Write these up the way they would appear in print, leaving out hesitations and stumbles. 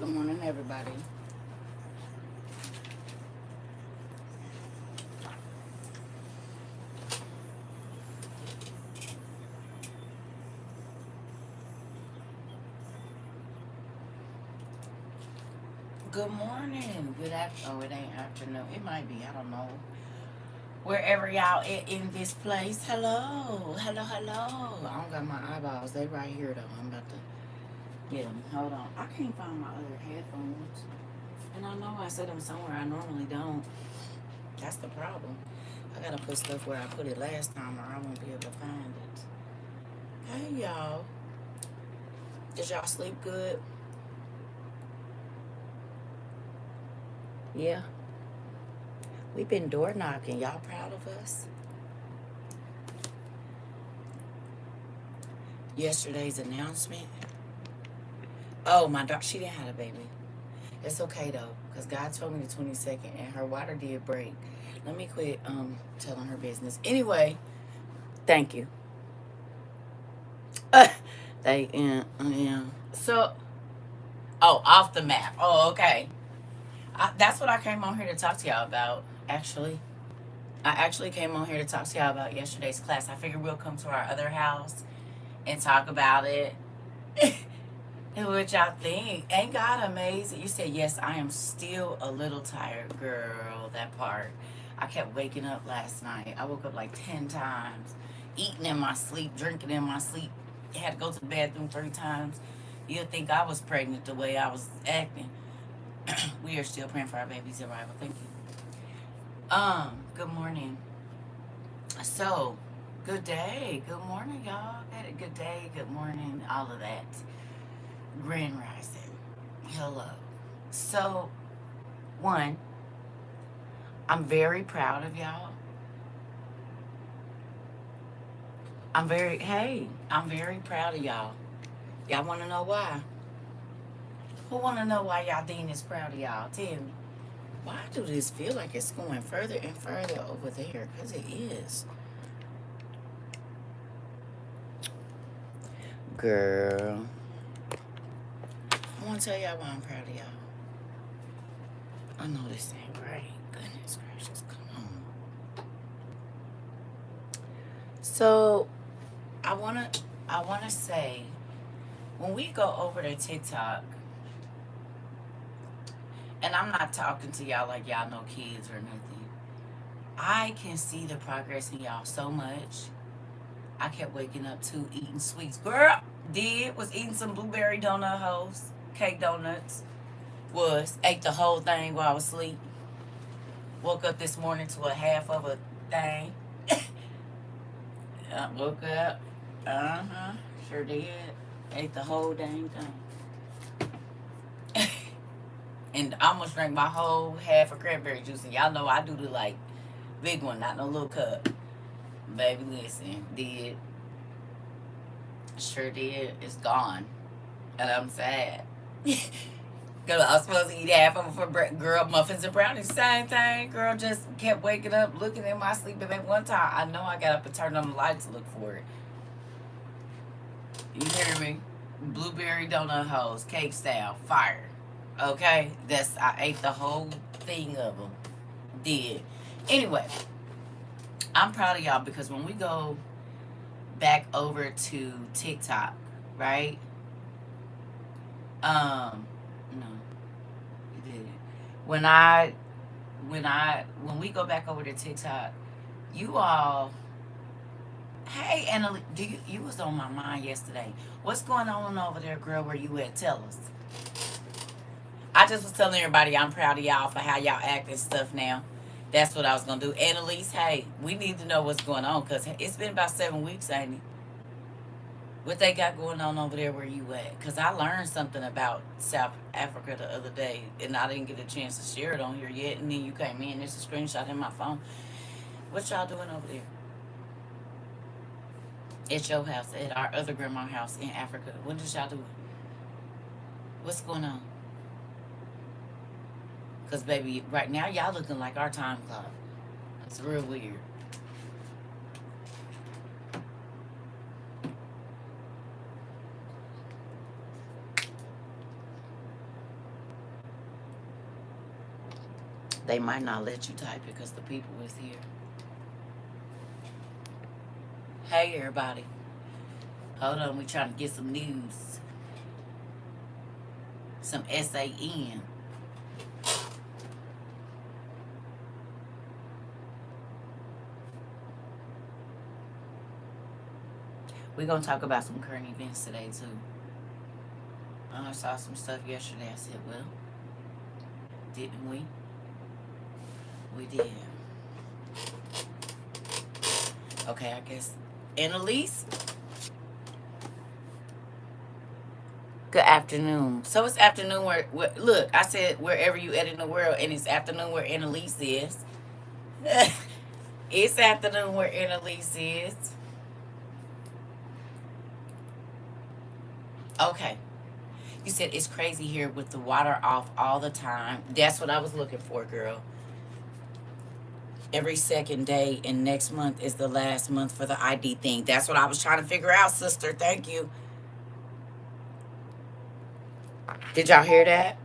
Good morning, everybody. Good morning. Good afternoon. Oh, it ain't afternoon. It might be. I don't know. Wherever y'all at in this place. Hello. Hello, hello. I don't got my eyeballs. They right here, though. I'm about to get them. Hold on. I can't find my other headphones. And I know I set them somewhere I normally don't. That's the problem. I gotta put stuff where I put it last time or I won't be able to find it. Hey, y'all. Did y'all sleep good? Yeah. We've been door knocking. Y'all proud of us? Yesterday's announcement. Oh, my daughter, she didn't have a baby. It's okay though, because God told me the 22nd and her water did break. Let me quit telling her business. Anyway, thank you. Yeah. So, oh, off the map. Oh, okay. That's what I came on here to talk to y'all about, actually. I actually came on here to talk to y'all about yesterday's class. I figured we'll come to our other house and talk about it. And what y'all think? Ain't God amazing? You said, yes, I am still a little tired, girl. That part. I kept waking up last night. I woke up like 10 times, eating in my sleep, drinking in my sleep. Had to go to the bathroom 3 times. You'd think I was pregnant the way I was acting. We are still praying for our baby's arrival. Thank you. Good morning. So, good day. Good morning, y'all. Had a good day. Good morning. All of that. Grand Rising. Hello. So, one, I'm very proud of y'all. I'm very proud of y'all. Y'all want to know why? Who want to know why y'all Dean is proud of y'all? Tell me. Why do this feel like it's going further and further over there? Because it is. Girl. I want to tell y'all why I'm proud of y'all. I know this ain't right. Goodness gracious, come on. So, I wanna say, when we go over to TikTok, and I'm not talking to y'all like y'all know kids or nothing. I can see the progress in y'all so much. I kept waking up to eating sweets. Girl, was eating some blueberry donut hoes, cake donuts. Ate the whole thing while I was asleep. Woke up this morning to a half of a thing. I woke up. Sure did. Ate the whole dang thing. And I almost drank my whole half of cranberry juice. And y'all know I do the like big one, not no little cup. Baby, listen, did. Sure did. It's gone. And I'm sad. Cause I was supposed to eat half of it for girl muffins and brownies. Same thing. Girl just kept waking up, looking in my sleep. And then one time, I know I got up and turned on the light to look for it. You hear me? Blueberry donut hoes, cake style, fire. Okay, I ate the whole thing of them. Did. Anyway, I'm proud of y'all because when we go back over to TikTok, right? No, you didn't. When I, when we go back over to TikTok, you all, hey, Anna, you was on my mind yesterday. What's going on over there, girl? Where you at? Tell us. I just was telling everybody I'm proud of y'all for how y'all act and stuff now. That's what I was gonna do. Annalise, hey, we need to know what's going on because it's been about 7 weeks, ain't it? What they got going on over there where you at? Because I learned something about South Africa the other day, and I didn't get a chance to share it on here yet. And then you came in. There's a screenshot in my phone. What y'all doing over there? At your house, at our other grandma house in Africa. What is y'all doing? What's going on? Because, baby, right now, y'all looking like our time clock. It's real weird. They might not let you type because the people is here. Hey, everybody. Hold on, we trying to get some news. Some SAN. We're going to talk about some current events today, too. I saw some stuff yesterday. I said, well, didn't we? We did. Okay, I guess. Annalise? Good afternoon. So it's afternoon where look, I said wherever you at in the world, and it's afternoon where Annalise is. It's afternoon where Annalise is. Okay. You said it's crazy here with the water off all the time. That's what I was looking for, girl. Every second day, and next month is the last month for the ID thing. That's what I was trying to figure out, sister. Thank you. Did y'all hear that?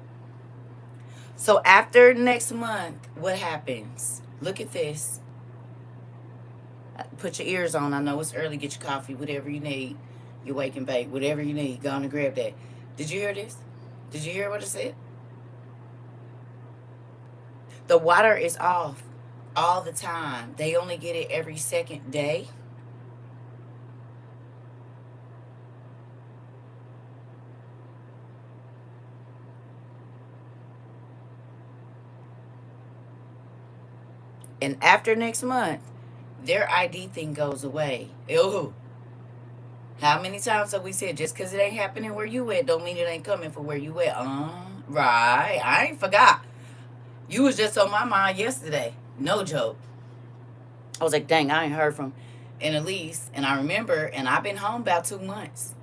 So after next month, what happens? Look at this. Put your ears on. I know it's early. Get your coffee, whatever you need. You wake and bake, whatever you need. Go on and grab that. Did you hear this? Did you hear what it said? The water is off all the time. They only get it every second day. And after next month, their ID thing goes away. Ew. How many times have we said just because it ain't happening where you at don't mean it ain't coming for where you at? Right. I ain't forgot. You was just on my mind yesterday. No joke. I was like, dang, I ain't heard from Annalise. And I remember, and I've been home about 2 months.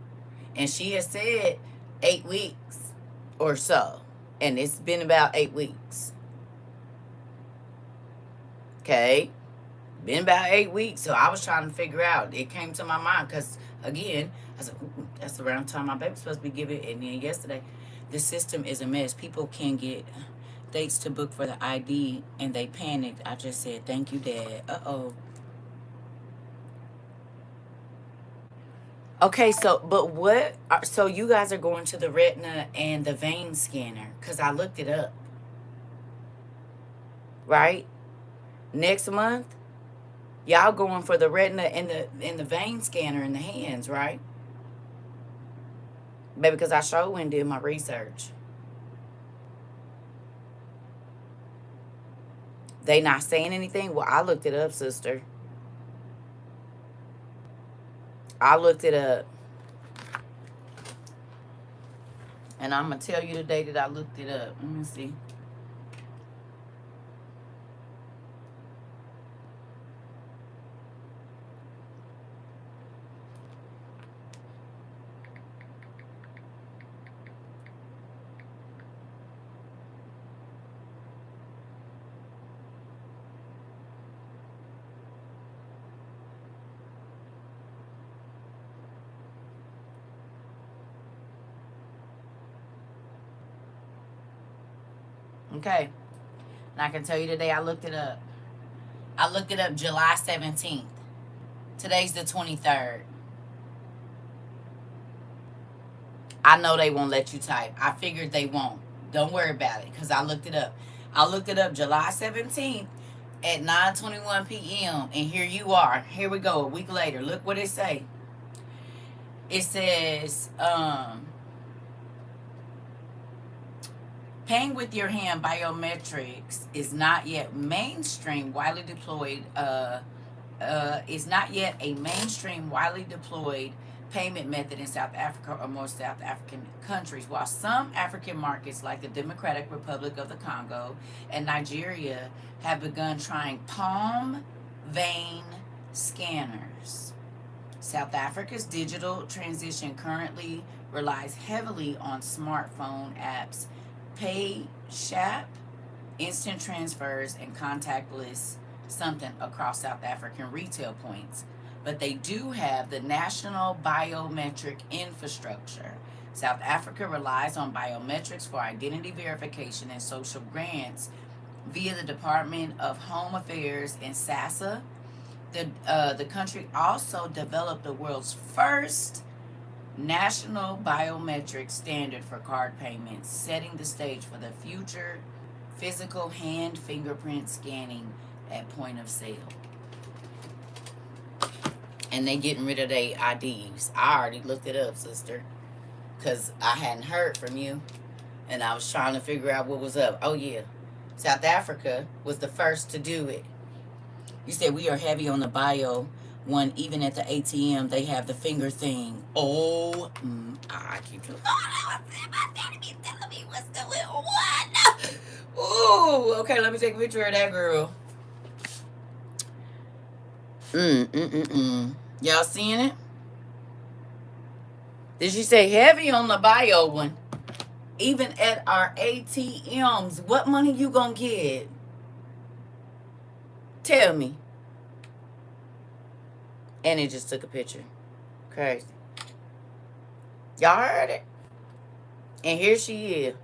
And she has said 8 weeks or so. And it's been about 8 weeks. Okay. Been about 8 weeks. So I was trying to figure out. It came to my mind because, again, I said, that's around the time my baby's supposed to be given. And then yesterday, the system is a mess. People can't get dates to book for the ID, and they panicked. I just said, thank you, Dad. Uh-oh. Okay, so, but what, so you guys are going to the retina and the vein scanner, because I looked it up, right? Next month, y'all going for the retina and the vein scanner in the hands, right? Baby, because I sure went and did my research. They not saying anything? Well, I looked it up, sister. I looked it up. And I'm going to tell you the day that I looked it up. Let me see. Okay. And I can tell you today I looked it up. I looked it up July 17th. Today's the 23rd. I know they won't let you type. I figured they won't. Don't worry about it because I looked it up. I looked it up July 17th at 9:21 p.m. And here you are. Here we go. A week later. Look what it say. It says, paying with your hand biometrics is not yet mainstream, widely deployed. Is not yet a mainstream, widely deployed payment method in South Africa or most South African countries, while some African markets like the Democratic Republic of the Congo and Nigeria have begun trying palm vein scanners. South Africa's digital transition currently relies heavily on smartphone apps, PayShap, instant transfers, and contactless something across South African retail points. But they do have the national biometric infrastructure. South Africa relies on biometrics for identity verification and social grants via the Department of Home Affairs and SASA. The country also developed the world's first national biometric standard for card payments, setting the stage for the future physical hand fingerprint scanning at point of sale. And they getting rid of their IDs. I already looked it up, sister, because I hadn't heard from you, and I was trying to figure out what was up. Oh, yeah. South Africa was the first to do it. You said we are heavy on the bio one. Even at the ATM, they have the finger thing. Oh, I keep telling me what's going on. Ooh, okay, let me take a picture of that girl. Y'all seeing it? Did she say heavy on the bio one? Even at our ATMs, what money you gonna get? Tell me. And it just took a picture. Crazy. Y'all heard it? And here she is.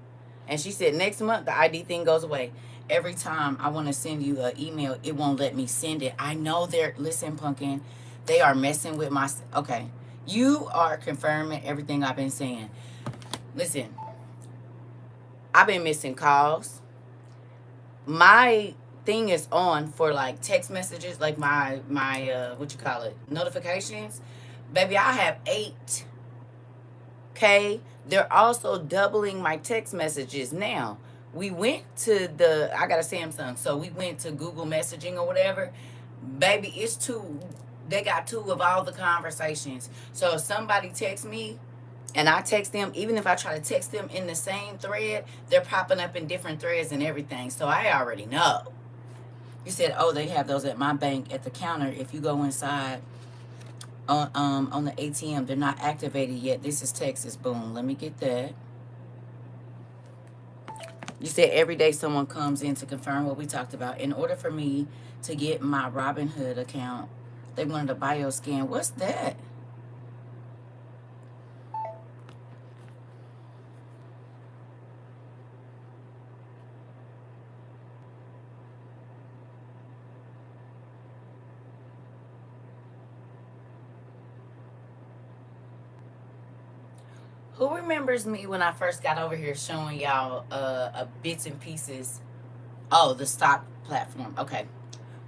And she said next month the ID thing goes away. Every time I want to send you an email, it won't let me send it. I know they're, listen, Pumpkin, they are messing with my, okay. You are confirming everything I've been saying. Listen, I've been missing calls. My thing is on for like text messages, like my what you call it, notifications. Baby, I have 8. Okay, they're also doubling my text messages now. We went to I got a Samsung, so we went to Google messaging or whatever. Baby, it's 2. They got 2 of all the conversations. So if somebody texts me and I text them, even if I try to text them in the same thread, they're popping up in different threads and everything. So I already know. You said, oh, they have those at my bank at the counter. If you go inside on the ATM, they're not activated yet. This is Texas. Boom. Let me get that. You said every day someone comes in to confirm what we talked about. In order for me to get my Robinhood account, they wanted a bio scan. What's that? Who remembers me when I first got over here showing y'all bits and pieces? Oh, the stock platform. Okay.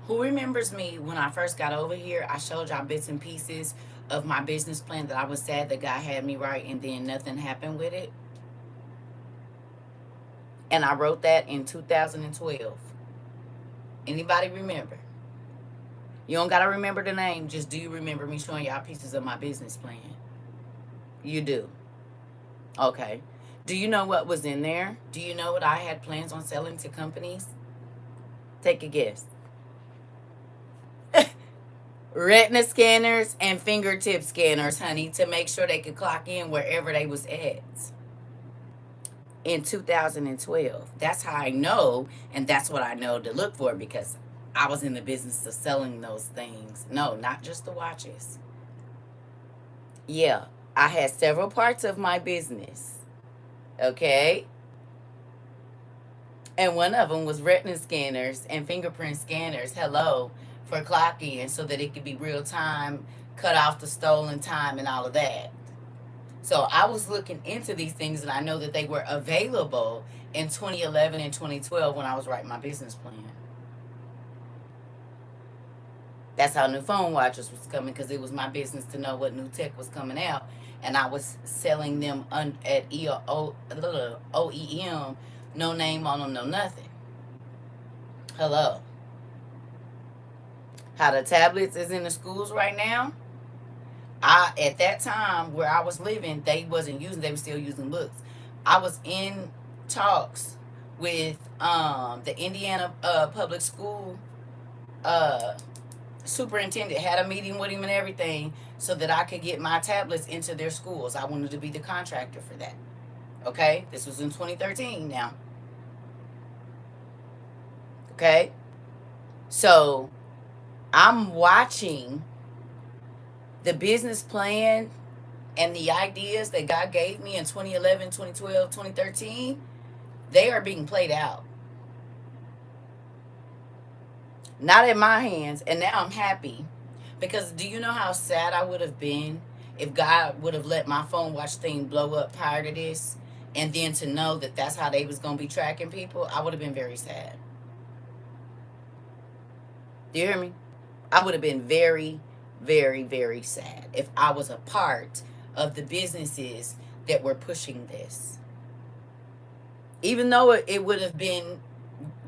Who remembers me when I first got over here? I showed y'all bits and pieces of my business plan that I was sad the guy had me write and then nothing happened with it. And I wrote that in 2012. Anybody remember? You don't got to remember the name. Just do you remember me showing y'all pieces of my business plan? You do. Okay. Do you know what was in there? Do you know what I had plans on selling to companies? Take a guess. Retina scanners and fingertip scanners, honey, to make sure they could clock in wherever they was at. In 2012. That's how I know, and that's what I know to look for, because I was in the business of selling those things. No, not just the watches. Yeah, I had several parts of my business. Okay? And one of them was retina scanners and fingerprint scanners. Hello. For clock in, so that it could be real time, cut off the stolen time and all of that. So I was looking into these things, and I know that they were available in 2011 and 2012 when I was writing my business plan. That's how new phone watches was coming, because it was my business to know what new tech was coming out, and I was selling them at OEM, no name on them, no nothing. Hello. How the tablets is in the schools right now. At that time where I was living, they wasn't using, they were still using books. I was in talks with the Indiana public school superintendent, had a meeting with him and everything, so that I could get my tablets into their schools. I wanted to be the contractor for that. Okay, this was in 2013 now. Okay, so I'm watching the business plan and the ideas that God gave me in 2011, 2012, 2013. They are being played out. Not in my hands. And now I'm happy. Because do you know how sad I would have been if God would have let my phone watch thing blow up prior to this? And then to know that that's how they was going to be tracking people, I would have been very sad. Do you hear me? I would have been very, very, very sad if I was a part of the businesses that were pushing this. Even though it would have been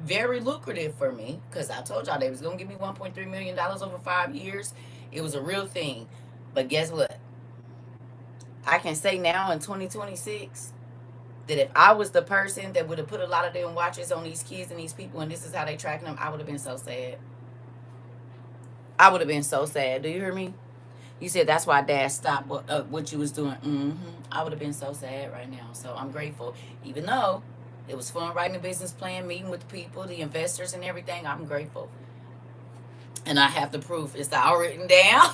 very lucrative for me, because I told y'all they was going to give me $1.3 million over 5 years. It was a real thing. But guess what? I can say now in 2026 that if I was the person that would have put a lot of them watches on these kids and these people, and this is how they tracking them, I would have been so sad. I would have been so sad. Do you hear me? You said that's why Dad stopped what you was doing. I would have been so sad right now. So I'm grateful. Even though it was fun writing a business plan, meeting with the people, the investors and everything, I'm grateful. And I have the proof. It's all written down.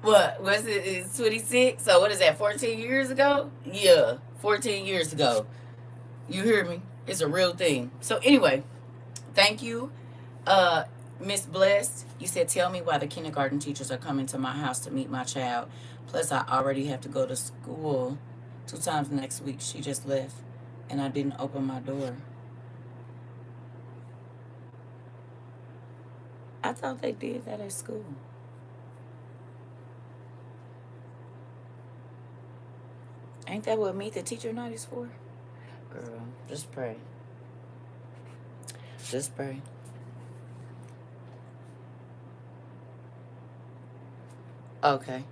What was it? It's 26. So what is that? 14 years ago? Yeah, 14 years ago. You hear me? It's a real thing. So anyway, thank you, Miss Blessed. You said, tell me why the kindergarten teachers are coming to my house to meet my child. Plus, I already have to go to school 2 times next week. She just left, and I didn't open my door. I thought they did that at school. Ain't that what Meet the Teacher Night is for? Girl, just pray. Just pray. Okay.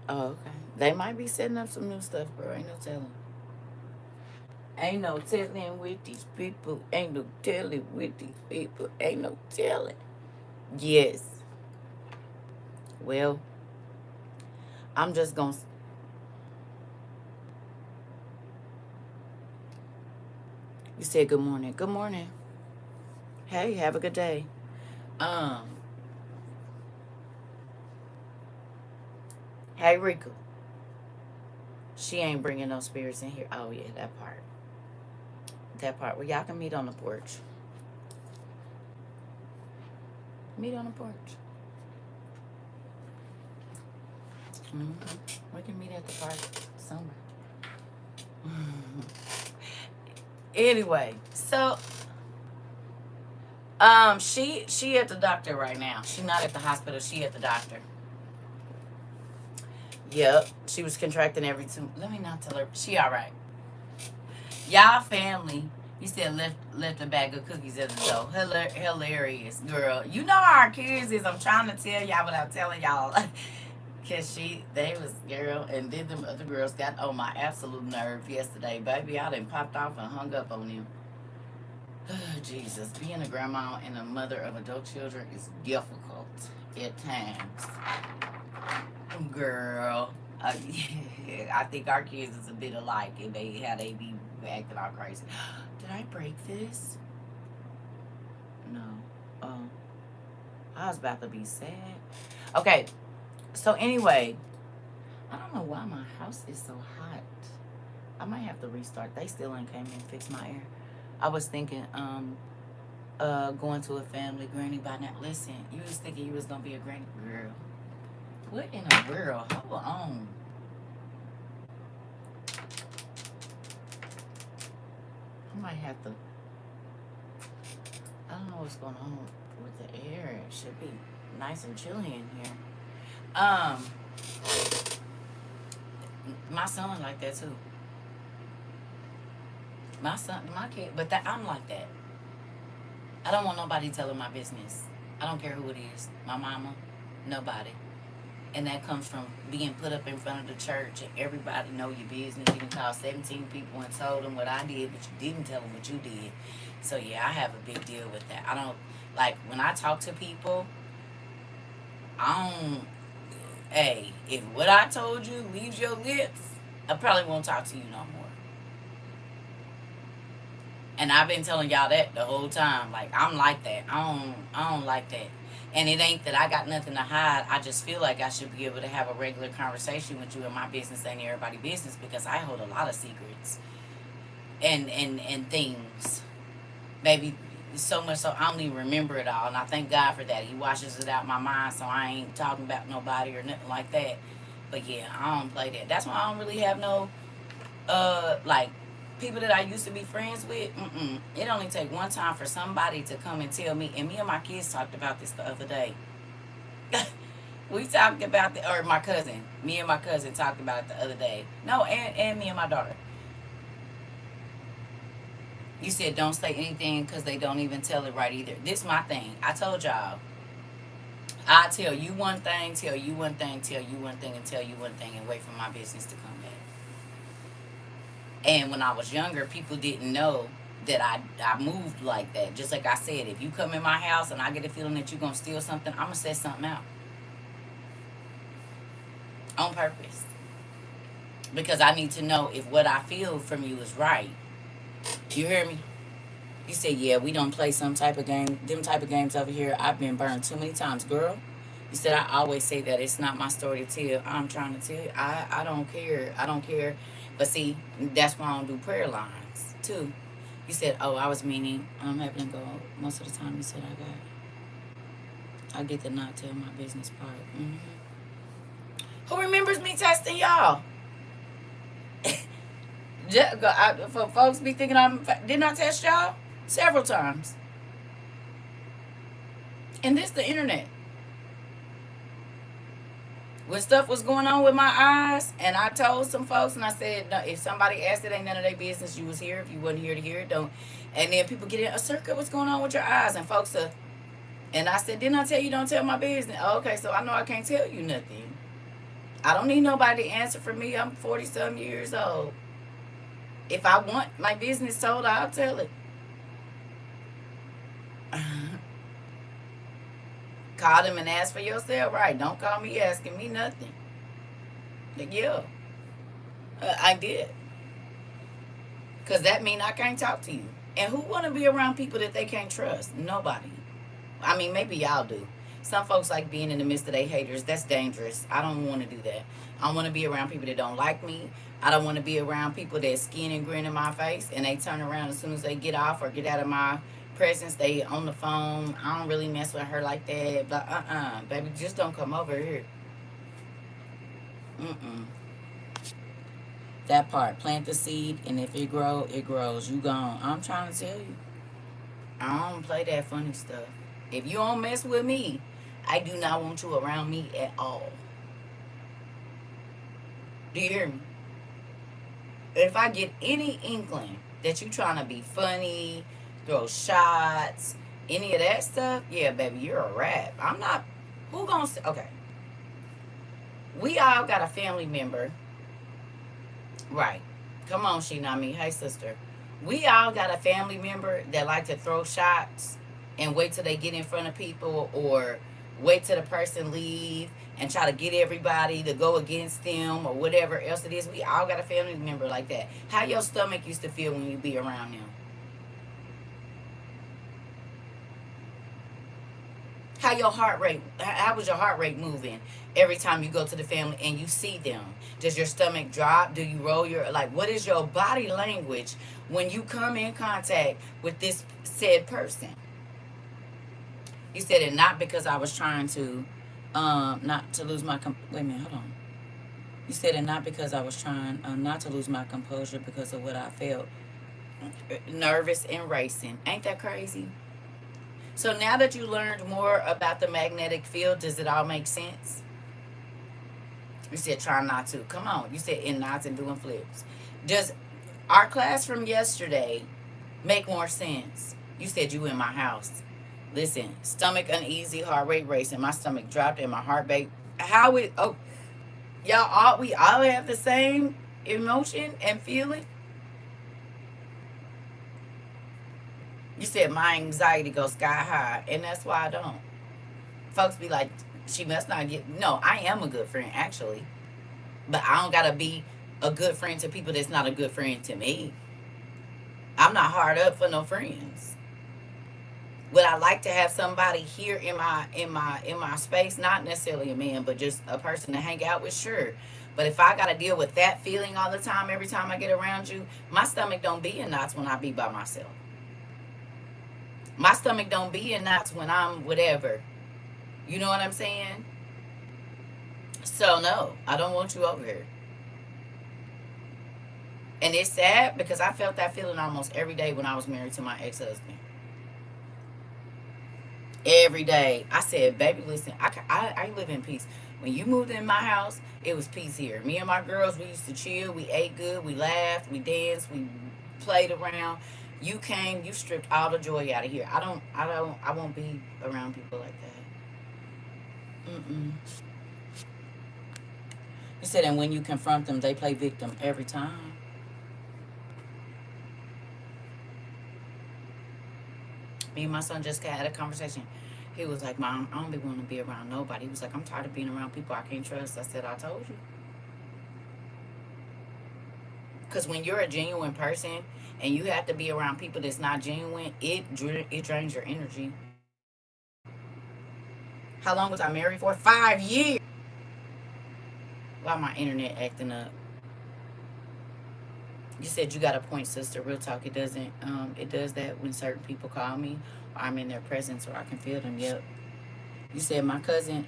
Oh, okay. They might be setting up some new stuff, bro. Ain't no telling. Ain't no telling with these people. Ain't no telling with these people. Ain't no telling. Yes. Well, I'm just gonna. You said good morning. Good morning. Hey, have a good day. Um. Hey, Rika. She ain't bringing no spirits in here. Oh yeah, that part. That part. Well, y'all can meet on the porch. Meet on the porch. We can meet at the park somewhere. Anyway, so she at the doctor right now. She not at the hospital. She at the doctor. Yep, she was contracting every 2. Let me not tell her. She all right. Y'all family. You said left a bag of cookies at the door. Hilarious, girl. You know how our kids is. I'm trying to tell y'all without telling y'all. Cause they was girl, and then them other girls got on my absolute nerve yesterday, baby. I done popped off and hung up on them. Jesus, being a grandma and a mother of adult children is difficult at times. Girl, I think our kids is a bit alike, and how they be acting all crazy. Did I break this? No. I was about to be sad. Okay, so anyway, I don't know why my house is so hot. I might have to restart. They still ain't came and fixed my air. I was thinking, going to a family granny by now. Listen, you was thinking you was gonna be a granny girl. What in the world? Hold on. I might have to. I don't know what's going on with the air. It should be nice and chilly in here. My son like that too. My son, my kid, but that I'm like that. I don't want nobody telling my business. I don't care who it is. My mama, nobody. And that comes from being put up in front of the church and everybody know your business. You can call 17 people and told them what I did, but you didn't tell them what you did. So yeah, I have a big deal with that. I don't like when I talk to people. I don't. Hey, if what I told you leaves your lips, I probably won't talk to you no more. And I've been telling y'all that the whole time. Like I'm like that. I don't like that. And it ain't that I got nothing to hide. I just feel like I should be able to have a regular conversation with you, and my business ain't everybody's business because I hold a lot of secrets and things. Baby, So much so I don't even remember it all. And I thank God for that. He washes it out my mind, so I ain't talking about nobody or nothing like that. But yeah, I don't play that. That's why I don't really have no like people that I used to be friends with. It only take one time for somebody to come and tell me. And me and my kids talked about this the other day. We talked about the, or my cousin, me and my cousin talked about it the other day. No, and me and my daughter. You said don't say anything because they don't even tell it right either. This my thing. I told y'all. I tell you one thing, tell you one thing, tell you one thing, and tell you one thing, and wait for my business to come back. And when I was younger, people didn't know that I moved like that. Just like I said, if you come in my house and I get a feeling that you're gonna steal something, I'm gonna set something out on purpose because I need to know if what I feel from you is right. You hear me? You say, yeah, we don't play some type of game, them type of games over here. I've been burned too many times, girl. You said I always say that it's not my story to tell. I'm trying to tell you. I don't care. I don't care. But see, that's why I don't do prayer lines too. You said, oh, I was meaning I'm having to go most of the time. You said I get to not tell my business part. Who remembers me testing y'all? For folks be thinking didn't I test y'all several times? And this the internet. When stuff was going on with my eyes, and I told some folks, and I said, no, if somebody asked, it ain't none of their business. You was here. If you wasn't here to hear it, don't. And then people get in a circuit. What's going on with your eyes? And folks and I said, didn't I tell you don't tell my business? Oh, okay, so I know I can't tell you nothing. I don't need nobody to answer for me. I'm 40-some years old. If I want my business told, I'll tell it. Call them and ask for yourself, right? Don't call me asking me nothing. Yeah, I did. Because that mean I can't talk to you. And who want to be around people that they can't trust? Nobody. I mean, maybe y'all do. Some folks like being in the midst of their haters. That's dangerous. I don't want to do that. I want to be around people that don't like me. I don't want to be around people that skin and grin in my face and they turn around as soon as they get off or get out of my presence. They on the phone. I don't really mess with her like that. But baby, just don't come over here. Mm-mm. That part. Plant the seed, and if it grow, it grows. You gone. I'm trying to tell you. I don't play that funny stuff. If you don't mess with me, I do not want you around me at all. Do you hear me? If I get any inkling that you trying to be funny, throw shots, any of that stuff, yeah, baby, you're a rap. I'm not. Who gonna say? Okay. We all got a family member. Right. Come on, Shinami. Hey, sister. We all got a family member that like to throw shots and wait till they get in front of people or wait till the person leave and try to get everybody to go against them or whatever else it is. We all got a family member like that. How your stomach used to feel when you be around them? How was your heart rate moving every time you go to the family and you see them? Does your stomach drop? Do you roll your, like, what is your body language when you come in contact with this said person? You said it not because I was trying to not to lose my wait a minute, hold on. You said it not because I was trying not to lose my composure because of what I felt nervous and racing. Ain't that crazy? So now that you learned more about the magnetic field, does it all make sense? You said try not to. Come on. You said in knots and doing flips. Does our class from yesterday make more sense? You said you in my house. Listen, stomach uneasy, heart rate racing. My stomach dropped and my heart rate. How it? Oh, we all have the same emotion and feeling. You said my anxiety goes sky high, and that's why I don't. Folks be like, she must not get. No, I am a good friend, actually. But I don't got to be a good friend to people that's not a good friend to me. I'm not hard up for no friends. Would I like to have somebody here in my space? Not necessarily a man, but just a person to hang out with, sure. But if I got to deal with that feeling all the time, every time I get around you, my stomach don't be in knots when I be by myself. My stomach don't be in knots when I'm whatever. You know what I'm saying? So no, I don't want you over here. And it's sad because I felt that feeling almost every day when I was married to my ex-husband. Every day. I said, baby, listen, I live in peace. When you moved in my house, it was peace here. Me and my girls, we used to chill. We ate good. We laughed. We danced. We played around. You came, you stripped all the joy out of here. I won't be around people like that. Mm-mm. He said, and when you confront them, they play victim every time. Me and my son just had a conversation. He was like, Mom, I don't be wanting to be around nobody. He was like, I'm tired of being around people I can't trust. I said, I told you. Because when you're a genuine person and you have to be around people that's not genuine, it drains your energy. How long was I married for? 5 years. Why my internet acting up? You said you got a point, sister. Real talk. It doesn't. It does that when certain people call me, or I'm in their presence, or I can feel them. Yep. You said my cousin.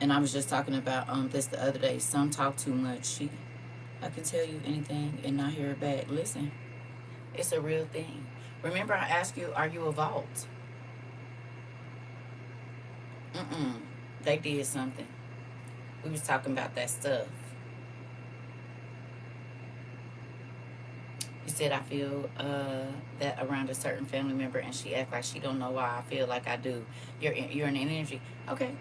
And I was just talking about this the other day. Some talk too much. I can tell you anything and not hear it back. Listen, it's a real thing. Remember, I asked you, are you a vault? Mm-mm. They did something. We was talking about that stuff. You said I feel that around a certain family member, and she act like she don't know why I feel like I do. You're an energy, okay?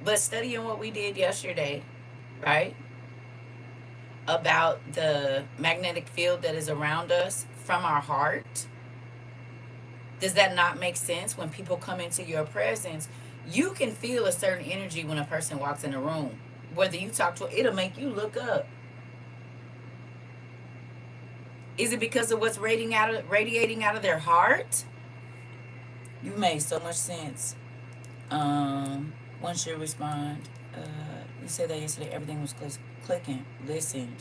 But studying what we did yesterday, right? About the magnetic field that is around us from our heart. Does that not make sense? When people come into your presence, you can feel a certain energy when a person walks in a room. Whether you talk to, it'll make you look up. Is it because of what's radiating out of their heart? You made so much sense. Once you respond, you said that yesterday. Everything was clicking. Listen.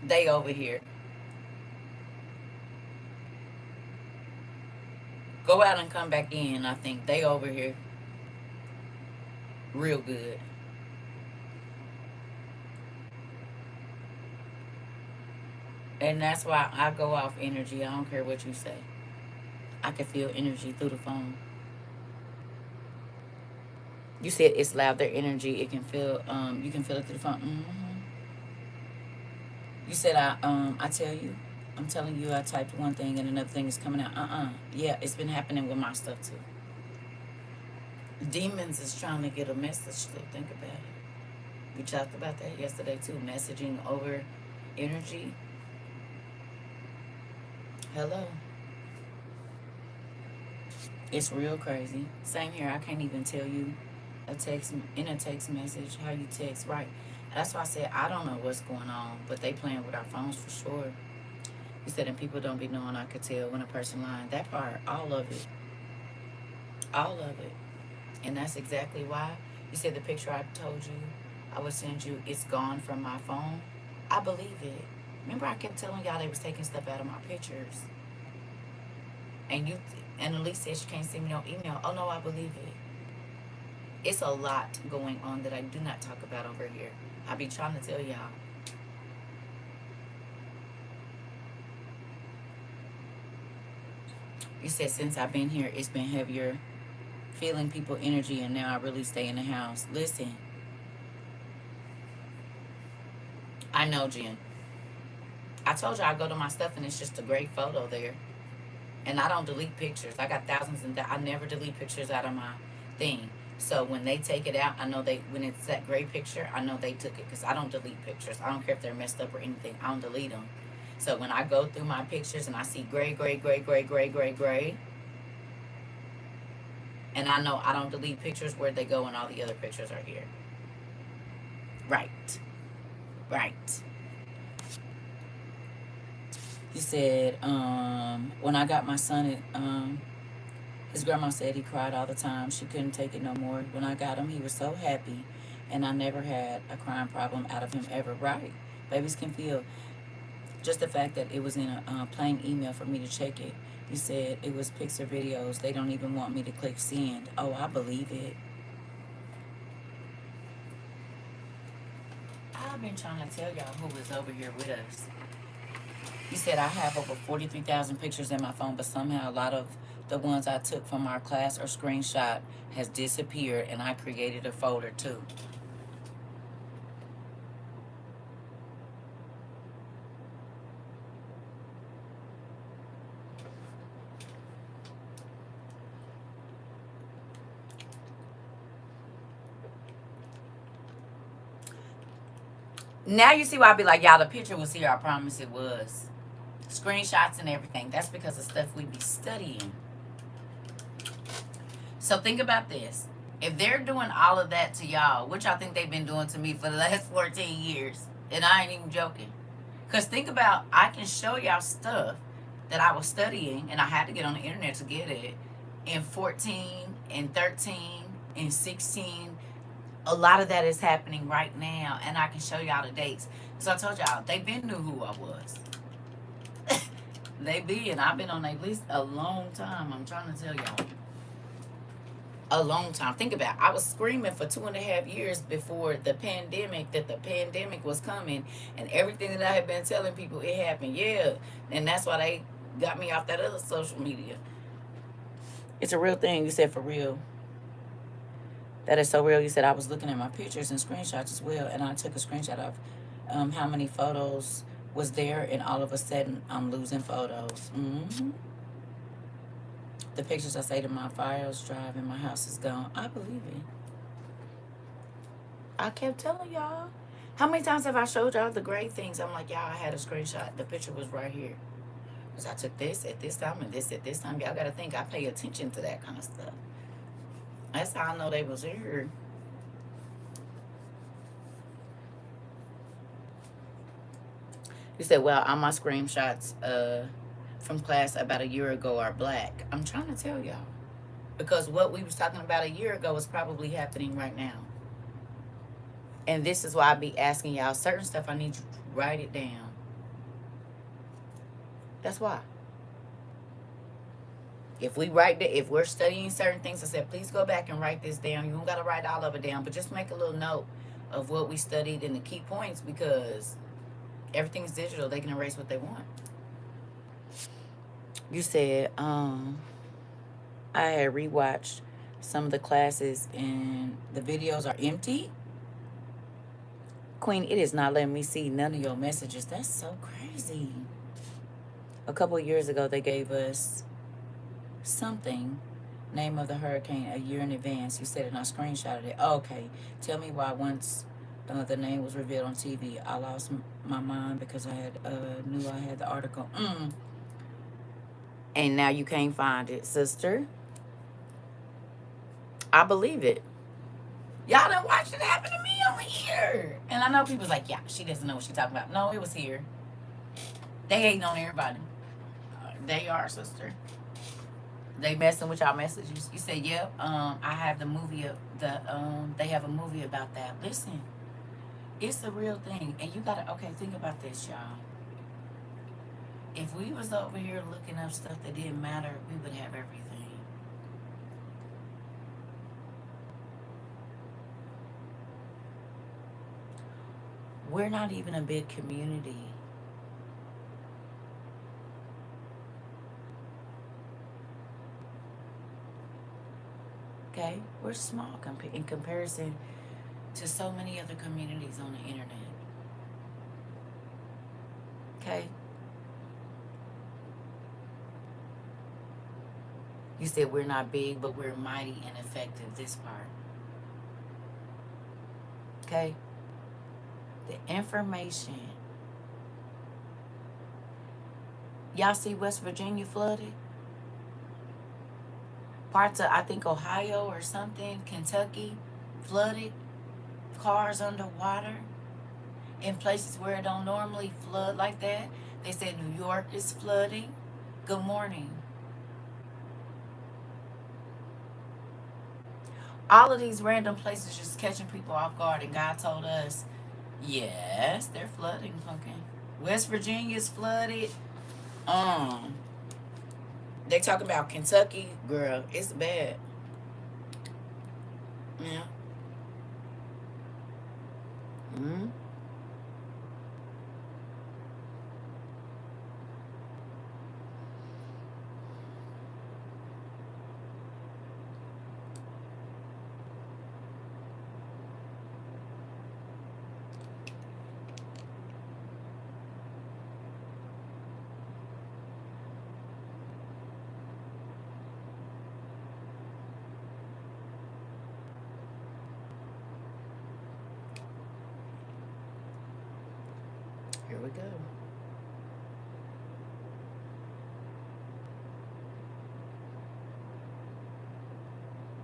They over here. Go out and come back in. I think they over here. Real good. And that's why I go off energy. I don't care what you say. I can feel energy through the phone. You said it's loud. Their energy. It can feel. You can feel it through the phone. Mm-hmm. You said I tell you. I'm telling you. I typed one thing and another thing is coming out. Yeah, it's been happening with my stuff too. Demons is trying to get a message to think about it. We talked about that yesterday too. Messaging over energy. Hello. It's real crazy. Same here. I can't even tell you a text message how you text right. That's why I said I don't know what's going on, but they playing with our phones for sure. You said and people don't be knowing. I could tell when a person lying. That part, all of it, and that's exactly why. You said the picture I told you I would send you. It's gone from my phone. I believe it. Remember, I kept telling y'all they was taking stuff out of my pictures, and Elise said she can't send me no email. Oh no, I believe it. It's a lot going on that I do not talk about over here. I be trying to tell y'all. You said since I've been here, it's been heavier, feeling people energy, and now I really stay in the house. Listen, I know, Jen. I told you I go to my stuff and it's just a great photo there. And I don't delete pictures. I got thousands and I never delete pictures out of my thing. So when they take it out, I know when it's that gray picture, I know they took it because I don't delete pictures. I don't care if they're messed up or anything. I don't delete them. So when I go through my pictures and I see gray, and I know I don't delete pictures, where they go and all the other pictures are here. Right. Right. You said, when I got my son, his grandma said he cried all the time. She couldn't take it no more. When I got him, he was so happy, and I never had a crying problem out of him ever. Right? Babies can feel. Just the fact that it was in a plain email for me to check it. You said it was picture videos. They don't even want me to click send. Oh, I believe it. I've been trying to tell y'all who was over here with us. You said I have over 43,000 pictures in my phone, but somehow a lot of the ones I took from our class or screenshot has disappeared, and I created a folder too. Now you see why I be like, y'all, the picture was here. I promise it was. Screenshots and everything. That's because of stuff we be studying. So think about this. If they're doing all of that to y'all, which I think they've been doing to me for the last 14 years, and I ain't even joking. Because think about, I can show y'all stuff that I was studying, and I had to get on the internet to get it, in 14, and 13, and 16. A lot of that is happening right now, and I can show y'all the dates. So I told y'all, they been knew who I was. They been. I've been on their list a long time. I'm trying to tell y'all. A long time. Think about it. I was screaming for 2.5 years before the pandemic that the pandemic was coming, and everything that I had been telling people, it happened. Yeah. And that's why they got me off that other social media. It's a real thing. You said for real. That is so real. You said I was looking at my pictures and screenshots as well, and I took a screenshot of how many photos was there, and all of a sudden I'm losing photos. The pictures I saved in my files drive in my house is gone. I believe it. I kept telling y'all. How many times have I showed y'all the great things? I'm like, y'all, I had a screenshot. The picture was right here. Because I took this at this time and this at this time. Y'all got to think I pay attention to that kind of stuff. That's how I know they was here. You said, well, all my screenshots from class about a year ago are black. I'm trying to tell y'all. Because what we was talking about a year ago is probably happening right now. And this is why I be asking y'all certain stuff. I need you to write it down. That's why. If we're studying certain things, I said, please go back and write this down. You don't got to write all of it down, but just make a little note of what we studied and the key points, because everything's digital. They can erase what they want. You said, I had rewatched some of the classes and the videos are empty. Queen, it is not letting me see none of your messages. That's so crazy. A couple of years ago, they gave us something, name of the hurricane, a year in advance. You said it, and I screenshotted it. Oh, okay. Tell me why once the name was revealed on TV, I lost my mind because I had knew I had the article. And now you can't find it, sister. I believe it. Y'all done watched it happen to me over here. And I know people's like, yeah, she doesn't know what she's talking about. No, it was here. They hating on everybody. They are, sister. They messing with y'all messages. You say, yep. I have the movie of the they have a movie about that. Listen, it's a real thing, and you gotta think about this, y'all. If we was over here looking up stuff that didn't matter, we would have everything. We're not even a big community. Okay, we're small in comparison to so many other communities on the internet. Okay. You said we're not big, but we're mighty and effective. This part. Okay. The information. Y'all see West Virginia flooded? Parts of, I think, Ohio or something, Kentucky, flooded. Cars underwater. In places where it don't normally flood like that. They said New York is flooding. Good morning. All of these random places just catching people off guard, and God told us Yes, they're flooding, pumpkin. West Virginia's flooded. They talk about Kentucky, girl. It's bad. Yeah. Mm-hmm. Here we go.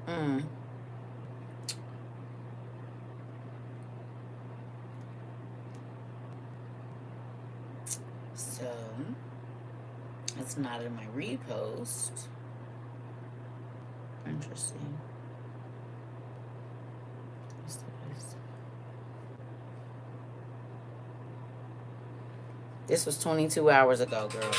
Mm. So it's not in my repost. Interesting. This was 22 hours ago, girl.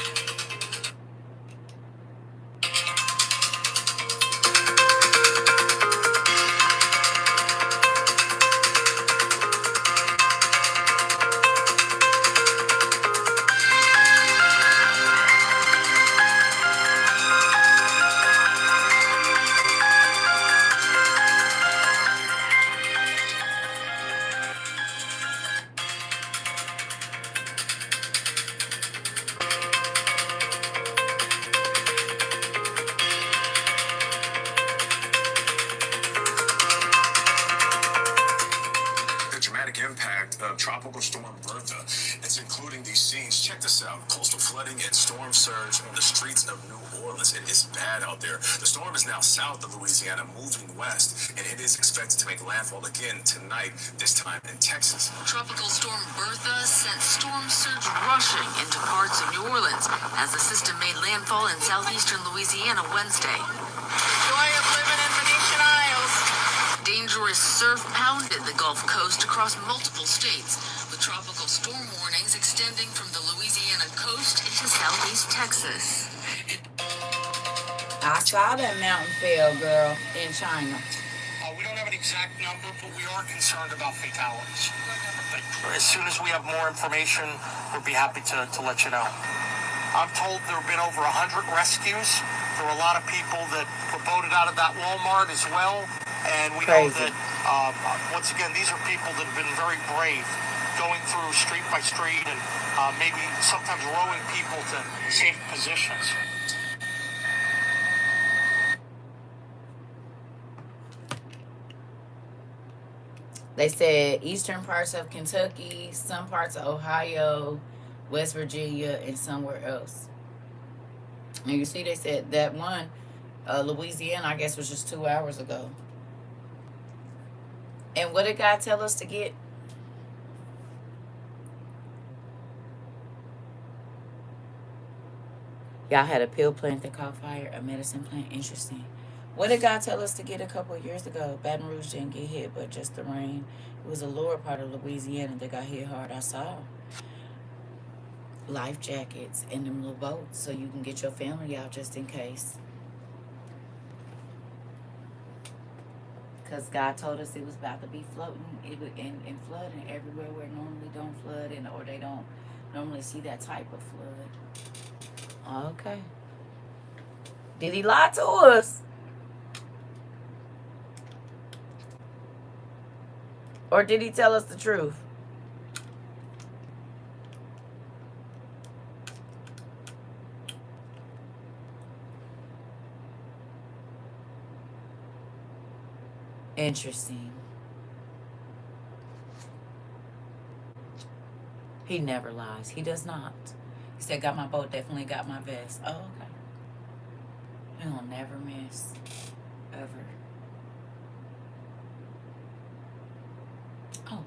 Impact of Tropical Storm Bertha. It's including these scenes. Check this out. Coastal flooding and storm surge on the streets of New Orleans. It is bad out there. The storm is now south of Louisiana, moving west, and it is expected to make landfall again tonight, this time in Texas. Tropical Storm Bertha sent storm surge rushing into parts of New Orleans as the system made landfall in southeastern Louisiana Wednesday. Joy of living in Venetian Isles. Dangerous surf pounded the Gulf Coast across multiple states, with tropical storm warnings extending from the Louisiana coast into southeast Texas. I saw that mountain fell, girl, in China. We don't have an exact number, but we are concerned about fatalities. But as soon as we have more information, we'll be happy to let you know. I'm told there have been over 100 rescues. There were a lot of people that were boated out of that Walmart as well. And we know that, once again, these are people that have been very brave, going through street by street and maybe sometimes rowing people to safe positions. They said eastern parts of Kentucky, some parts of Ohio, West Virginia, and somewhere else. And you see, they said that one, Louisiana, I guess, was just 2 hours ago. And what did God tell us to get? Y'all had a pill plant that caught fire, a medicine plant. Interesting. What did God tell us to get a couple of years ago? Baton Rouge didn't get hit, but just the rain. It was the lower part of Louisiana that got hit hard. I saw life jackets and them little boats so you can get your family out just in case. Because God told us it was about to be floating and flooding everywhere where it normally don't flood, or they don't normally see that type of flood. Okay. Did he lie to us? Or did he tell us the truth? Interesting. He never lies. He does not. He said, got my boat, definitely got my vest. Oh, okay. He'll never miss. Ever. Oh.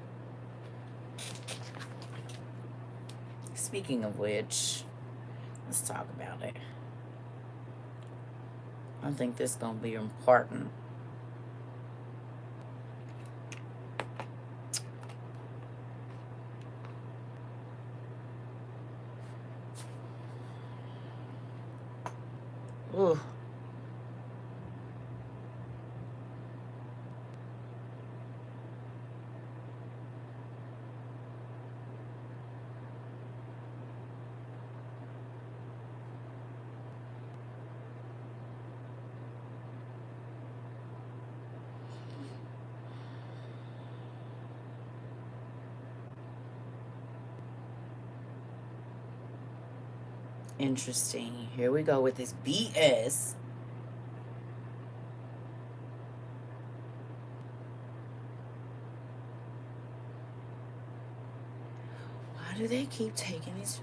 Speaking of which, let's talk about it. I think this is going to be important. Ooh. Interesting. Here we go with this BS. Why do they keep taking these?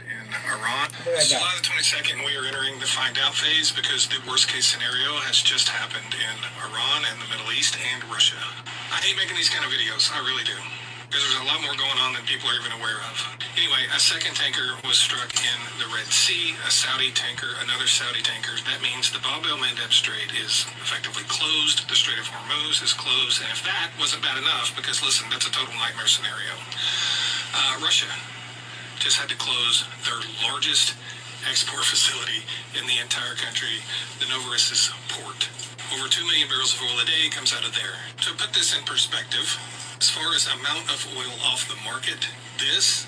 In Iran. There I It's go. July the 22nd, and we are entering the find out phase because the worst case scenario has just happened in Iran and the Middle East and Russia. I hate making these kind of videos, I really do, because there's a lot more going on than people are even aware of. Anyway, a second tanker was struck in the Red Sea, a Saudi tanker, another Saudi tanker. That means the Bab el-Mandeb Strait is effectively closed, the Strait of Hormuz is closed, and if that wasn't bad enough, because listen, that's a total nightmare scenario, Russia just had to close their largest export facility in the entire country, the Novorossiysk port. Over 2 million barrels of oil a day comes out of there. To put this in perspective, as far as amount of oil off the market, this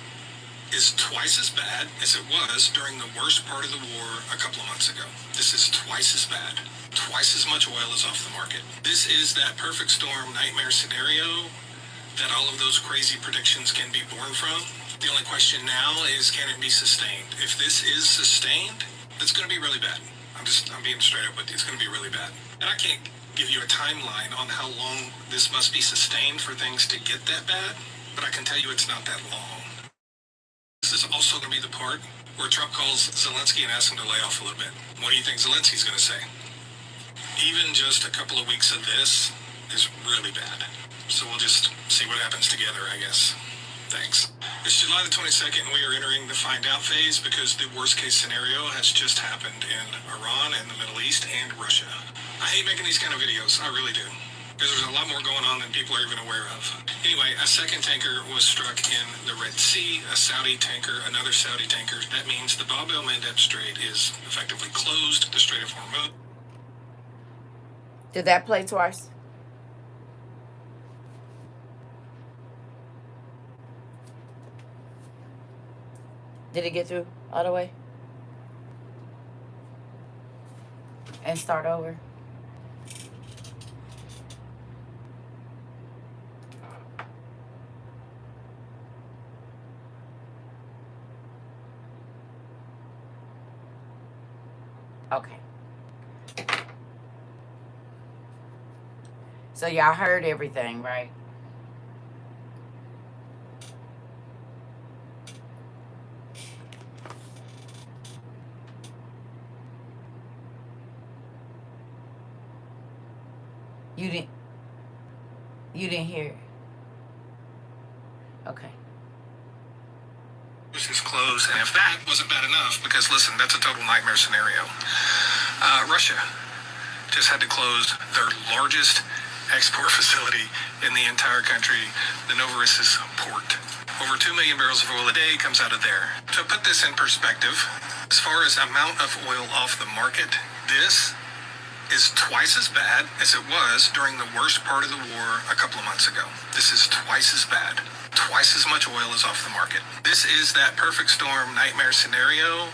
is twice as bad as it was during the worst part of the war a couple of months ago. This is twice as bad. Twice as much oil is off the market. This is that perfect storm nightmare scenario that all of those crazy predictions can be born from. The only question now is, can it be sustained? If this is sustained, it's going to be really bad. I'm being straight up with you. It's going to be really bad. And I can't give you a timeline on how long this must be sustained for things to get that bad, but I can tell you it's not that long. This is also going to be the part where Trump calls Zelensky and asks him to lay off a little bit. What do you think Zelensky's going to say? Even just a couple of weeks of this is really bad. So we'll just see what happens together, I guess. Thanks. It's July the 22nd, and we are entering the find out phase because the worst case scenario has just happened in Iran and the Middle East and Russia. I hate making these kind of videos, I really do, because there's a lot more going on than people are even aware of. Anyway, a second tanker was struck in the Red Sea, a Saudi tanker, another Saudi tanker. That means the Bab el-Mandeb Strait is effectively closed, the Strait of Hormuz. Did that play twice? Did it get through all the way? And start over? Okay. So y'all heard everything, right? You didn't hear it? Okay. This is closed, and if that wasn't bad enough, because listen, that's a total nightmare scenario. Russia just had to close their largest export facility in the entire country, the Novorossiysk port. Over 2 million barrels of oil a day comes out of there. To put this in perspective, as far as amount of oil off the market, this is twice as bad as it was during the worst part of the war a couple of months ago. This is twice as bad. Twice as much oil is off the market. This is that perfect storm nightmare scenario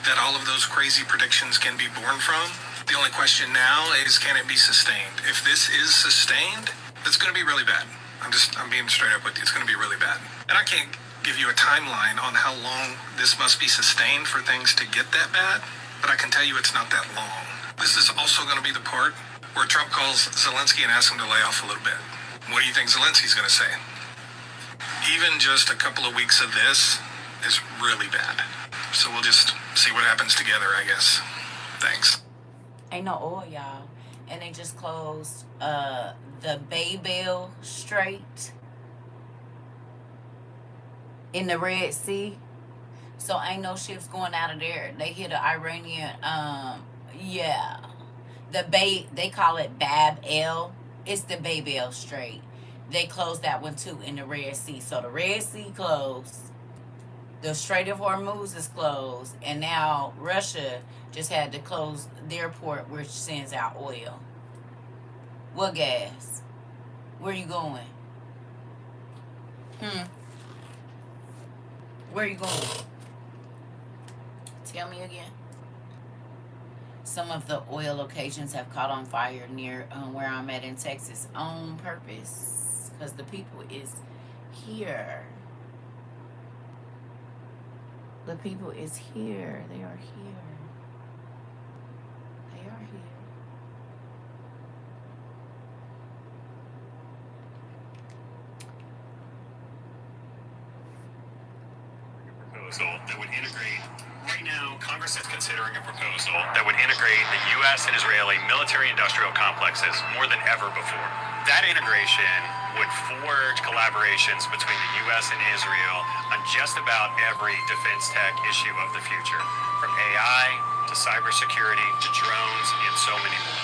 that all of those crazy predictions can be born from. The only question now is, can it be sustained? If this is sustained, it's going to be really bad. I'm being straight up with you. It's going to be really bad. And I can't give you a timeline on how long this must be sustained for things to get that bad, but I can tell you it's not that long. This is also going to be the part where Trump calls Zelensky and asks him to lay off a little bit. What do you think Zelensky's going to say? Even just a couple of weeks of this is really bad. So we'll just see what happens together, I guess. Thanks. Ain't no oil, y'all. And they just closed the Bab el Strait in the Red Sea. So ain't no ships going out of there. They hit an Iranian, they call it Bab el. It's the Babel Strait. They closed that one too in the Red Sea. So the Red Sea closed. The Strait of Hormuz is closed. And now Russia just had to close their port, which sends out oil. What gas? Where you going? Where you going? Tell me again. Some of the oil locations have caught on fire near where I'm at in Texas on purpose. Because the people is here. The people is here. They are here. They are here. Proposal that would integrate. Right now, Congress is considering a proposal that would integrate the U.S. and Israeli military-industrial complexes more than ever before. That integration would forge collaborations between the U.S. and Israel on just about every defense tech issue of the future, from AI to cybersecurity to drones and so many more.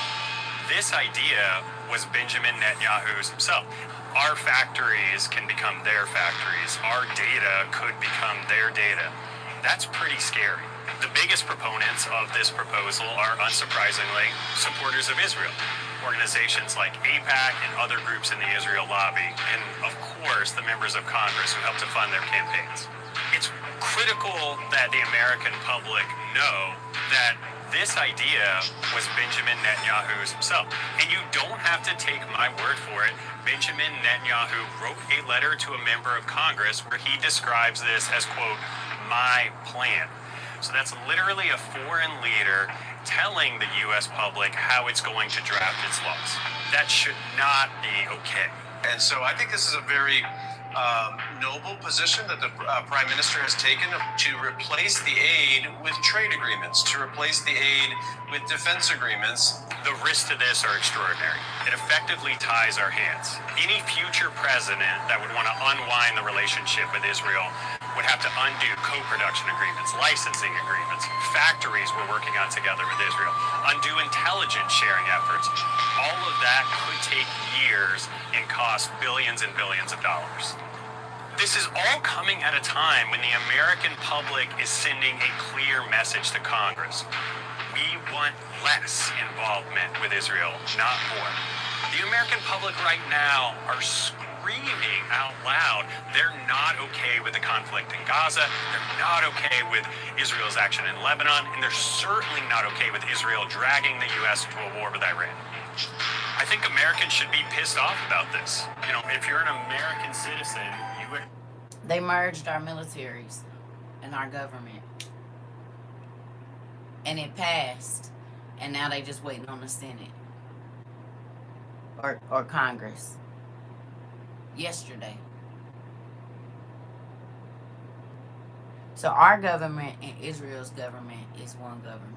This idea was Benjamin Netanyahu's himself. Our factories can become their factories. Our data could become their data. That's pretty scary. The biggest proponents of this proposal are, unsurprisingly, supporters of Israel. Organizations like AIPAC and other groups in the Israel lobby, and of course, the members of Congress who help to fund their campaigns. It's critical that the American public know that this idea was Benjamin Netanyahu's himself. And you don't have to take my word for it. Benjamin Netanyahu wrote a letter to a member of Congress where he describes this as, quote, my plan. So that's literally a foreign leader telling the U.S. public how it's going to draft its laws. That should not be okay. And so I think this is a very noble position that the Prime Minister has taken to replace the aid with trade agreements, to replace the aid with defense agreements. The risks to this are extraordinary. It effectively ties our hands. Any future president that would want to unwind the relationship with Israel would have to undo co-production agreements, licensing agreements, factories we're working on together with Israel, undo intelligence sharing efforts. All of that could take years and cost billions and billions of dollars. This is all coming at a time when the American public is sending a clear message to Congress. We want less involvement with Israel, not more. The American public right now are screaming out loud. They're not okay with the conflict in Gaza. They're not okay with Israel's action in Lebanon. And they're certainly not okay with Israel dragging the U.S. into a war with Iran. I think Americans should be pissed off about this. You know, if you're an American citizen, you would... They merged our militaries and our government. And it passed. And now they just waiting on the Senate. Or Congress. Yesterday. So our government and Israel's government is one government.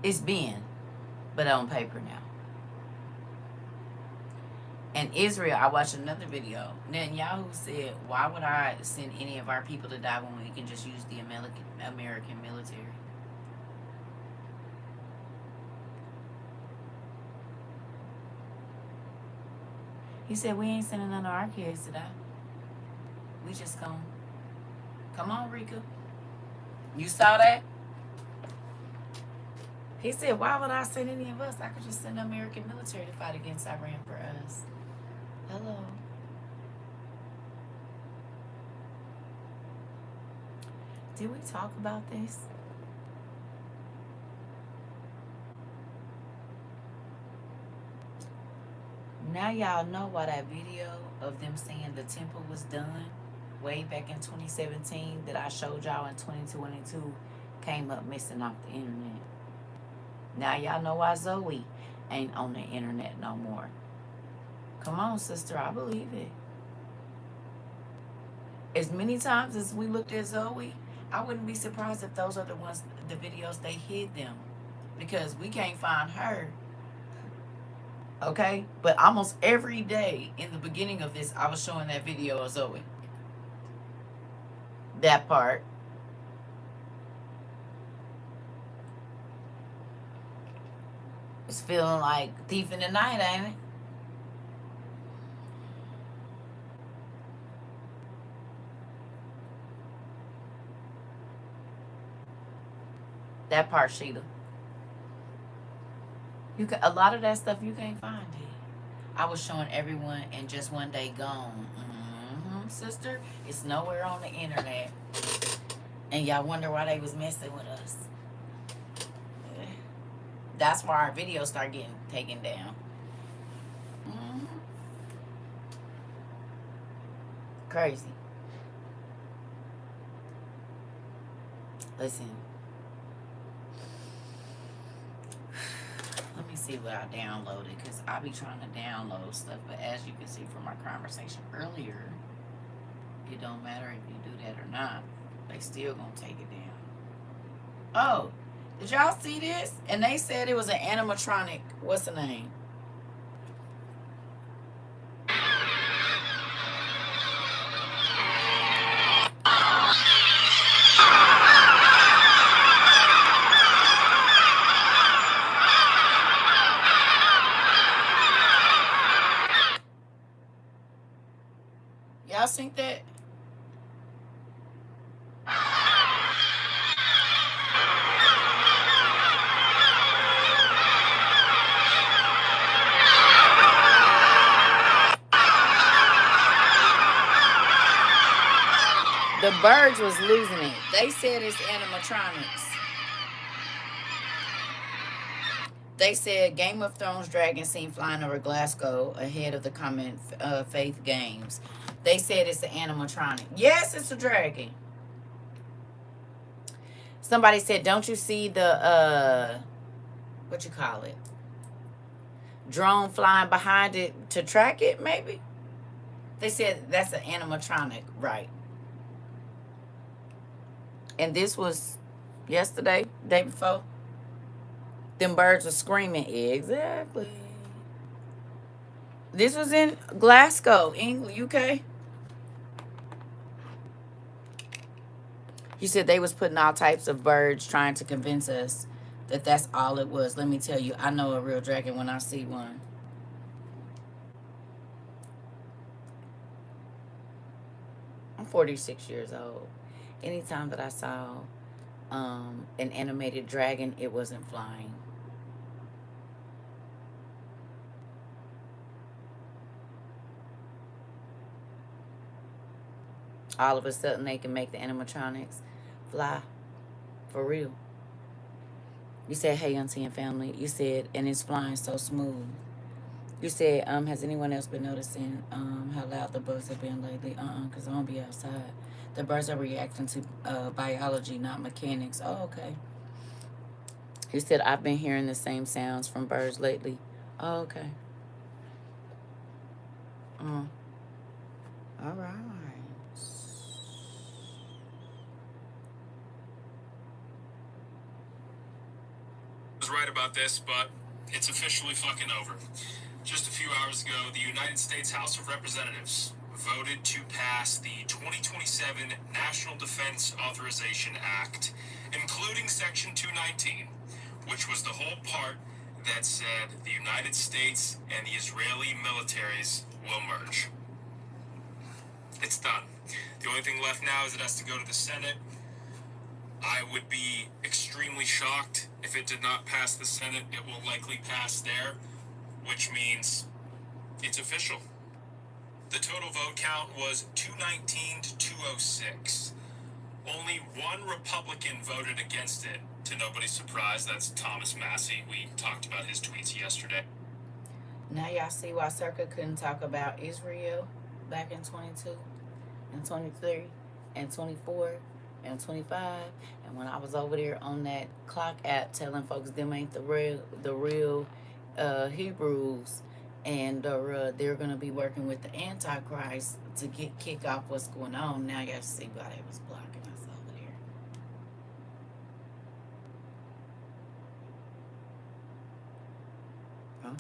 It's been, but on paper now. And Israel, I watched another video. Netanyahu said, why would I send any of our people to die when we can just use the American military? He said, we ain't sending none of our kids to die. We just gonna... Come on, Rika. You saw that? He said, why would I send any of us? I could just send the American military to fight against Iran for us. Hello. Did we talk about this? Now y'all know why that video of them saying the temple was done way back in 2017 that I showed y'all in 2022 came up missing off the internet. Now y'all know why Zoe ain't on the internet no more. Come on, sister, I believe it. As many times as we looked at Zoe, I wouldn't be surprised if those are the ones, the videos, they hid them. Because we can't find her. Okay? But almost every day in the beginning of this, I was showing that video of Zoe. That part. It's feeling like Thief in the Night, ain't it? That part, Sheeta. You can, a lot of that stuff you can't find it. I was showing everyone and just one day gone. Sister, it's nowhere on the internet. And y'all wonder why they was messing with us. That's why our videos start getting taken down. Crazy. Listen. Let me see what I downloaded, because I be trying to download stuff, but as you can see from our conversation earlier, it don't matter if you do that or not. They still gonna take it down. Oh, did y'all see this? And they said it was an animatronic. What's the name? Y'all seen that? The birds was losing it. They said it's animatronics. They said Game of Thrones dragon seen flying over Glasgow ahead of the Common Faith Games. They said it's an animatronic. Yes, it's a dragon. Somebody said, don't you see the, what you call it? Drone flying behind it to track it, maybe? They said that's an animatronic, right? And this was yesterday, day before. Them birds were screaming. Exactly. This was in Glasgow, England, UK. You said they was putting all types of birds trying to convince us that that's all it was. Let me tell you, I know a real dragon when I see one. I'm 46 years old. Anytime that I saw an animated dragon, it wasn't flying. All of a sudden, they can make the animatronics fly. For real. You said, hey, auntie and family. You said, and it's flying so smooth. You said, has anyone else been noticing how loud the birds have been lately? Because I don't be outside. The birds are reacting to biology, not mechanics. Oh, okay. You said, I've been hearing the same sounds from birds lately. Oh, okay. All right. I was right about this, but it's officially fucking over. Just a few hours ago, the United States House of Representatives voted to pass the 2027 National Defense Authorization Act, including Section 219, which was the whole part that said the United States and the Israeli militaries will merge. It's done. The only thing left now is it has to go to the Senate. I would be extremely shocked if it did not pass the Senate. It will likely pass there, which means it's official. The total vote count was 219 to 206. Only one Republican voted against it, to nobody's surprise. That's Thomas Massey. We talked about his tweets yesterday. Now y'all see why CERCA couldn't talk about Israel back in 22 and 23 and 24 and 25. And when I was over there on that clock app telling folks them ain't the real Hebrews, and they're gonna be working with the Antichrist to kick off what's going on. Now y'all see why they was blocking us over there. Huh?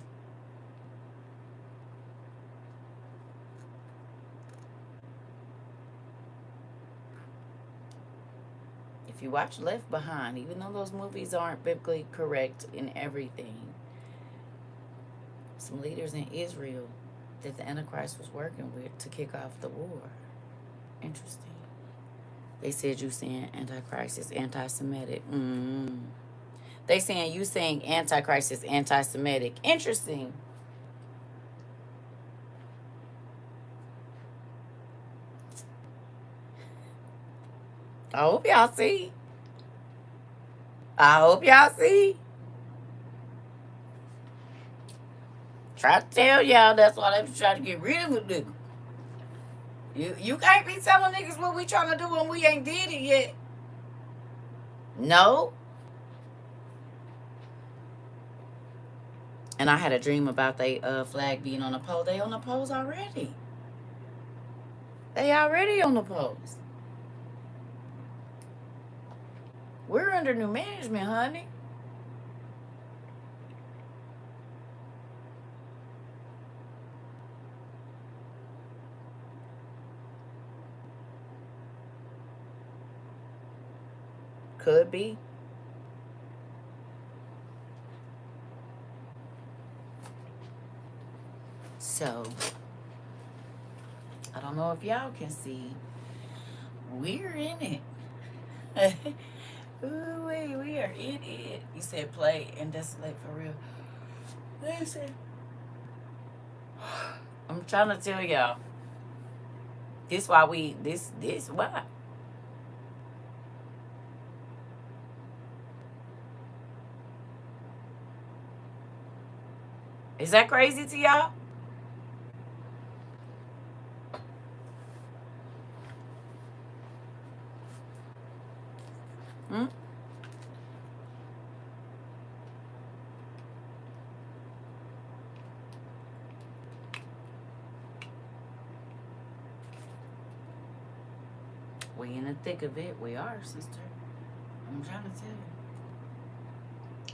If you watch Left Behind, even though those movies aren't biblically correct in everything, some leaders in Israel that the Antichrist was working with to kick off the war. Interesting. They said you saying Antichrist is anti-Semitic. They saying you saying Antichrist is anti-Semitic. Interesting. I hope y'all see. I hope y'all see. Try to tell y'all that's why they was trying to get rid of a nigga. You can't be telling niggas what we trying to do when we ain't did it yet. No. And I had a dream about they flag being on the pole. They on the poles already. They already on the poles. We're under new management, honey. Could be. So, I don't know if y'all can see. We're in it. Ooh, we are in it. You said play and desolate for real. Listen. I'm trying to tell y'all. This why this why. Is that crazy to y'all? Hmm? We in the thick of it. We are, sister. I'm trying to tell you.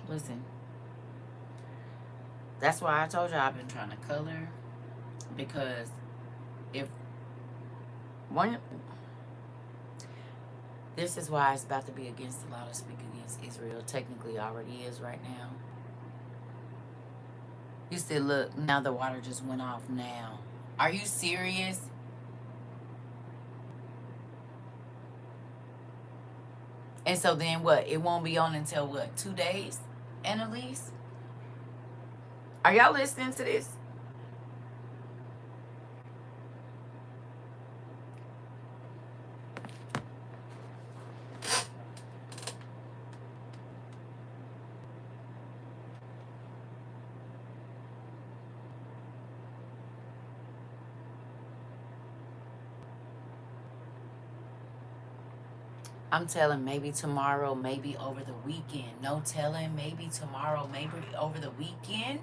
Listen. That's why I told you I've been trying to color. Because if one... This is why it's about to be against the law to speak against Israel. Technically already is right now. You said, look, now the water just went off now. Are you serious? And so then what? It won't be on until what? 2 days? Annalise? Are y'all listening to this? I'm telling maybe tomorrow, maybe over the weekend. No telling, maybe tomorrow, maybe over the weekend.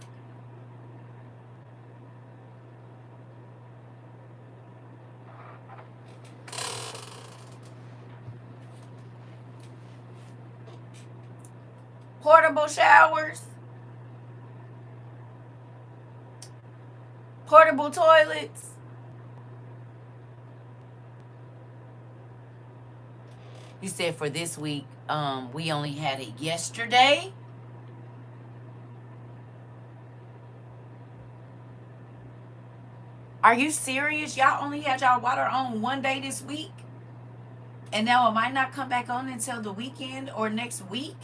Portable showers. Portable toilets. You said for this week, we only had it yesterday. Are you serious? Y'all only had y'all water on 1 day this week? And now it might not come back on until the weekend or next week?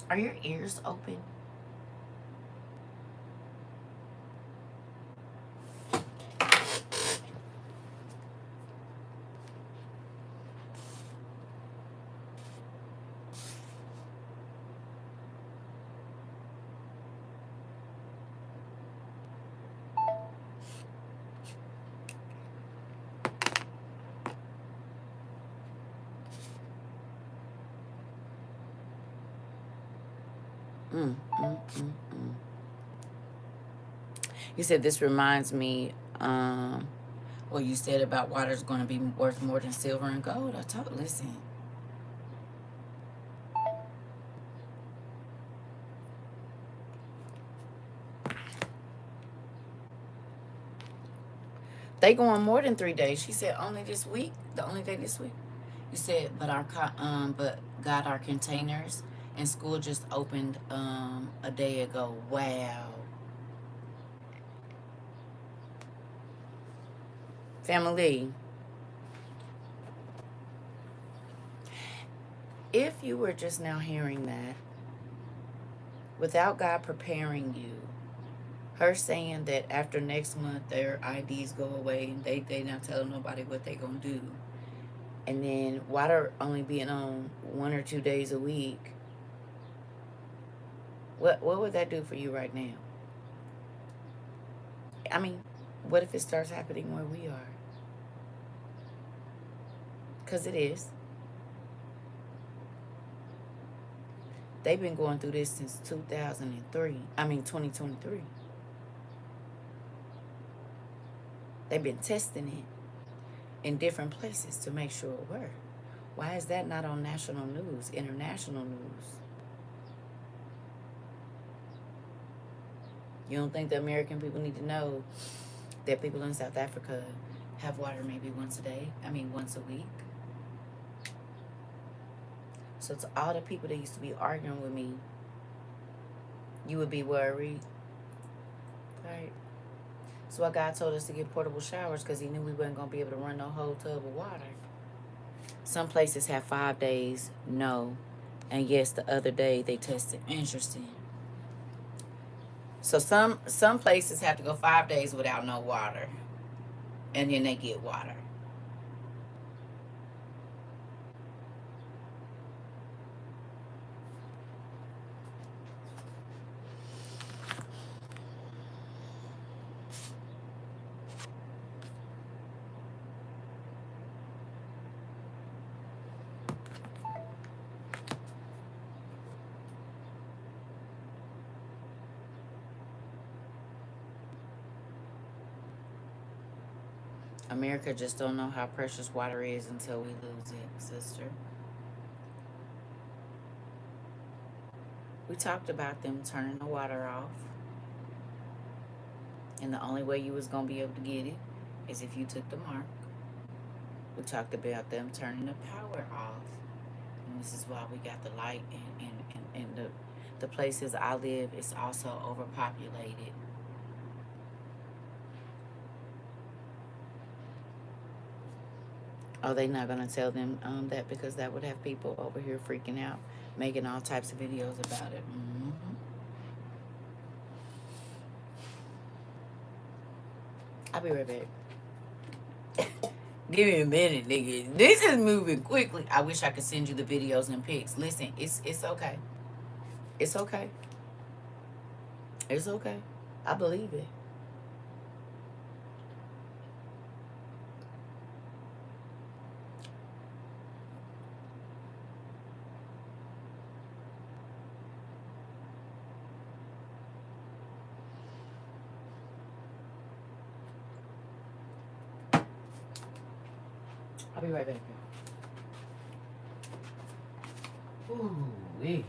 Are your ears open? You said this reminds me, what you said about water's going to be worth more than silver and gold. Listen. They going more than 3 days. She said only this week. The only day this week. You said, but got our containers, and school just opened a day ago. Wow. Family, if you were just now hearing that, without God preparing you, her saying that after next month their IDs go away and they not telling nobody what they gonna do, and then water only being on 1 or 2 days a week, what would that do for you right now? I mean, what if it starts happening where we are? Because it is. They've been going through this since 2023. They've been testing it in different places to make sure it worked. Why is that not on national news, international news? You don't think the American people need to know that people in South Africa have water maybe once a week? So to all the people that used to be arguing with me, you would be worried, right? So why God told us to get portable showers, because he knew we wasn't going to be able to run no whole tub of water. Some places have 5 days, no. And yes, the other day they tested. Interesting. So some places have to go 5 days without no water. And then they get water. America just don't know how precious water is until we lose it, sister. We talked about them turning the water off. And the only way you was going to be able to get it is if you took the mark. We talked about them turning the power off. And this is why we got the light. And the places I live is also overpopulated. Oh, they not going to tell them that, because that would have people over here freaking out, making all types of videos about it. I'll be right back. Give me a minute, nigga. This is moving quickly. I wish I could send you the videos and pics. Listen, it's okay. It's okay. It's okay. I believe it. I'll be right back. Ooh, wee.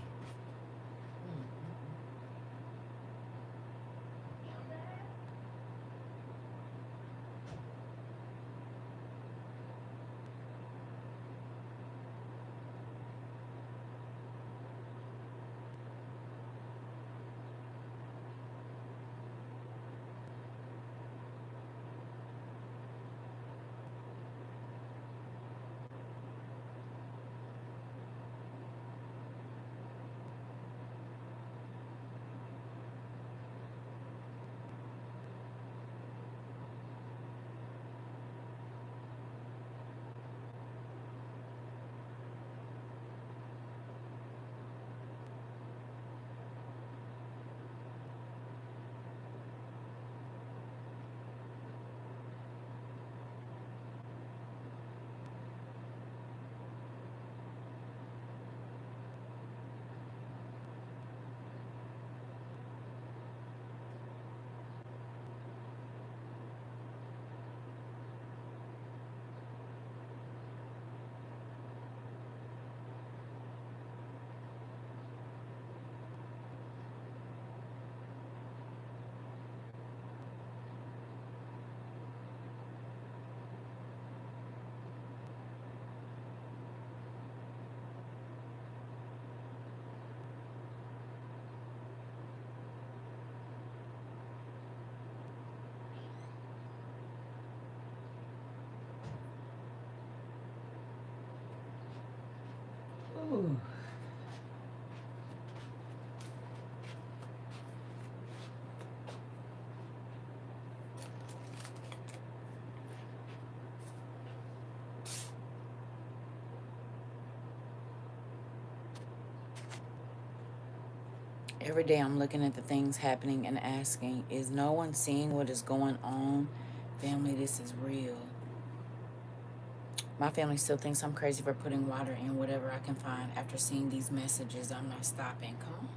Ooh. Every day I'm looking at the things happening and asking, is no one seeing what is going on? Family, this is real. My family still thinks I'm crazy for putting water in whatever I can find. After seeing these messages, I'm not stopping. Come on.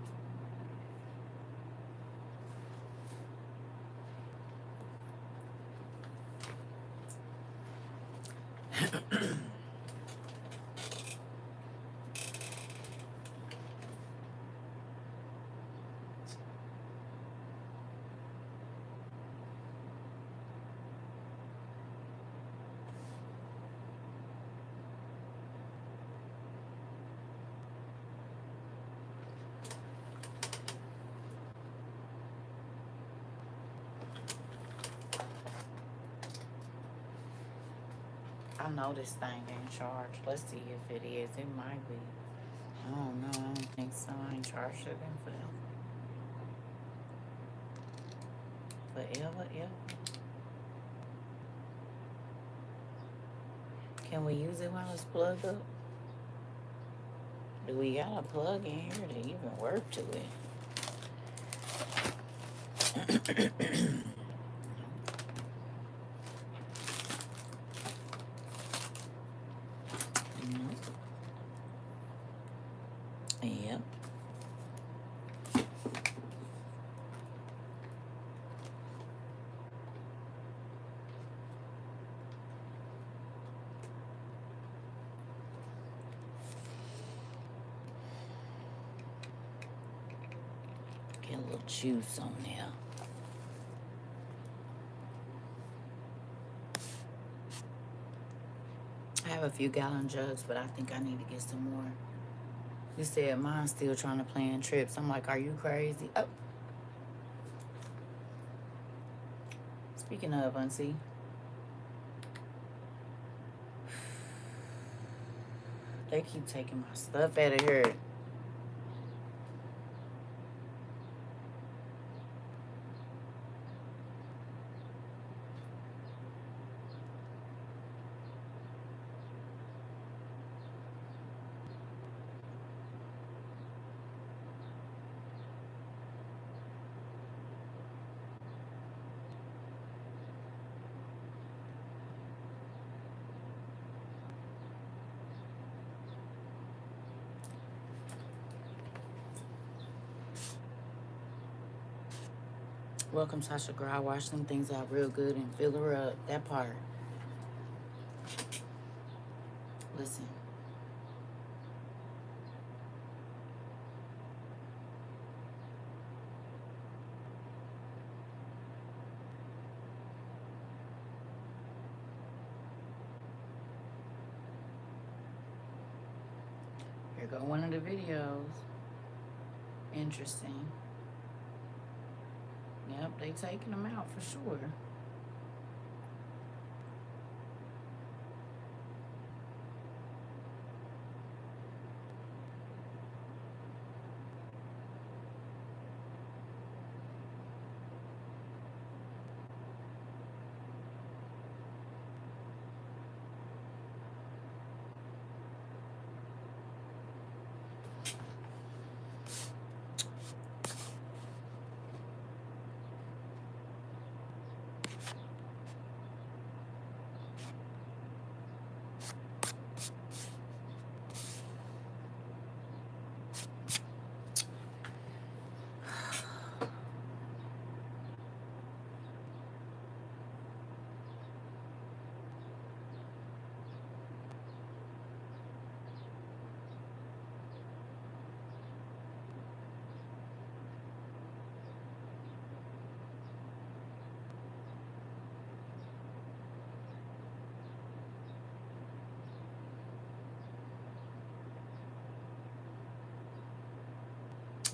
I know this thing ain't charged. Let's see if it is. It might be. I don't know. I don't think so. I ain't charged it in for them. Forever, ever. Can we use it while it's plugged up? Do we got a plug in here to even work to it? Yep. Get a little juice on there. I have a few gallon jugs, but I think I need to get some more. You said mine's still trying to plan trips. I'm like, are you crazy? Oh. Speaking of, Unsee. They keep taking my stuff out of here. Welcome, Sasha girl. I wash them things out real good and fill her up. That part. Listen. Here go one of the videos. Interesting. Yep, they taking them out for sure.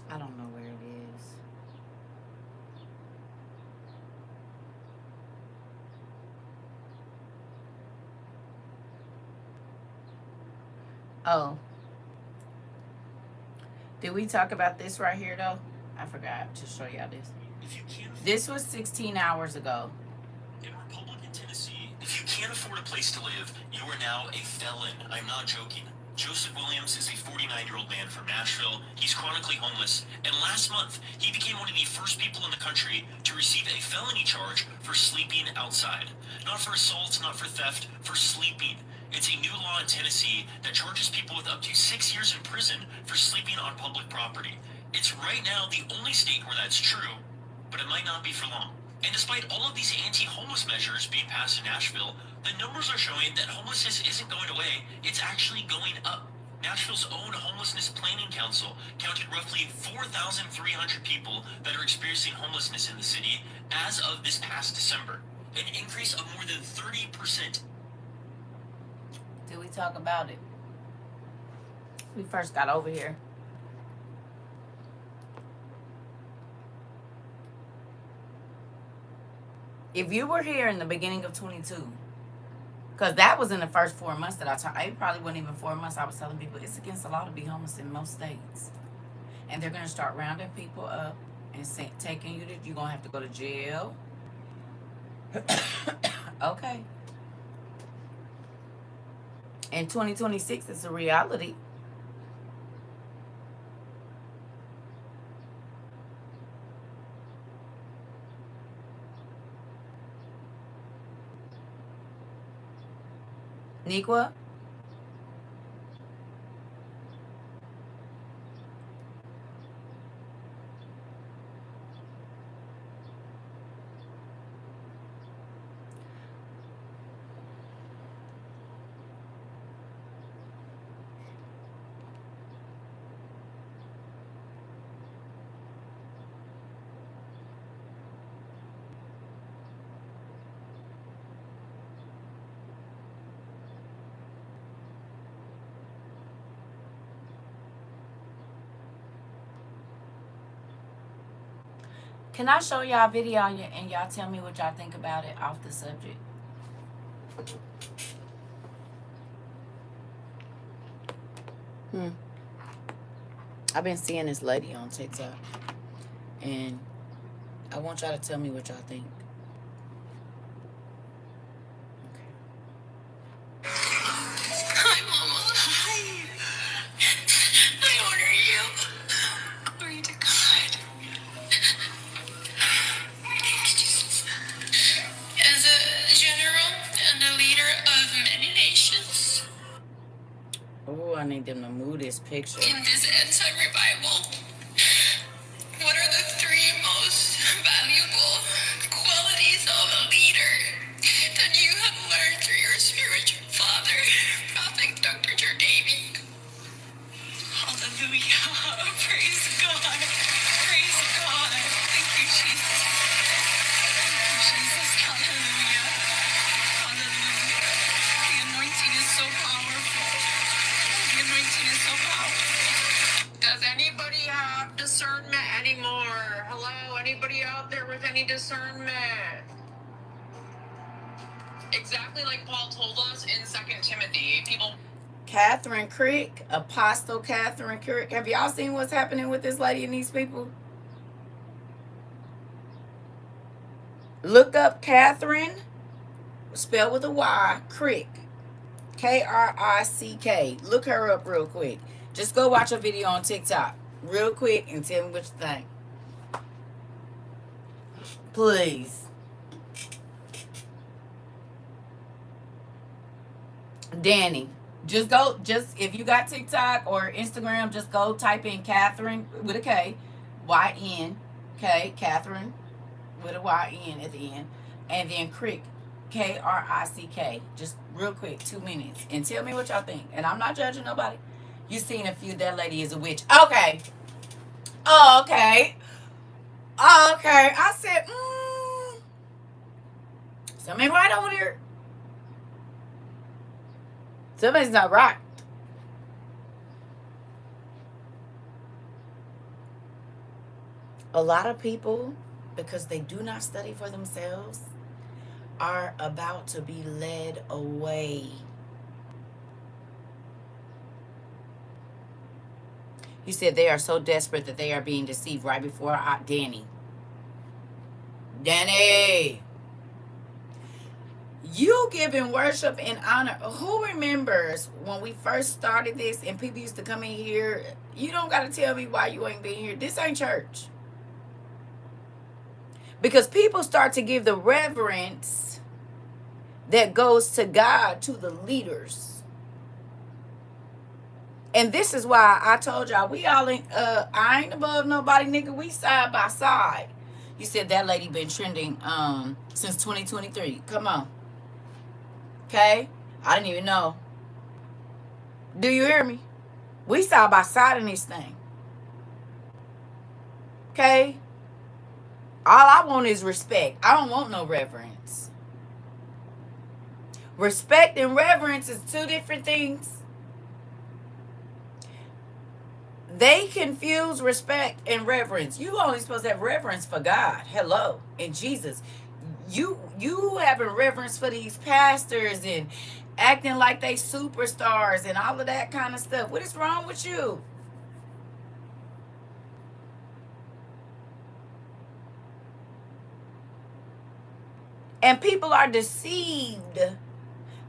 I don't know where it is. Oh. Did we talk about this right here though? I forgot to show y'all this. This was 16 hours ago. In Republican Tennessee, if you can't afford a place to live, you are now a felon. I'm not joking. Joseph Williams is a 49-year-old man from Nashville. He's chronically homeless, and last month, he became one of the first people in the country to receive a felony charge for sleeping outside. Not for assault, not for theft, for sleeping. It's a new law in Tennessee that charges people with up to 6 years in prison for sleeping on public property. It's right now the only state where that's true, but it might not be for long. And despite all of these anti-homeless measures being passed in Nashville, the numbers are showing that homelessness isn't going away, it's actually going up. Nashville's own Homelessness Planning Council counted roughly 4,300 people that are experiencing homelessness in the city as of this past December, an increase of more than 30%. Did we talk about it? We first got over here. If you were here in the beginning of 22, because that was in the first 4 months that I talked, it probably wasn't even 4 months. I was telling people it's against the law to be homeless in most states. And they're going to start rounding people up and taking you to, you're going to have to go to jail. Okay. In 2026, it's a reality. Nikwa? Can I show y'all a video and y'all tell me what y'all think about it off the subject? I've been seeing this lady on TikTok, and I want y'all to tell me what y'all think. Hi, Mama. Hi. I honor you. Glory to God. Thank you, Jesus. As a general and a leader of many nations Oh, I need them to move this picture. in this end time revival, what are the three most valuable qualities of a leader that you have learned through your spiritual father, Prophet Dr. Jordavy? Hallelujah. Praise God. Praise God. Thank you, Jesus. Thank you, Jesus. Hallelujah. Hallelujah. The anointing is so powerful. The anointing is so powerful. Does anybody have discernment anymore? Hello, anybody out there with any discernment? Exactly like Paul told us in 2 Timothy. People. Catherine Crick, Apostle Catherine Crick. Have y'all seen what's happening with this lady and these people? Look up Catherine, spelled with a Y, Crick. Krick. Look her up real quick. Just go watch a video on TikTok real quick and tell me what you think. Please. Danny, if you got TikTok or Instagram, just go type in Catherine with a K, Y-N, K, Catherine with a Y-N at the end, and then Crick, Krick. Just real quick, 2 minutes, and tell me what y'all think. And I'm not judging nobody. You seen a few, that lady is a witch. Okay. Oh, okay. Oh, okay. I said, something right over there. Something's not right. A lot of people, because they do not study for themselves, are about to be led away. You said they are so desperate that they are being deceived right before Danny, you giving worship and honor. Who remembers when we first started this and people used to come in here? You don't got to tell me why you ain't been here. This ain't church. Because people start to give the reverence that goes to God to the leaders. And this is why I told y'all, we all ain't, I ain't above nobody, nigga. We side by side. You said that lady been trending since 2023. Come on. Okay? I didn't even know. Do you hear me? We side by side in this thing. Okay? All I want is respect. I don't want no reverence. Respect and reverence is two different things. They confuse respect and reverence. You only supposed to have reverence for God. Hello. And Jesus. You having reverence for these pastors and acting like they superstars and all of that kind of stuff. What is wrong with you? And people are deceived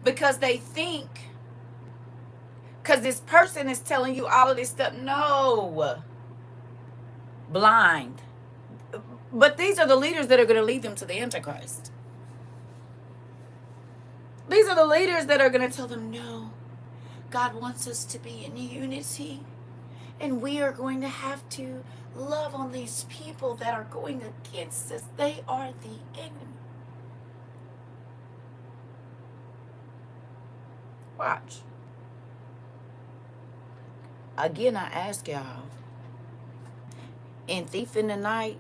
because they think, because this person is telling you all of this stuff. No. Blind. But these are the leaders that are going to lead them to the Antichrist. These are the leaders that are going to tell them, no, God wants us to be in unity. And we are going to have to love on these people that are going against us. They are the enemy. Watch. Again, I ask y'all, in Thief in the Night,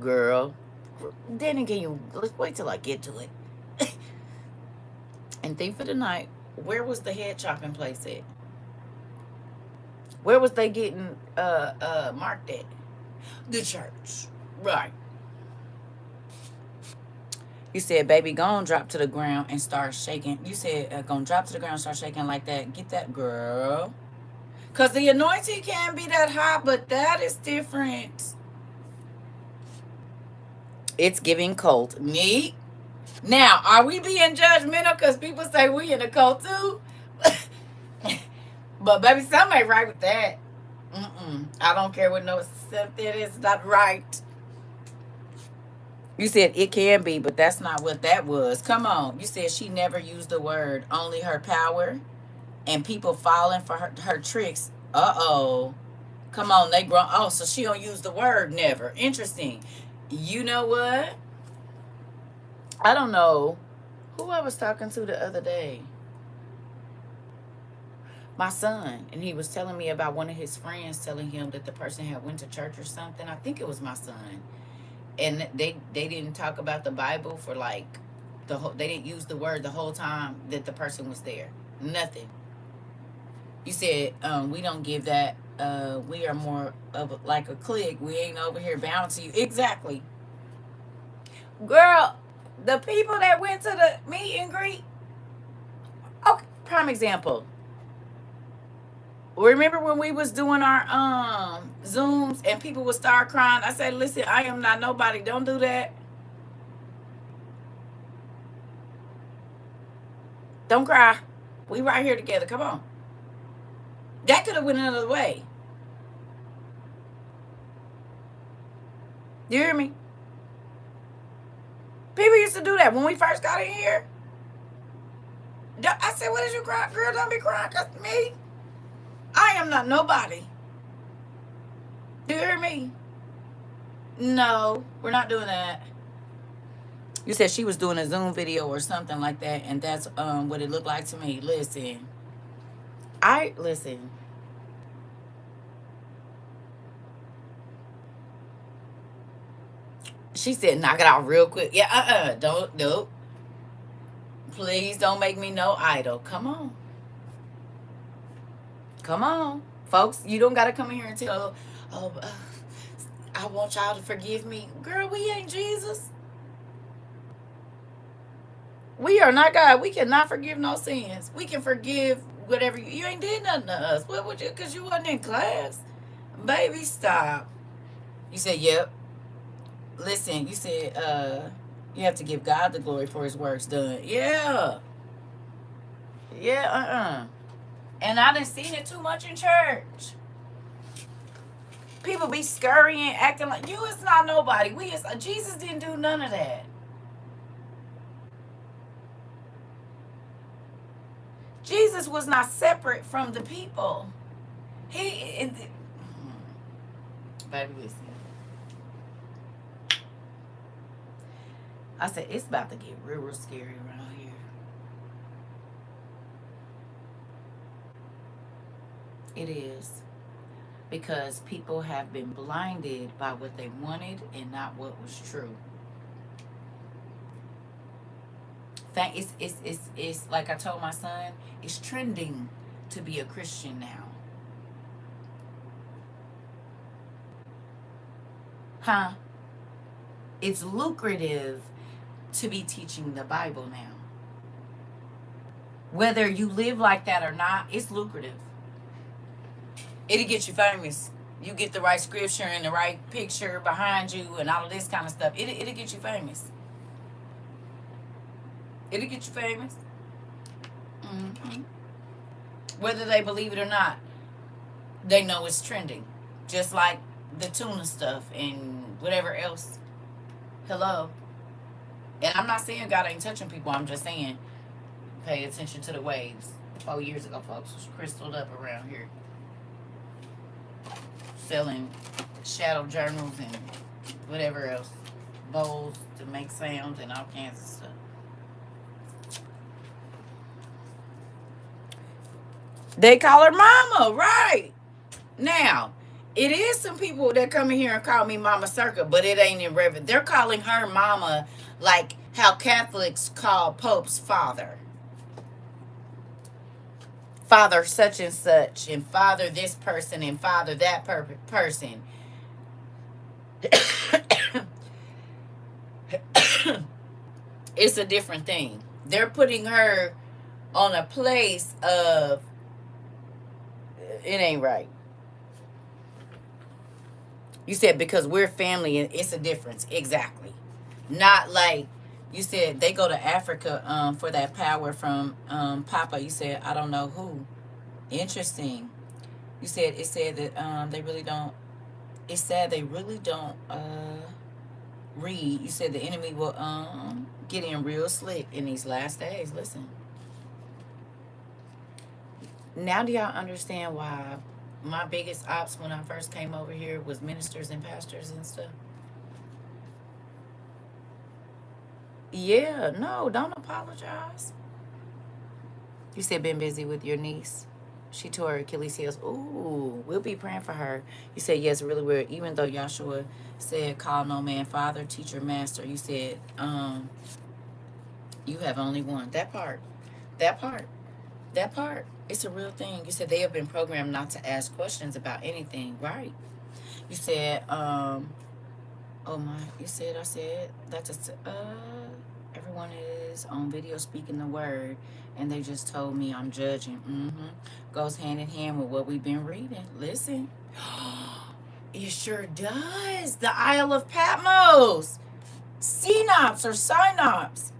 girl, then again, let's wait till I get to it. In Thief in the Night, where was the head chopping place at? Where was they getting marked at? The church. Right. You said, baby, gonna drop to the ground and start shaking. You said, gonna drop to the ground and start shaking like that. Get that, girl. Because the anointing can be that high, but that is different. It's giving cult. Neat. Now, are we being judgmental because people say we in a cult too? But baby, something ain't right with that. I don't care what no something is not right. You said it can be, but that's not what that was. Come on. You said she never used the word, only her power, and people falling for her tricks. Uh-oh. Come on, they grown. Oh, so she don't use the word never. Interesting. You know what? I don't know who I was talking to the other day. My son, and he was telling me about one of his friends telling him that the person had went to church or something. I think it was my son. And they didn't talk about the Bible for like the whole, they didn't use the word the whole time that the person was there. Nothing. You said we don't give that. We are more of like a clique. We ain't over here bound to you. Exactly. Girl, the people that went to the meet and greet. Okay, prime example. Remember when we was doing our Zooms and people would start crying? I said, listen, I am not nobody. Don't do that. Don't cry. We right here together. Come on. That could have went another way. You hear me? People used to do that when we first got in here. I said, what is you crying? Girl, don't be crying because me. I am not nobody. Do you hear me? No, we're not doing that. You said she was doing a Zoom video or something like that, and that's what it looked like to me. Listen. Listen. She said, knock it out real quick. Yeah, don't, nope. Please don't make me no idol. Come on. Come on. Folks, you don't got to come in here and tell, I want y'all to forgive me. Girl, we ain't Jesus. We are not God. We cannot forgive no sins. We can forgive whatever. You ain't did nothing to us. What would you, because you wasn't in class. Baby, stop. You said, yep. Listen, you said, you have to give God the glory for his works done. Yeah. Yeah, And I done seen it too much in church. People be scurrying, acting like you is not nobody. We is Jesus didn't do none of that. Jesus was not separate from the people. Baby, listen. I said it's about to get real scary around here. It is. Because people have been blinded by what they wanted and not what was true. It's like I told my son, it's trending to be a Christian now. Huh? It's lucrative to be teaching the Bible now. Whether you live like that or not, it's lucrative. It'll get you famous. You get the right scripture and the right picture behind you and all of this kind of stuff. It'll get you famous. It'll get you famous. Mm-hmm. Whether they believe it or not, they know it's trending. Just like the tuna stuff and whatever else. Hello. And I'm not saying God ain't touching people. I'm just saying pay attention to the waves. 4 years ago, folks was crystalled up around here. Selling shadow journals and whatever else. Bowls to make sounds and all kinds of stuff. They call her mama, right? Now, it is some people that come in here and call me Mama CERCA, but it ain't in reverence. They're calling her mama like how Catholics call Pope's father. Father such and such, and father this person, and father that person. It's a different thing. They're putting her on a place of it ain't right. You said because we're family, it's a difference. Exactly. Not like you said they go to Africa for that power from Papa. You said I don't know who. Interesting. You said it said that they really don't. It said they really don't read. You said the enemy will get in real slick in these last days. Listen. Now do y'all understand why my biggest ops when I first came over here was ministers and pastors and stuff? Yeah, no, don't apologize. You said been busy with your niece. She tore her Achilles heels. Ooh, we'll be praying for her. You said yes, really weird. Even though Yahshua said, call no man father, teacher, master. You said, you have only one. That part. That part. That part. It's a real thing. You said they have been programmed not to ask questions about anything, right? You said, oh my, you said, I said, that just, everyone is on video speaking the word, and they just told me I'm judging. Goes hand in hand with what we've been reading. Listen. It sure does. The Isle of Patmos. Synops or Synops.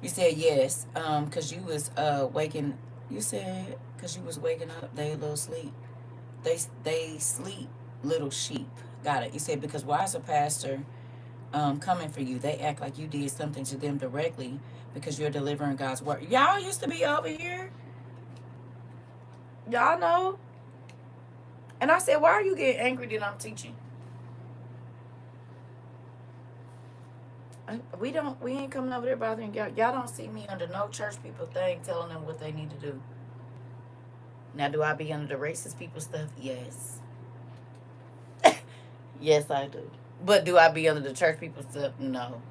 You said yes, because you was waking. You said because you was waking up. They a little sleep. They sleep, little sheep. Got it. You said because why is a pastor coming for you? They act like you did something to them directly because you're delivering God's word. Y'all used to be over here. Y'all know. And I said, why are you getting angry that I'm teaching? We ain't coming over there bothering y'all. Y'all don't see me under no church people thing telling them what they need to do. Now, do I be under the racist people stuff? Yes. Yes, I do. But do I be under the church people stuff? No.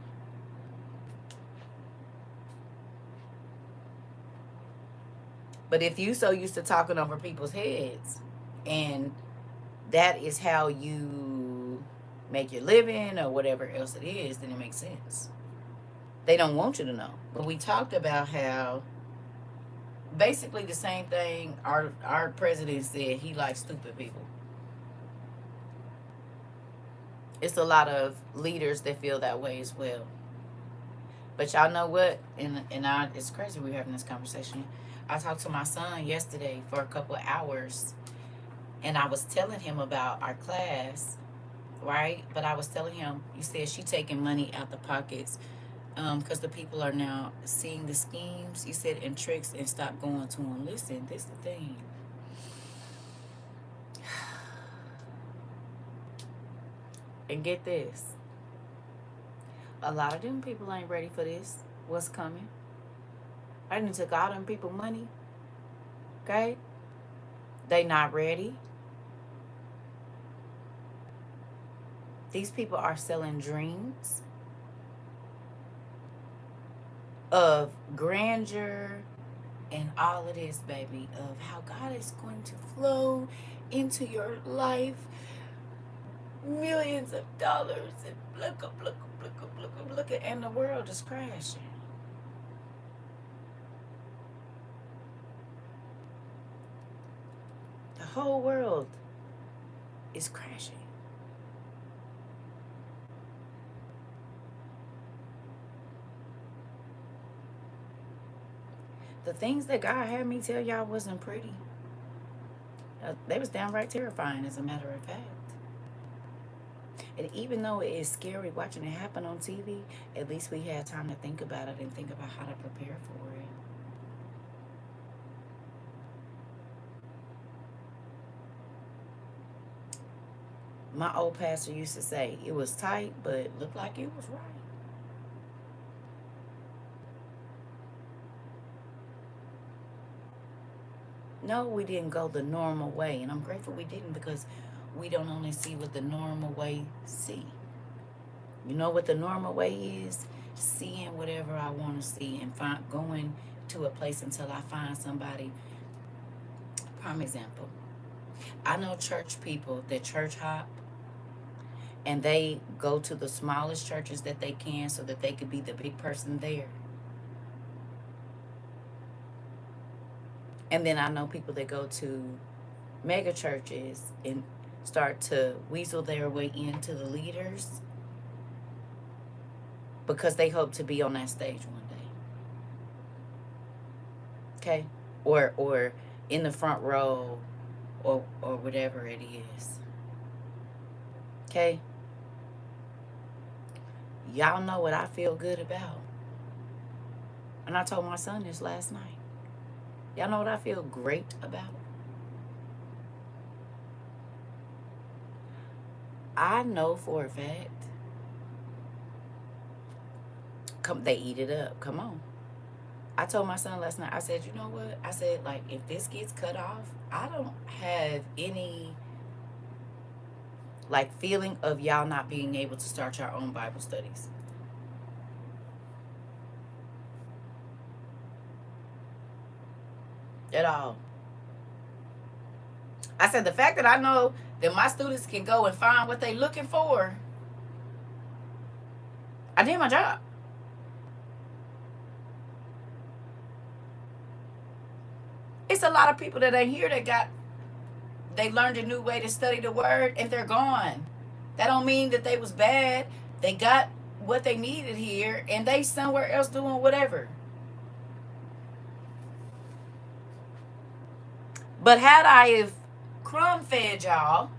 But if you so used to talking over people's heads, and that is how you make your living or whatever else it is, then it makes sense. They don't want you to know. But we talked about how basically the same thing our president said. He likes stupid people. It's a lot of leaders that feel that way as well. But y'all know what? It's crazy we're having this conversation. I talked to my son yesterday for a couple of hours, and I was telling him about our class, right? But I was telling him, you said she taking money out the pockets because the people are now seeing the schemes, you said, and tricks, and stop going to them. Listen, this is the thing. And get this. A lot of them people ain't ready for this. What's coming? I done took all them people money. Okay? They not ready. These people are selling dreams of grandeur and all of this, baby, of how God is going to flow into your life, millions of dollars, and look, and the world is crashing. The whole world is crashing. The things that God had me tell y'all wasn't pretty. They was downright terrifying, as a matter of fact. And even though it is scary watching it happen on TV, at least we had time to think about it and think about how to prepare for it. My old pastor used to say it was tight, but looked like it was right. No, we didn't go the normal way, and I'm grateful we didn't, because we don't only see what the normal way see. You know what the normal way is? Seeing whatever I want to see and going to a place until I find somebody. Prime example. I know church people that church hop, and they go to the smallest churches that they can so that they could be the big person there. And then I know people that go to mega churches and start to weasel their way into the leaders because they hope to be on that stage one day. Okay? Or in the front row, or whatever it is. Okay? Y'all know what I feel good about. And I told my son this last night. Y'all know what I feel great about? I know for a fact, they eat it up. Come on. I told my son last night, I said, you know what? I said, like, if this gets cut off, I don't have any, like, feeling of y'all not being able to start your own Bible studies. At all. I said, the fact that I know that my students can go and find what they're looking for, I did my job. It's a lot of people that ain't here that they learned a new way to study the word and they're gone. That don't mean that they was bad. They got what they needed here and they somewhere else doing whatever. But had I have crumb fed y'all,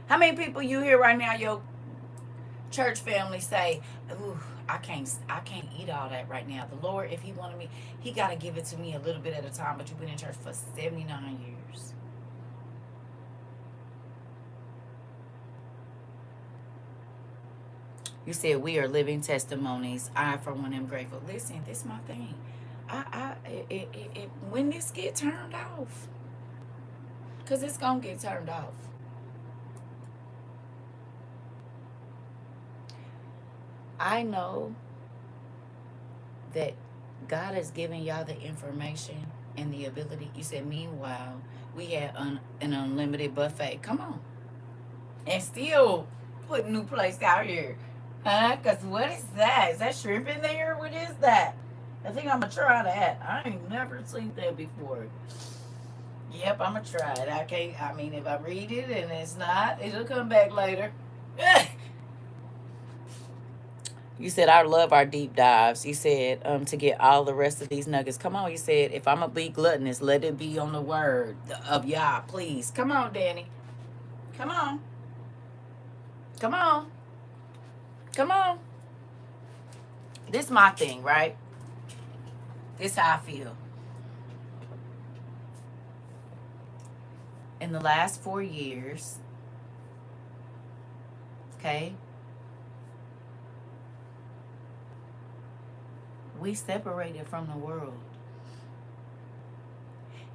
how many people you hear right now your church family say, ooh, I can't eat all that right now. The Lord, if he wanted me, he got to give it to me a little bit at a time. But you've been in church for 79 years. You said we are living testimonies. I, for one, am grateful. Listen, this is my thing. When this get turned off, because it's going to get turned off. I know that God has given y'all the information and the ability. You said, meanwhile, we had an unlimited buffet. Come on. And still put new place out here. Huh? Because what is that? Is that shrimp in there? What is that? I think I'm going to try that. I ain't never seen that before. Yep, I'm gonna try it. I can't. I mean, if I read it and it's not, it'll come back later. You said I love our deep dives. You said to get all the rest of these nuggets. Come on, you said if I'm gonna be gluttonous, let it be on the word of Yah, please. Come on, Danny. Come on. Come on. Come on. This is my thing, right? This is how I feel. In the last 4 years, okay, we separated from the world.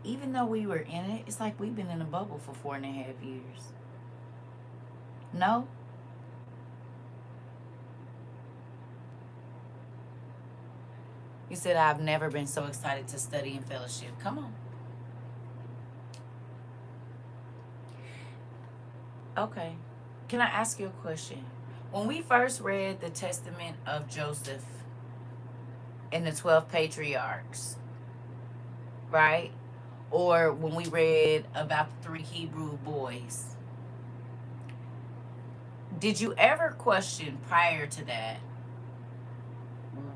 Even though we were in it, it's like we've been in a bubble for 4.5 years. No? You said I've never been so excited to study in fellowship. Come on. Okay. Can I ask you a question? When we first read the testament of Joseph and the 12 patriarchs, right? Or when we read about the 3 Hebrew boys, did you ever question prior to that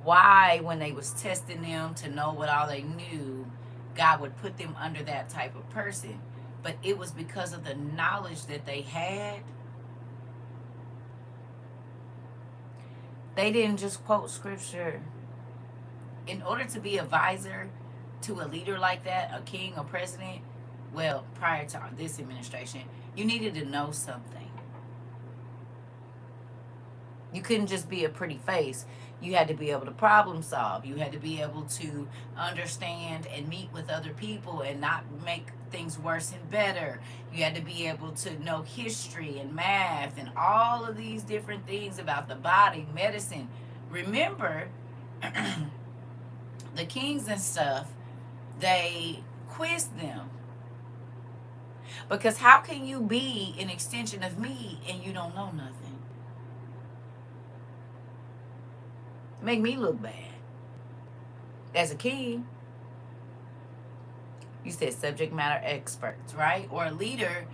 why, when they was testing them to know what all they knew, God would put them under that type of person? But it was because of the knowledge that they had. They didn't just quote scripture. In order to be a advisor to a leader like that, a king or president, well, prior to this administration, you needed to know something. You couldn't just be a pretty face. You had to be able to problem solve. You had to be able to understand and meet with other people and not make things worse and better. You had to be able to know history and math and all of these different things about the body, medicine. Remember, the kings and stuff, they quizzed them. Because how can you be an extension of me and you don't know nothing? Make me look bad. As a king, you said subject matter experts, right? Or a leader,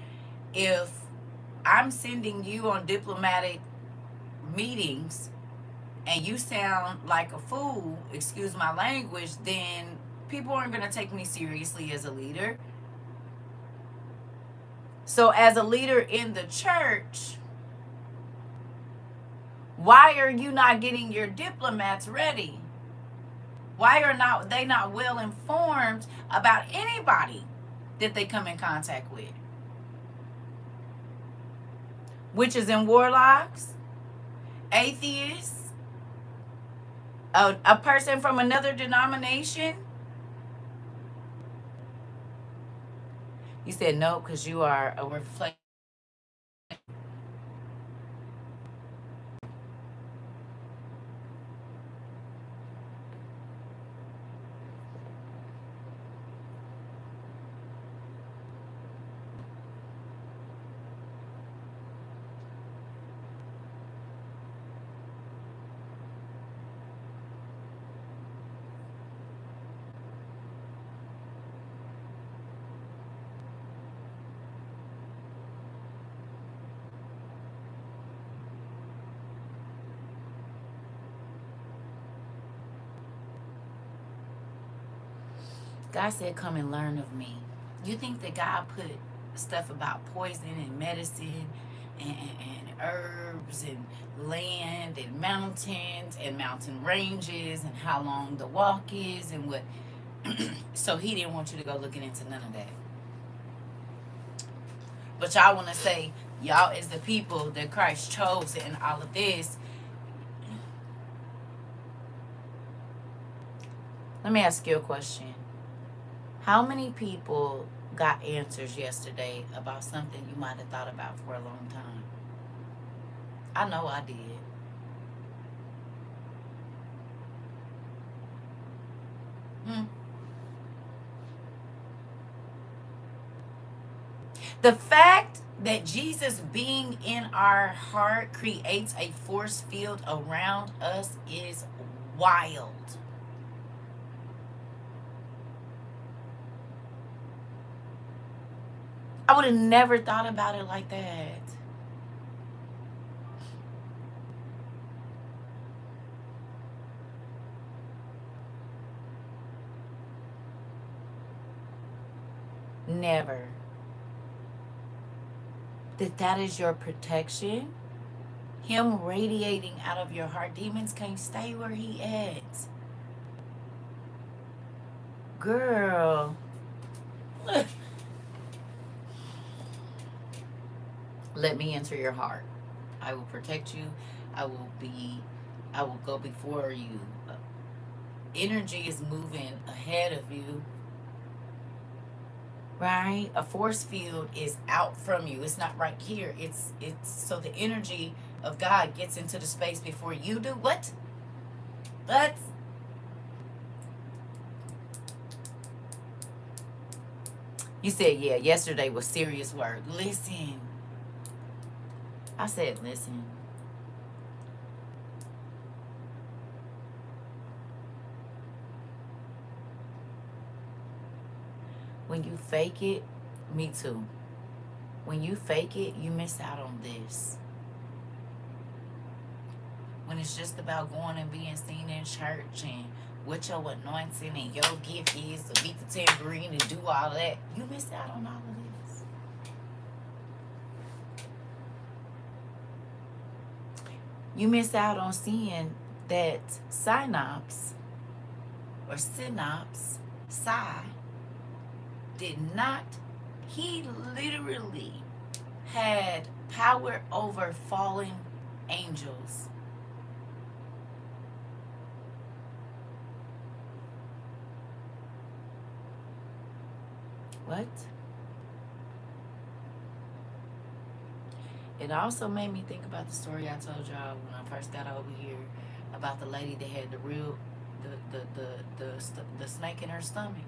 if I'm sending you on diplomatic meetings and you sound like a fool, excuse my language, then people aren't going to take me seriously as a leader. So as a leader in the church, why are you not getting your diplomats ready? Why are they not well informed about anybody that they come in contact with? Witches and warlocks, atheists, a person from another denomination. You said no, because you are a reflection. God said, come and learn of me. You think that God put stuff about poison and medicine and herbs and land and mountains and mountain ranges and how long the walk is and what? So he didn't want you to go looking into none of that. But y'all want to say, y'all is the people that Christ chose and all of this. Let me ask you a question. How many people got answers yesterday about something you might have thought about for a long time? I know I did. The fact that Jesus being in our heart creates a force field around us is wild. I would have never thought about it like that. Never. That is your protection. Him radiating out of your heart. Demons can't stay where he at. Girl. Let me enter your heart. I will protect you. I will go before you. Energy is moving ahead of you. Right? A force field is out from you. It's not right here. It's so the energy of God gets into the space before you do. What? What? You said, yeah, yesterday was serious work. Listen. I said, listen. When you fake it, me too. When you fake it, you miss out on this. When it's just about going and being seen in church and what your anointing and your gift is to beat the tambourine and do all that, you miss out on all of this. You miss out on seeing that synapse or synapse, did not, he literally had power over fallen angels. What? It also made me think about the story I told y'all when I first got over here about the lady that had the snake in her stomach.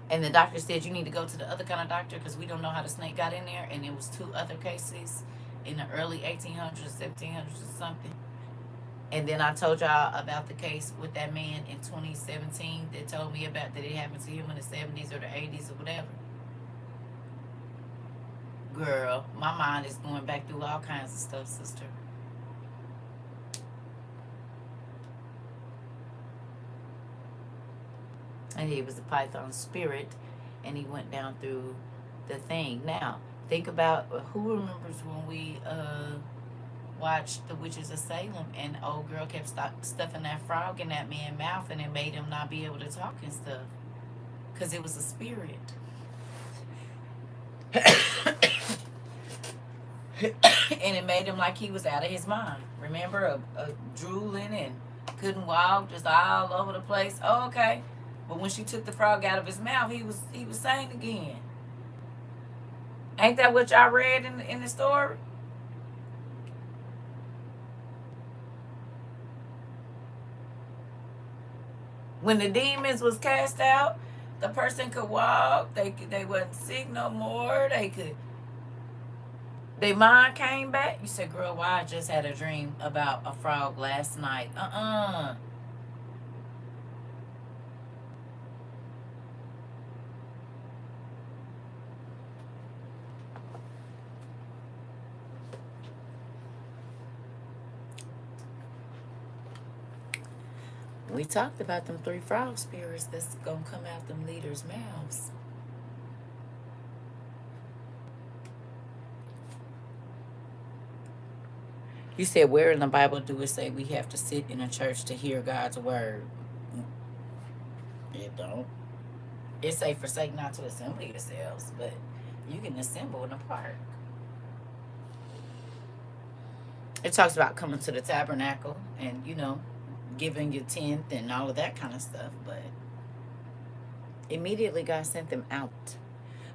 And the doctor said you need to go to the other kind of doctor because we don't know how the snake got in there. And it was 2 other cases in the early 1800s, 1700s or something. And then I told y'all about the case with that man in 2017 that told me about that it happened to him in the 70s or the 80s or whatever. Girl, my mind is going back through all kinds of stuff, sister. And he was a python spirit, and he went down through the thing. Now, think about who remembers when we watched The Witches of Salem, and old girl kept stuffing that frog in that man's mouth, and it made him not be able to talk and stuff, because it was a spirit. And it made him like he was out of his mind. Remember, a drooling and couldn't walk, just all over the place. Oh, okay. But when she took the frog out of his mouth, he was sane again. Ain't that what y'all read in the story? When the demons was cast out, the person could walk. They wasn't sick no more. Their mind came back. You said, girl, why I just had a dream about a frog last night. We talked about them 3 frog spirits that's gonna come out them leaders' mouths. You said, where in the Bible do it say we have to sit in a church to hear God's word? It don't. It say forsake not to assemble yourselves, but you can assemble in a park. It talks about coming to the tabernacle and, giving your 10th and all of that kind of stuff, but immediately God sent them out.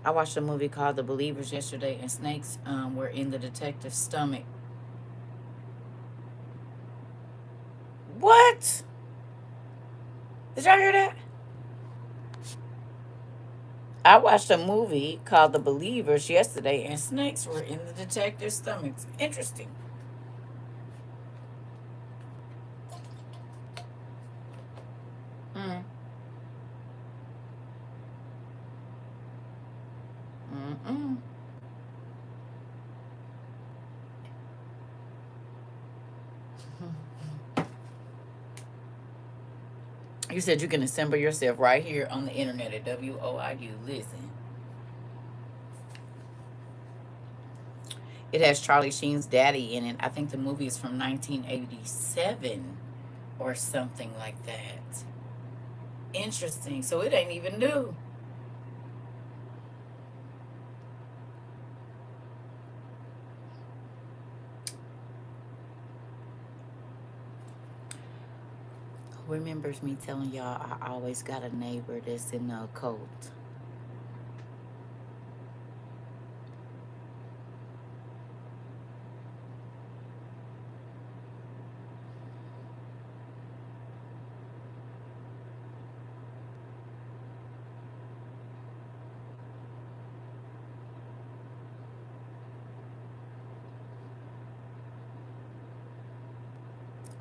I watched a movie called The Believers yesterday, and snakes were in the detective's stomach. What? Did y'all hear that? I watched a movie called The Believers yesterday, and snakes were in the detective's stomachs. Interesting. Mm-mm. You said you can assemble yourself right here on the internet at WOIU. Listen, it has Charlie Sheen's daddy in it. I think the movie is from 1987 or something like that. Interesting. So it ain't even new. Who remembers me telling y'all I always got a neighbor that's in the occult?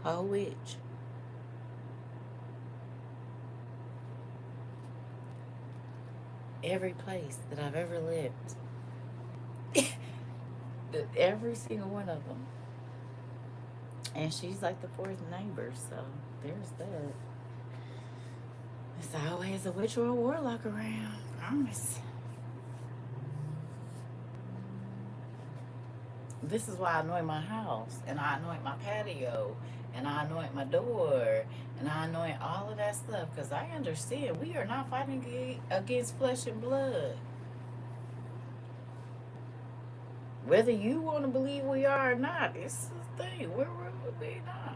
Oh, witch. Every place that I've ever lived, every single one of them. And she's like the fourth neighbor, so there's that. It's always a witch or a warlock around. Promise. This is why I anoint my house, and I anoint my patio, and I anoint my door, and I anoint all of that stuff because I understand we are not fighting against flesh and blood. Whether you want to believe we are or not, it's the thing. We're really not.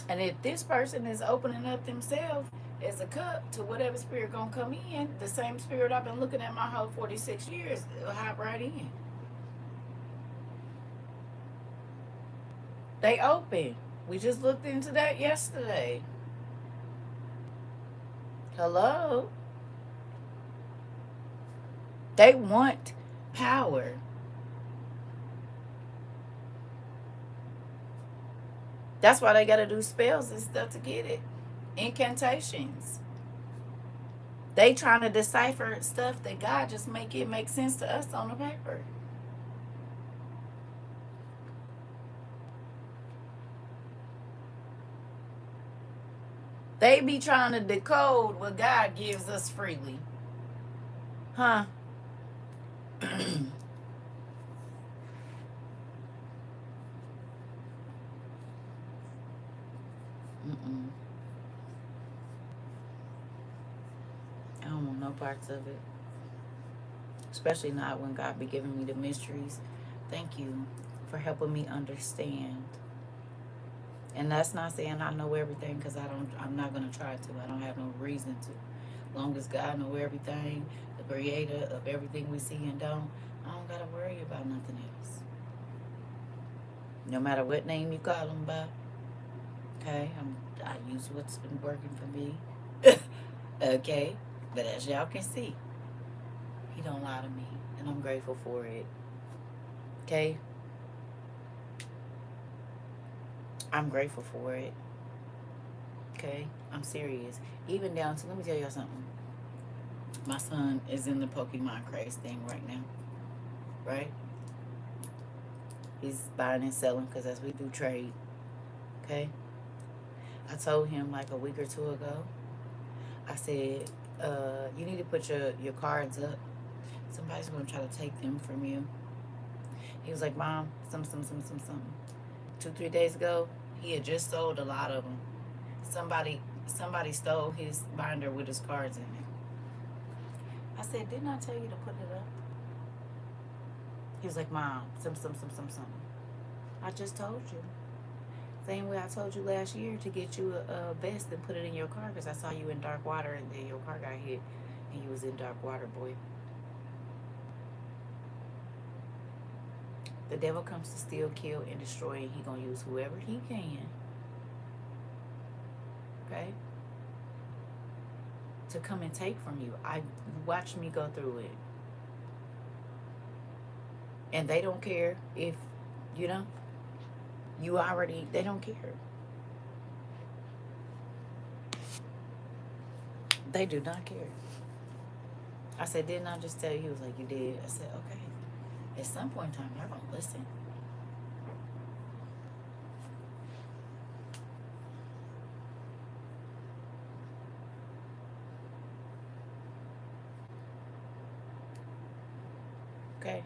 And if this person is opening up themselves as a cup to whatever spirit gonna come in, the same spirit I've been looking at my whole 46 years, it'll hop right in. They open. We just looked into that yesterday. Hello? They want power. That's why they gotta do spells and stuff to get it. Incantations. They trying to decipher stuff that God just make it make sense to us on the paper. They be trying to decode what God gives us freely. Huh? Mm-mm. I don't want no parts of it. Especially not when God be giving me the mysteries. Thank you for helping me understand. And that's not saying I know everything, because I'm not gonna try to. I don't have no reason to. As long as God know everything, the creator of everything we see and don't, I don't gotta worry about nothing else. No matter what name you call him by. Okay, I use what's been working for me. Okay, but as y'all can see, he don't lie to me, and I'm grateful for it. Okay, I'm grateful for it. Okay, I'm serious. Even down to, let me tell y'all something. My son is in the Pokemon craze thing right now, right? He's buying and selling because as we do trade. Okay, I told him like a week or two ago. I said, you need to put your cards up. Somebody's gonna try to take them from you. He was like, Mom, some. 2-3 days ago, he had just sold a lot of them. Somebody stole his binder with his cards in it. I said, didn't I tell you to put it up? He was like, Mom, some. I just told you. Same way I told you last year to get you a vest and put it in your car because I saw you in dark water and then your car got hit and you was in dark water, boy. The devil comes to steal, kill, and destroy, and he gonna use whoever he can, okay, to come and take from you. I watched me go through it. And they don't care if, you know, they don't care. They do not care. I said, didn't I just tell you? He was like, you did. I said, okay. At some point in time, y'all gonna listen. Okay.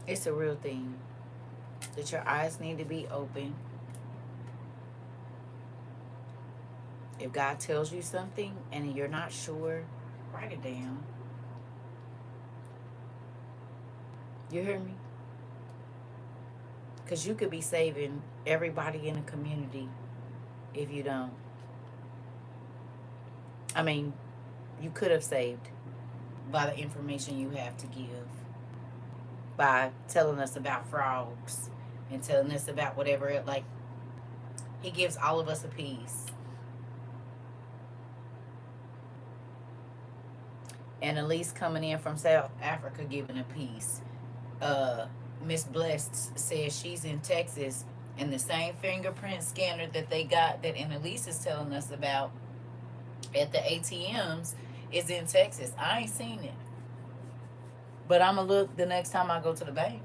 It's a real thing. That your eyes need to be open. If God tells you something and you're not sure, write it down. You hear me? Because you could be saving everybody in the community if you don't. I mean, you could have saved by the information you have to give, by telling us about frogs and telling us about whatever it, like, he gives all of us a piece. And Elise coming in from South Africa giving a piece. Miss Blessed says she's in Texas, and the same fingerprint scanner that they got, that Annalise is telling us about at the ATMs, is in Texas. I ain't seen it, but I'm gonna look the next time I go to the bank.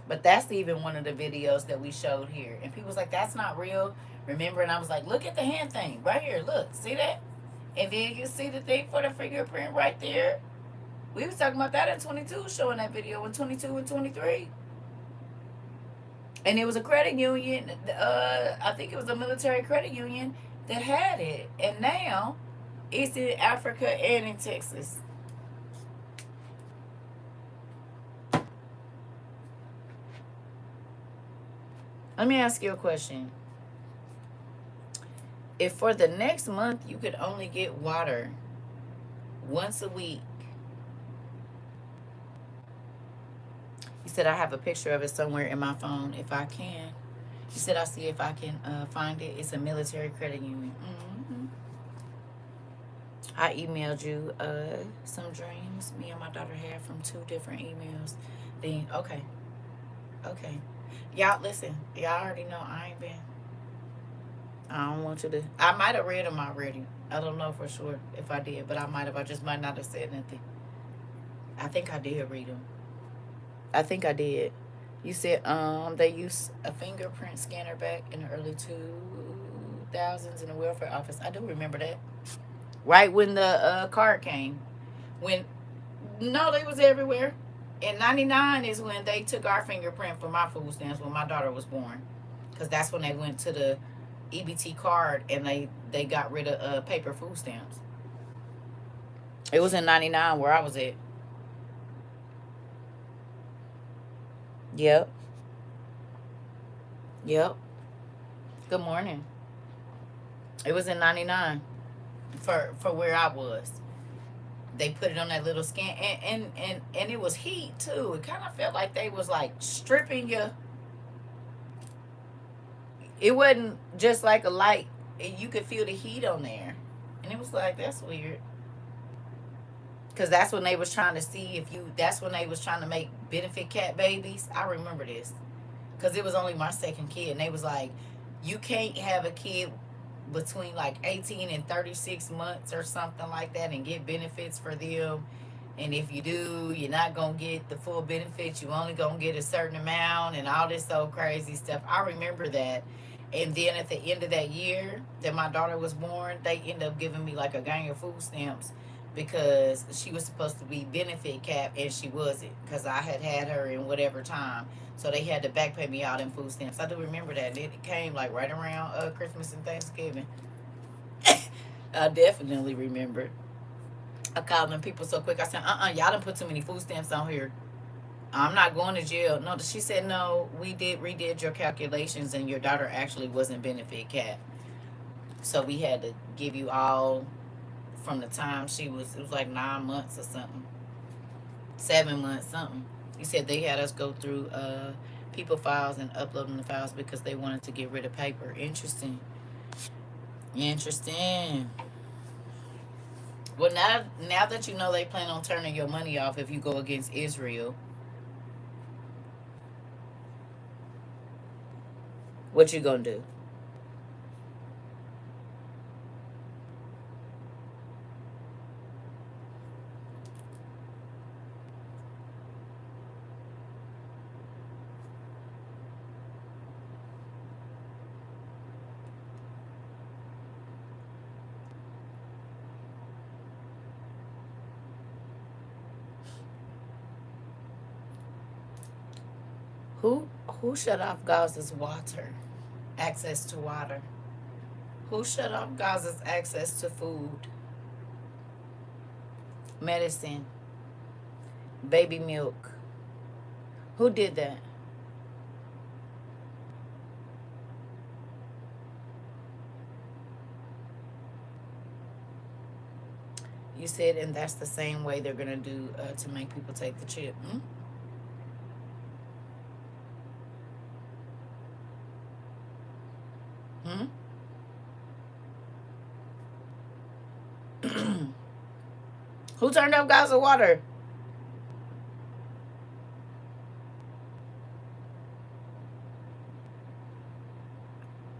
But that's even one of the videos that we showed here, and people was like, that's not real. Remember? And I was like, look at the hand thing right here. Look, see that? And then you see the thing for the fingerprint right there. We was talking about that in 22, showing that video in 22 and 23. And it was a credit union, I think it was a military credit union that had it. And now it's in Africa and in Texas. Let me ask you a question. If for the next month you could only get water once a week, he said, I have a picture of it somewhere in my phone if I can. He said, I'll see if I can find it. It's a military credit union. Mm-hmm. I emailed you some dreams me and my daughter had from 2 different emails. Then, okay. Y'all, listen. Y'all already know I ain't been. I don't want you to. I might have read them already. I don't know for sure if I did, but I might have. I just might not have said nothing. I think I did read them. I think I did. You said they used a fingerprint scanner back in the early 2000s in the welfare office. I do remember that. Right when the card came. No, they was everywhere. In 99 is when they took our fingerprint for my food stamps when my daughter was born. Because that's when they went to the EBT card and they got rid of paper food stamps. It was in 99 where I was at. Yep. Good morning. It was in 99 for where I was. They put it on that little scan, and it was heat too. It kind of felt like they was like stripping you. It wasn't just like a light. You could feel the heat on there, and it was like, that's weird. Because that's when they was trying to see if you. That's when they was trying to make benefit cat babies. I remember this because it was only my second kid, and they was like, you can't have a kid between like 18 and 36 months or something like that and get benefits for them. And if you do, you're not going to get the full benefits. You only going to get a certain amount and all this so crazy stuff. I remember that. And then at the end of that year that my daughter was born, they ended up giving me like a gang of food stamps because she was supposed to be benefit cap and she wasn't because I had her in whatever time. So they had to back pay me out in food stamps. I do remember that. It came like right around Christmas and Thanksgiving. I definitely remember. I called them people so quick. I said, y'all done put too many food stamps on here. I'm not going to jail. No, she said, no, we redid your calculations and your daughter actually wasn't benefit cap. So we had to give you all from the time it was like 9 months or something. 7 months, something. He said they had us go through people files and uploading the files because they wanted to get rid of paper. Interesting. Well, now that you know they plan on turning your money off if you go against Israel, what you gonna do? Who shut off Gaza's water? Access to water. Who shut off Gaza's access to food, medicine, baby milk? Who did that? You said, and that's the same way they're going to do to make people take the chip. Hmm? Who turned off Gaza water?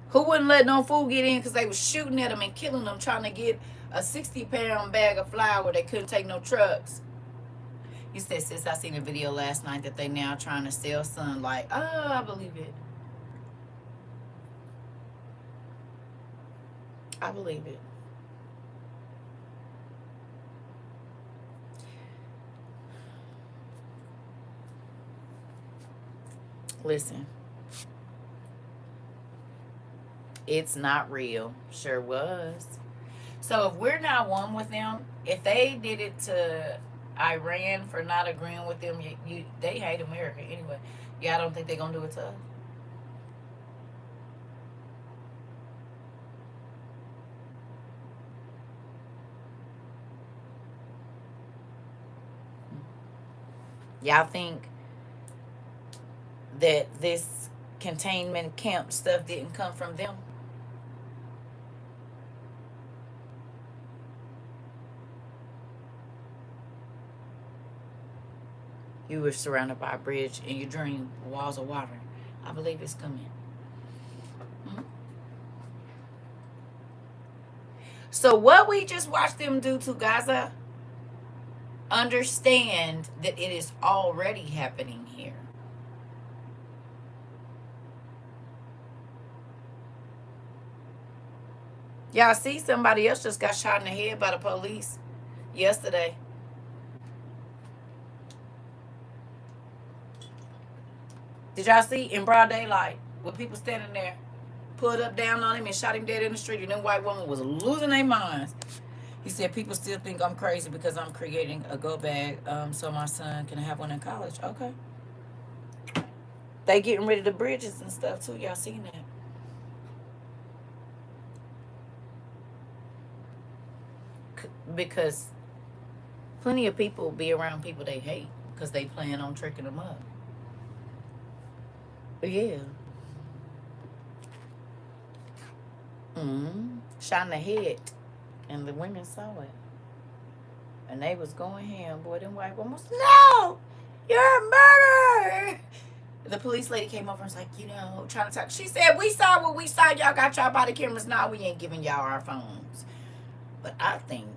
Who wouldn't let no food get in because they was shooting at them and killing them, trying to get a 60-pound bag of flour? They couldn't take no trucks. You said, sis, I seen a video last night that they now trying to sell sunlight. Oh, I believe it. I believe it. Listen. It's not real. Sure was. So if we're not one with them, if they did it to Iran for not agreeing with them, they hate America anyway. Y'all don't think they're going to do it to us? Y'all think that this containment camp stuff didn't come from them? You were surrounded by a bridge in your dream, walls of water. I believe it's coming. Mm-hmm. So what we just watched them do to Gaza, understand that it is already happening here. Y'all see somebody else just got shot in the head by the police yesterday. Did y'all see in broad daylight with people standing there, pulled up down on him and shot him dead in the street, and that white woman was losing their minds. He said, people still think I'm crazy because I'm creating a go bag so my son can have one in college. Okay. They getting rid of the bridges and stuff too. Y'all seen that? Because plenty of people be around people they hate because they plan on tricking them up. Yeah. Shot in the head. And the women saw it. And they was going ham. Boy, them white women was, no! You're a murderer! The police lady came over and was like, trying to talk. She said, we saw what we saw. Y'all got y'all body cameras. Nah, we ain't giving y'all our phones. But I think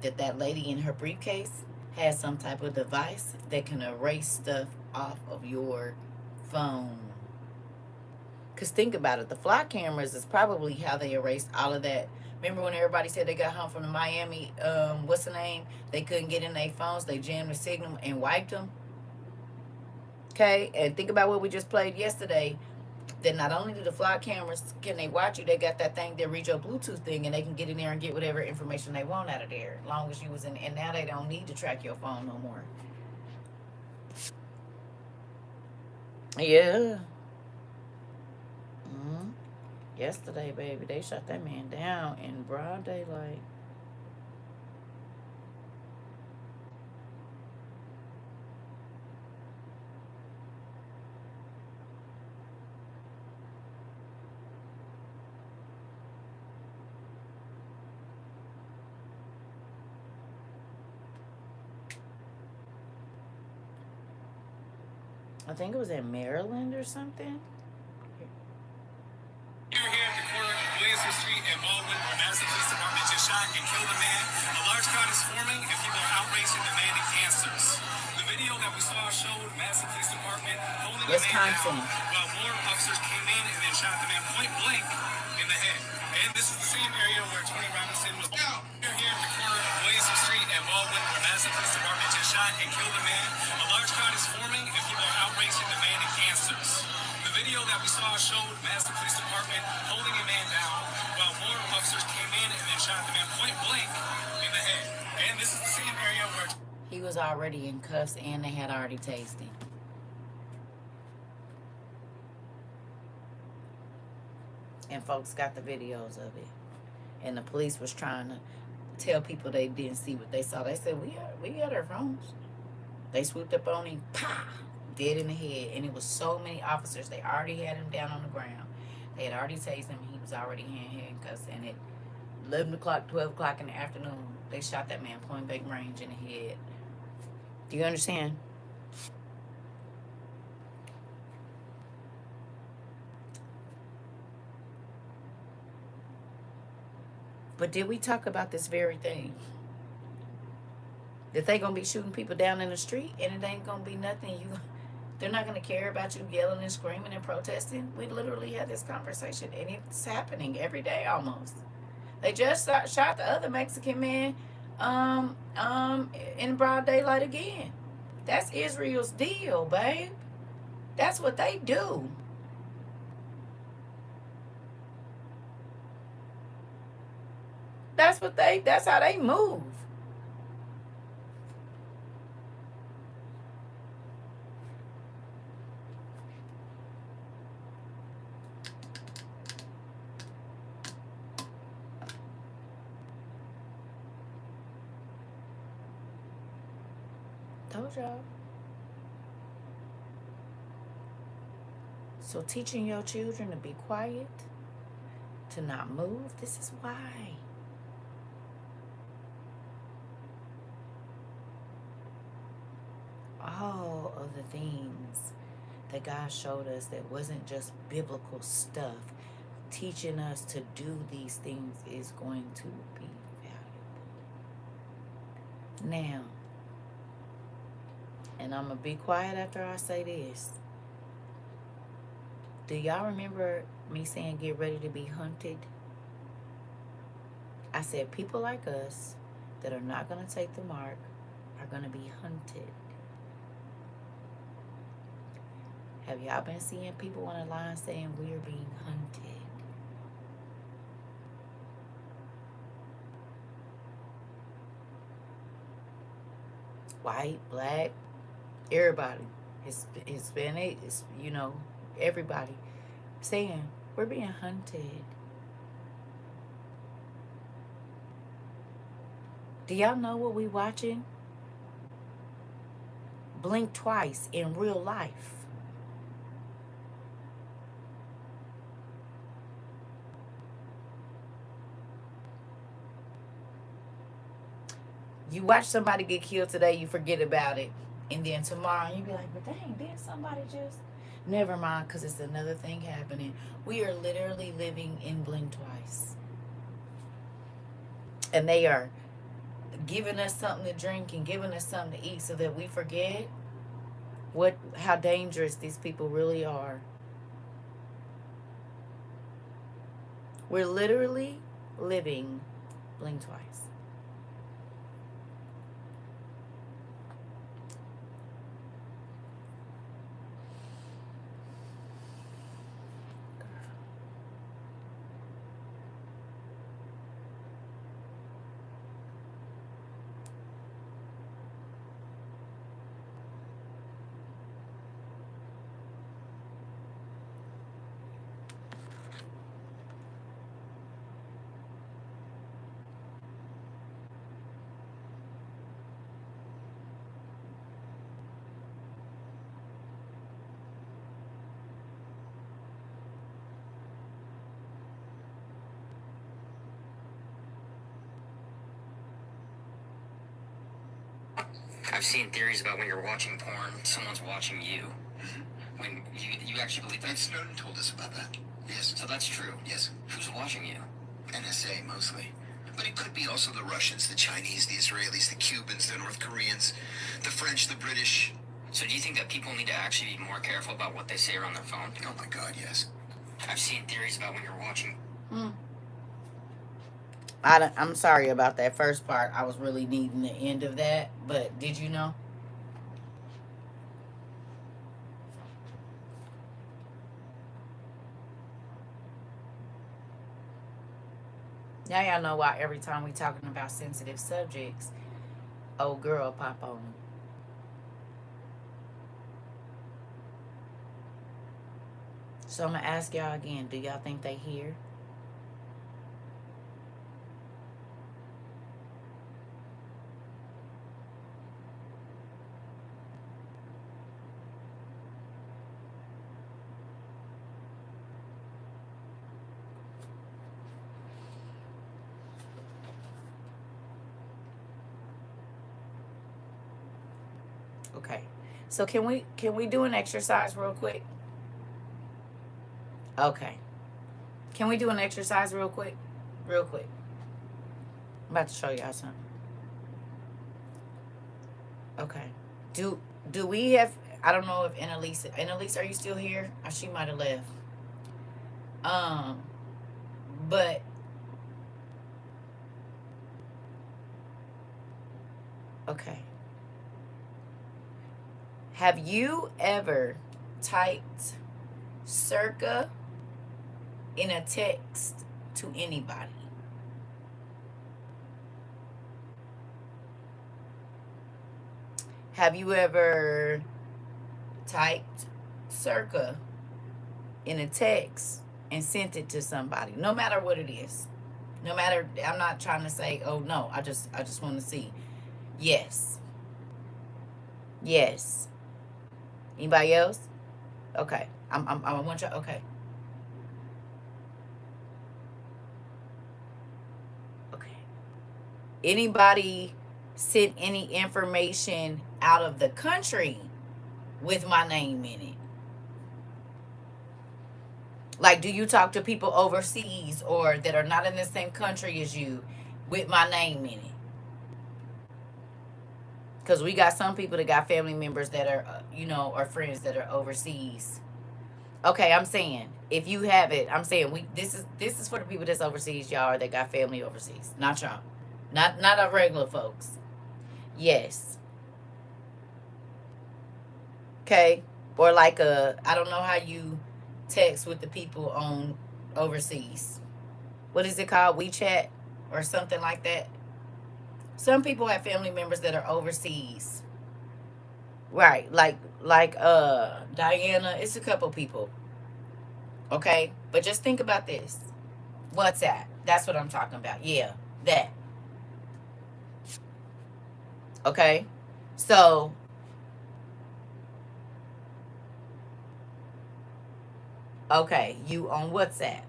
that lady in her briefcase has some type of device that can erase stuff off of your phone. Because think about it. The fly cameras is probably how they erased all of that. Remember when everybody said they got home from the Miami, what's the name? They couldn't get in their phones. They jammed the signal and wiped them. Okay? And think about what we just played yesterday. That not only do the fly cameras, can they watch you, they got that thing that reads your Bluetooth thing, and they can get in there and get whatever information they want out of there. As long as you was in. And now they don't need to track your phone no more. Yeah. Yesterday, baby, they shot that man down in broad daylight. I think it was in Maryland or something. We're here at the corner of Williamson Street and Baldwin, where Madison Police Department just shot and killed a man. A large crowd is forming, and people are outraged and demanding answers. The video that we saw showed Madison Police Department holding the man down while more officers came in and then shot the man point blank in the head. And this is the same area where Tony Robinson was. Now, we're here at the corner of Williamson Street and Baldwin, where Madison Police Department just shot and killed a man. A large crowd is forming, and people are outraged and demanding answers. video that we saw showed Madison Police Department holding a man down while more officers came in and then shot the man point blank in the head. And this is the same area where he was already in cuffs and they had already tased him. And folks got the videos of it. And the police was trying to tell people they didn't see what they saw. They said, we had our phones. They swooped up on him, pa, dead in the head. And it was so many officers. They already had him down on the ground. They had already tased him. He was already in handcuffs. And at 11 o'clock, 12 o'clock in the afternoon, they shot that man point blank range in the head. Do you understand? But did we talk about this very thing? That they gonna be shooting people down in the street and it ain't gonna be nothing. They're not gonna care about you yelling and screaming and protesting. We literally had this conversation and it's happening every day almost. They just shot the other Mexican man in broad daylight again. That's Israel's deal, babe. That's what they do. That's how they move. Told y'all. So teaching your children to be quiet, to not move, this is why. All of the things that God showed us that wasn't just biblical stuff, teaching us to do these things is going to be valuable. Now, and I'm going to be quiet after I say this. Do y'all remember me saying get ready to be hunted? I said people like us that are not going to take the mark are going to be hunted. Have y'all been seeing people on the line saying we're being hunted? White, black, everybody. Hispanic, everybody saying we're being hunted. Do y'all know what we watching? Blink twice in real life. You watch somebody get killed today, you forget about it. And then tomorrow you be like, but dang, didn't somebody just... Never mind, because it's another thing happening. We are literally living in blink twice. And they are giving us something to drink and giving us something to eat so that we forget how dangerous these people really are. We're literally living blink twice. I've seen theories about when you're watching porn, someone's watching you. Mm-hmm. When you actually believe that? Snowden told us about that. Yes. So that's true. Yes. Who's watching you? NSA mostly. But it could be also the Russians, the Chinese, the Israelis, the Cubans, the North Koreans, the French, the British. So do you think that people need to actually be more careful about what they say around their phone? Oh my God, yes. I've seen theories about when you're watching. I'm sorry about that first part. I was really needing the end of that. But did you know? Now y'all know why every time we talking about sensitive subjects, old girl pop on. So I'm gonna ask y'all again, do y'all think they hear? Okay. So can we do an exercise real quick? Okay. Can we do an exercise real quick? Real quick. I'm about to show y'all something. Okay. Do do we have, I don't know if Annalise, are you still here? Or she might have left. Um, but okay. Have you ever typed circa in a text to anybody? Have you ever typed circa in a text and sent it to somebody? No matter what it is. No matter, I'm not trying to say, oh no, I just want to see. Yes. Yes. Anybody else? Okay. I want you, okay. Okay. Anybody sent any information out of the country with my name in it? Like, do you talk to people overseas or that are not in the same country as you with my name in it? Because we got some people that got family members that are, or friends that are overseas. Okay, I'm saying if you have it, I'm saying this is for the people that's overseas, y'all, or that got family overseas. Not y'all, not our regular folks. Yes. Okay. Or like I don't know how you text with the people on overseas. What is it called? WeChat or something like that. Some people have family members that are overseas. Right. Like Diana, it's a couple people. Okay? But just think about this. WhatsApp. That's what I'm talking about. Yeah. That. Okay? So, okay, you on WhatsApp.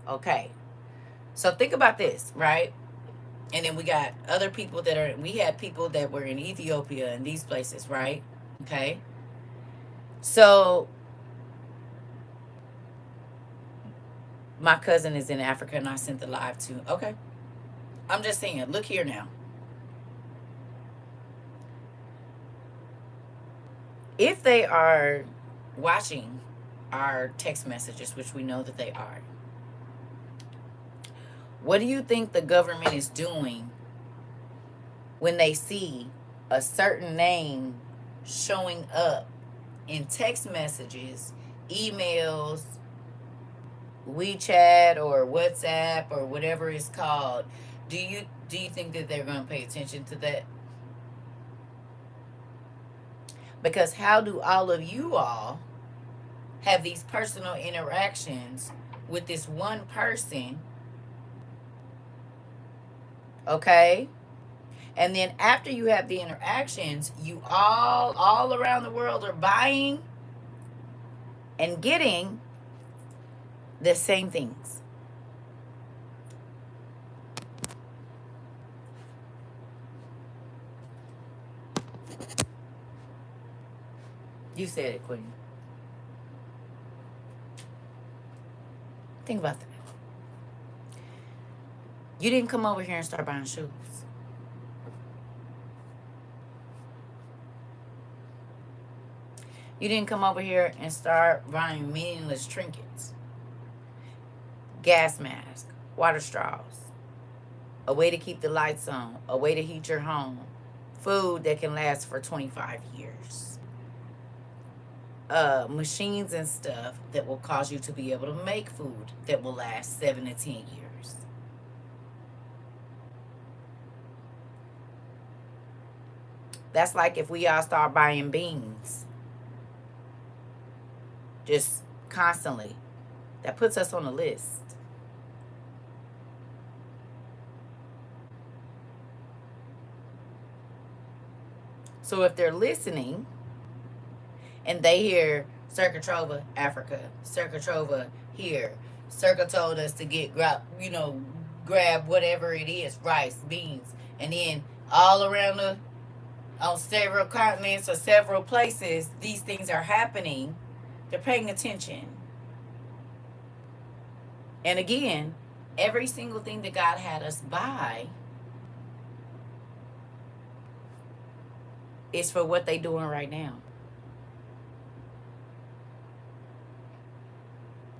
Okay. So think about this, right? And then we got other people we had people that were in Ethiopia and these places, right? Okay. So my cousin is in Africa and I sent the live to. Okay. I'm just saying, look here now. If they are watching our text messages, which we know that they are, what do you think the government is doing when they see a certain name showing up in text messages, emails, WeChat or WhatsApp or whatever it's called? Do you think that they're going to pay attention to that? Because how do all of you all have these personal interactions with this one person? Okay? And then after you have the interactions, you all around the world are buying and getting the same things. You said it, Queen. Think about that. You didn't come over here and start buying shoes. You didn't come over here and start buying meaningless trinkets, gas masks, water straws, a way to keep the lights on, a way to heat your home, food that can last for 25 years, machines and stuff that will cause you to be able to make food that will last 7 to 10 years. That's like if we all start buying beans just constantly. That puts us on the list. So if they're listening and they hear CERCA TROVA, Africa, CERCA TROVA here, CERCA told us to get grab whatever it is, rice, beans, and then all around on several continents or several places, these things are happening. They're paying attention. And again, every single thing that God had us buy is for what they're doing right now.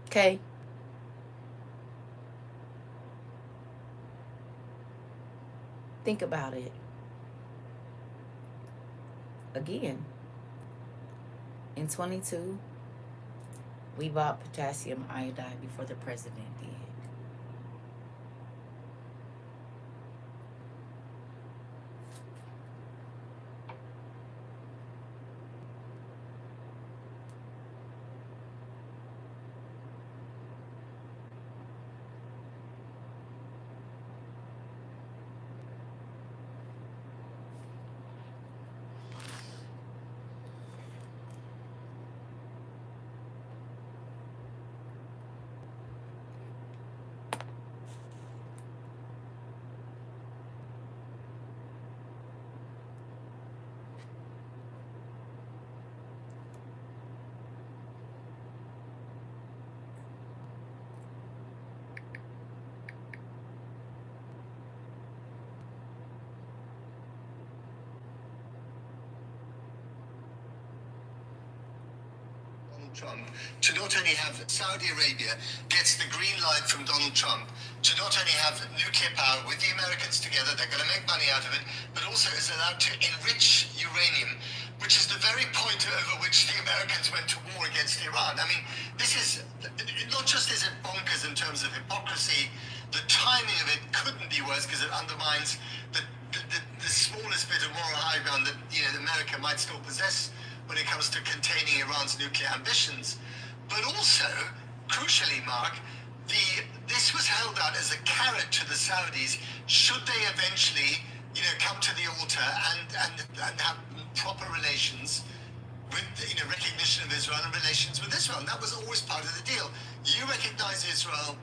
Okay? Think about it. Again, in 22, we bought potassium iodide before the president did. Trump to not only have Saudi Arabia gets the green light from Donald Trump to not only have nuclear power with the Americans together, they're going to make money out of it, but also is allowed to enrich uranium, which is the very point over which the Americans went to war against Iran. I mean, this is not just is it bonkers in terms of hypocrisy, the timing of it couldn't be worse because it undermines the smallest bit of moral high ground that America might still possess when it comes to containing Iran's nuclear ambitions. But also, crucially, Mark, this was held out as a carrot to the Saudis should they eventually, come to the altar and have proper relations with, recognition of Israel and relations with Israel. And that was always part of the deal. You recognize Israel,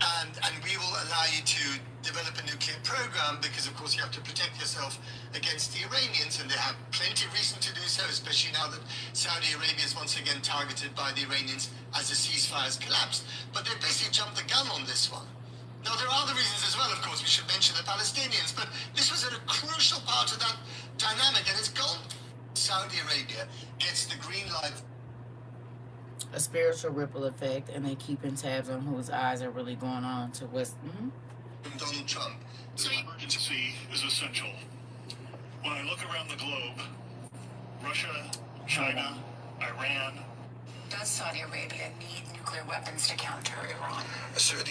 and we will allow you to develop a nuclear program because, of course, you have to protect yourself against the Iranians, and they have plenty of reason to do so, especially now that Saudi Arabia is once again targeted by the Iranians as the ceasefire has collapsed. But they basically jumped the gun on this one. Now, there are other reasons as well, of course. We should mention the Palestinians, but this was a crucial part of that dynamic, and it's gone. Saudi Arabia gets the green light. A spiritual ripple effect, and they keeping tabs on whose eyes are really going on to what's. From Donald Trump. So emergency is essential. When I look around the globe, Russia, China, Iran. Does Saudi Arabia need nuclear weapons to counter Iran? Saudi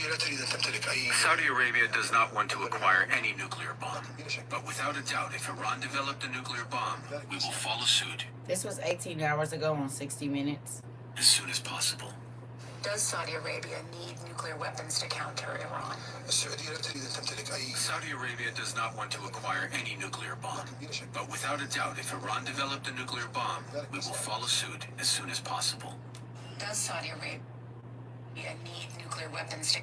Arabia does not want to acquire any nuclear bomb. But without a doubt, if Iran developed a nuclear bomb, we will follow suit. This was 18 hours ago on 60 Minutes. As soon as possible. Does Saudi Arabia need nuclear weapons to counter Iran? Saudi Arabia does not want to acquire any nuclear bomb. But without a doubt, if Iran developed a nuclear bomb, we will follow suit as soon as possible. Does Saudi Arabia need nuclear weapons to...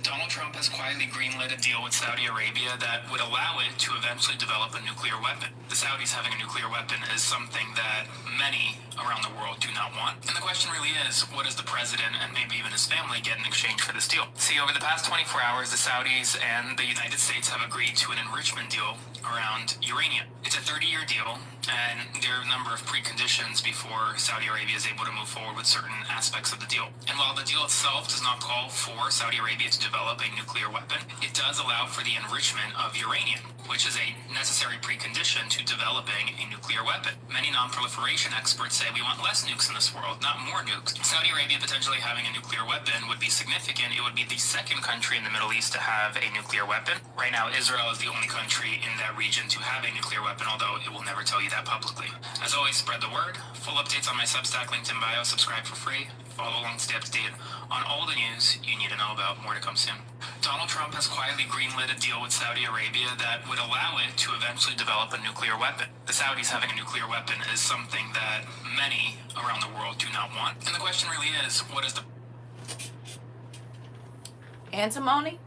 Donald Trump has quietly greenlit a deal with Saudi Arabia that would allow it to eventually develop a nuclear weapon. The Saudis having a nuclear weapon is something that many around the world do not want. And the question really is, what does the president and maybe even his family get in exchange for this deal? See, over the past 24 hours, the Saudis and the United States have agreed to an enrichment deal around uranium. It's a 30-year deal, and there are a number of preconditions before Saudi Arabia is able to move forward with certain aspects of the deal. And while the deal itself does not call for Saudi Arabia to develop a nuclear weapon, it does allow for the enrichment of uranium, which is a necessary precondition to developing a nuclear weapon. Many non-proliferation experts say say we want less nukes in this world, not more nukes. Saudi Arabia potentially having a nuclear weapon would be significant. It would be the second country in the Middle East to have a nuclear weapon. Right now, Israel is the only country in that region to have a nuclear weapon, although it will never tell you that publicly. As always, spread the word. Full updates on my Substack, linked in bio. Subscribe for free. Follow along to stay up to date on all the news you need to know about. More to come soon. Donald Trump has quietly greenlit a deal with Saudi Arabia that would allow it to eventually develop a nuclear weapon. The Saudis having a nuclear weapon is something that many around the world do not want. And the question really is, what is the Antimony?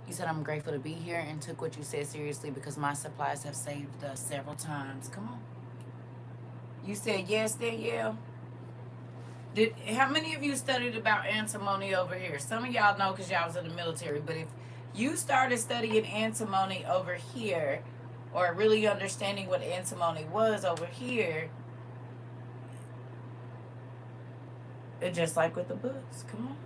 You said, I'm grateful to be here and took what you said seriously because my supplies have saved us several times. Come on. You said yes, Danielle? How many of you studied about antimony over here? Some of y'all know because y'all was in the military, but if you started studying antimony over here, or really understanding what antimony was over here, it's just like with the books. Come on.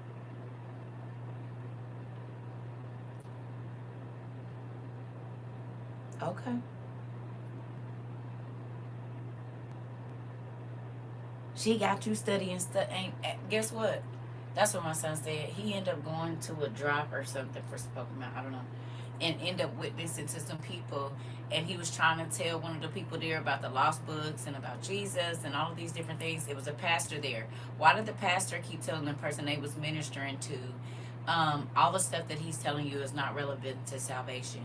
Okay. She got you studying stuff. Guess what? That's what my son said. He ended up going to a drop or something for Pokemon. I don't know. And end up witnessing to some people. And he was trying to tell one of the people there about the lost books and about Jesus and all of these different things. It was a pastor there. Why did the pastor keep telling the person they was ministering to, all the stuff that he's telling you is not relevant to salvation?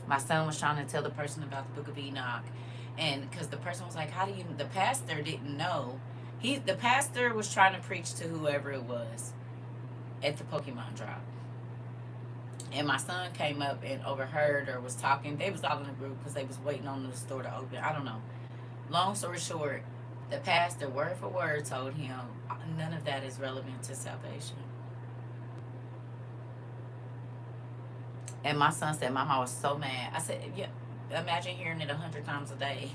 My son was trying to tell the person about the book of Enoch. And because the person was like, how do you, the pastor didn't know. The pastor was trying to preach to whoever it was at the Pokemon drop. And my son came up and overheard or was talking. They was all in a group because they was waiting on the store to open. I don't know. Long story short, the pastor, word for word, told him, none of that is relevant to salvation. And my son said, Mama, I was so mad. I said, yeah, imagine hearing it 100 times a day.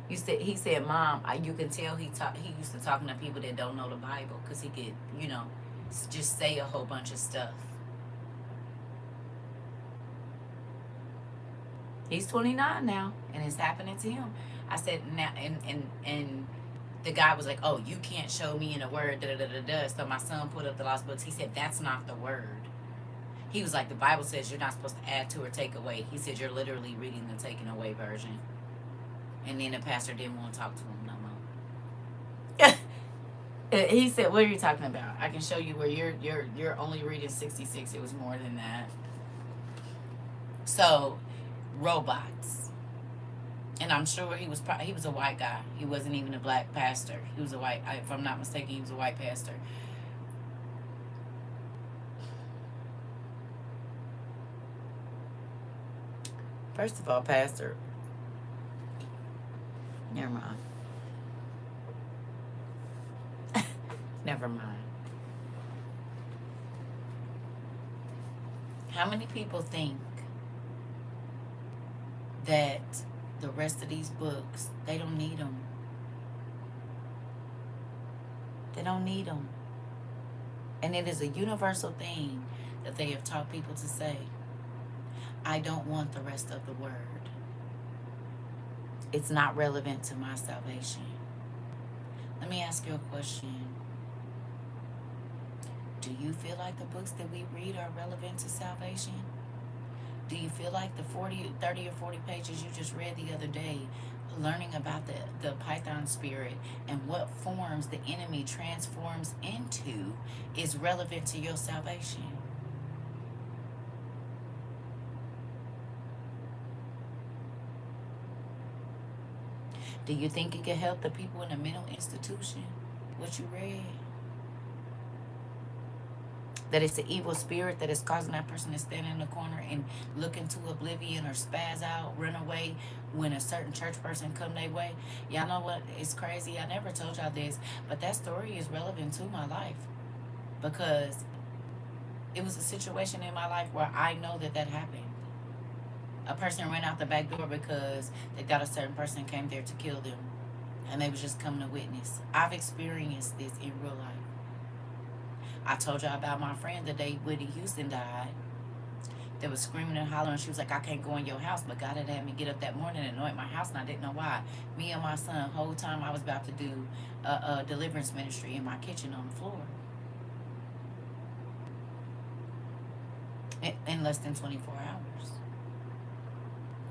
He said, Mom, you can tell he used to talking to people that don't know the Bible because he could, just say a whole bunch of stuff. He's 29 now, and it's happening to him. I said, now, and the guy was like, oh, you can't show me in a word, da-da-da-da-da. So my son put up the lost books. He said, that's not the word. He was like, the Bible says you're not supposed to add to or take away. He said, you're literally reading the taken away version. And then the pastor didn't want to talk to him no more. He said, what are you talking about? I can show you where you're only reading 66. It was more than that. So, robots. And I'm sure he was a white guy. He wasn't even a black pastor. He was a white, if I'm not mistaken, he was a white pastor. First of all, pastor, never mind. Never mind. How many people think that the rest of these books, they don't need them? They don't need them. And it is a universal thing that they have taught people to say, I don't want the rest of the word. It's not relevant to my salvation. Let me ask you a question. Do you feel like the books that we read are relevant to salvation? Do you feel like the 30 or 40 pages you just read the other day, learning about the Python spirit and what forms the enemy transforms into, is relevant to your salvation? Do you think it could help the people in the mental institution, what you read? That it's the evil spirit that is causing that person to stand in the corner and look into oblivion or spaz out, run away when a certain church person come their way. Y'all know what? It's crazy. I never told y'all this, but that story is relevant to my life because It was a situation in my life where I know that happened. A person ran out the back door because they thought a certain person came there to kill them, and they was just coming to witness. I've experienced this in real life. I told y'all about my friend the day Whitney Houston died. They was screaming and hollering. She was like, I can't go in your house. But God had me get up that morning and anoint my house, and I didn't know why. Me and my son, the whole time I was about to do a deliverance ministry in my kitchen on the floor. In less than 24 hours.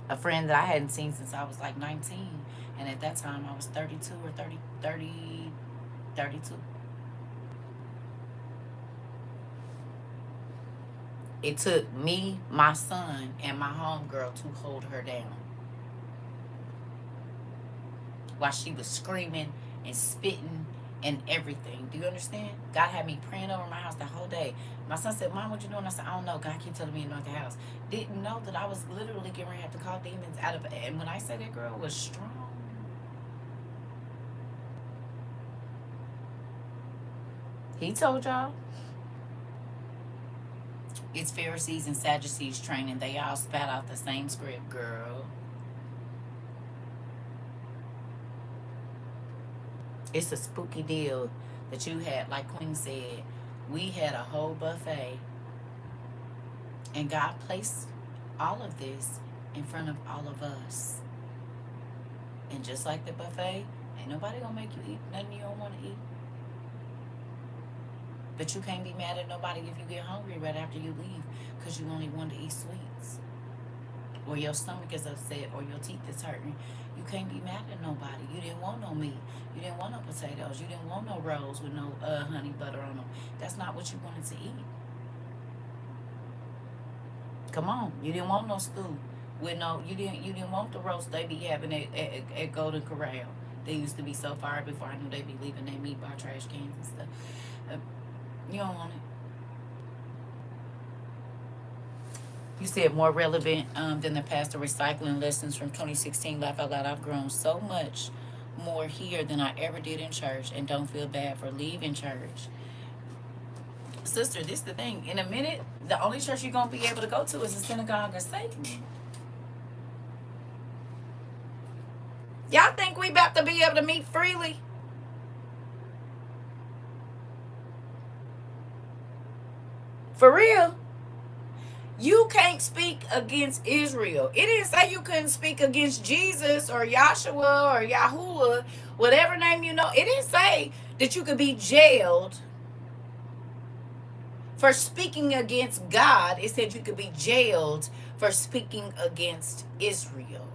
A friend that I hadn't seen since I was like 19. And at that time, I was 32 or 32. It took me, my son, and my homegirl to hold her down while she was screaming and spitting and everything. Do you understand? God had me praying over my house the whole day. My son said, Mom, what you doing? I said, I don't know. God keep telling me to anoint the house. Didn't know that I was literally getting ready to have to call demons out of it. And when I say that girl was strong, he told y'all. It's Pharisees and Sadducees training. They all spat out the same script, girl. It's a spooky deal that you had, like Queen said. We had a whole buffet, and God placed all of this in front of all of us. And just like the buffet, ain't nobody gonna make you eat nothing you don't want to eat. But you can't be mad at nobody if you get hungry right after you leave because you only want to eat sweets. Or your stomach is upset or your teeth is hurting. You can't be mad at nobody. You didn't want no meat. You didn't want no potatoes. You didn't want no rolls with no honey butter on them. That's not what you wanted to eat. Come on. You didn't want no stew. With no, you didn't want the roast they be having at Golden Corral. They used to be so far before I knew they be leaving their meat by trash cans and stuff. You don't want it. You said more relevant than the pastor recycling lessons from 2016 Laugh Out Loud. I've grown so much more here than I ever did in church and don't feel bad for leaving church. Sister, this is the thing. In a minute, the only church you're going to be able to go to is the synagogue of Satan. Y'all think we about to be able to meet freely? For real? You can't speak against Israel. It didn't say you couldn't speak against Jesus or Yahshua or Yahuwah, whatever name you know. It didn't say that you could be jailed for speaking against God. It said you could be jailed for speaking against Israel.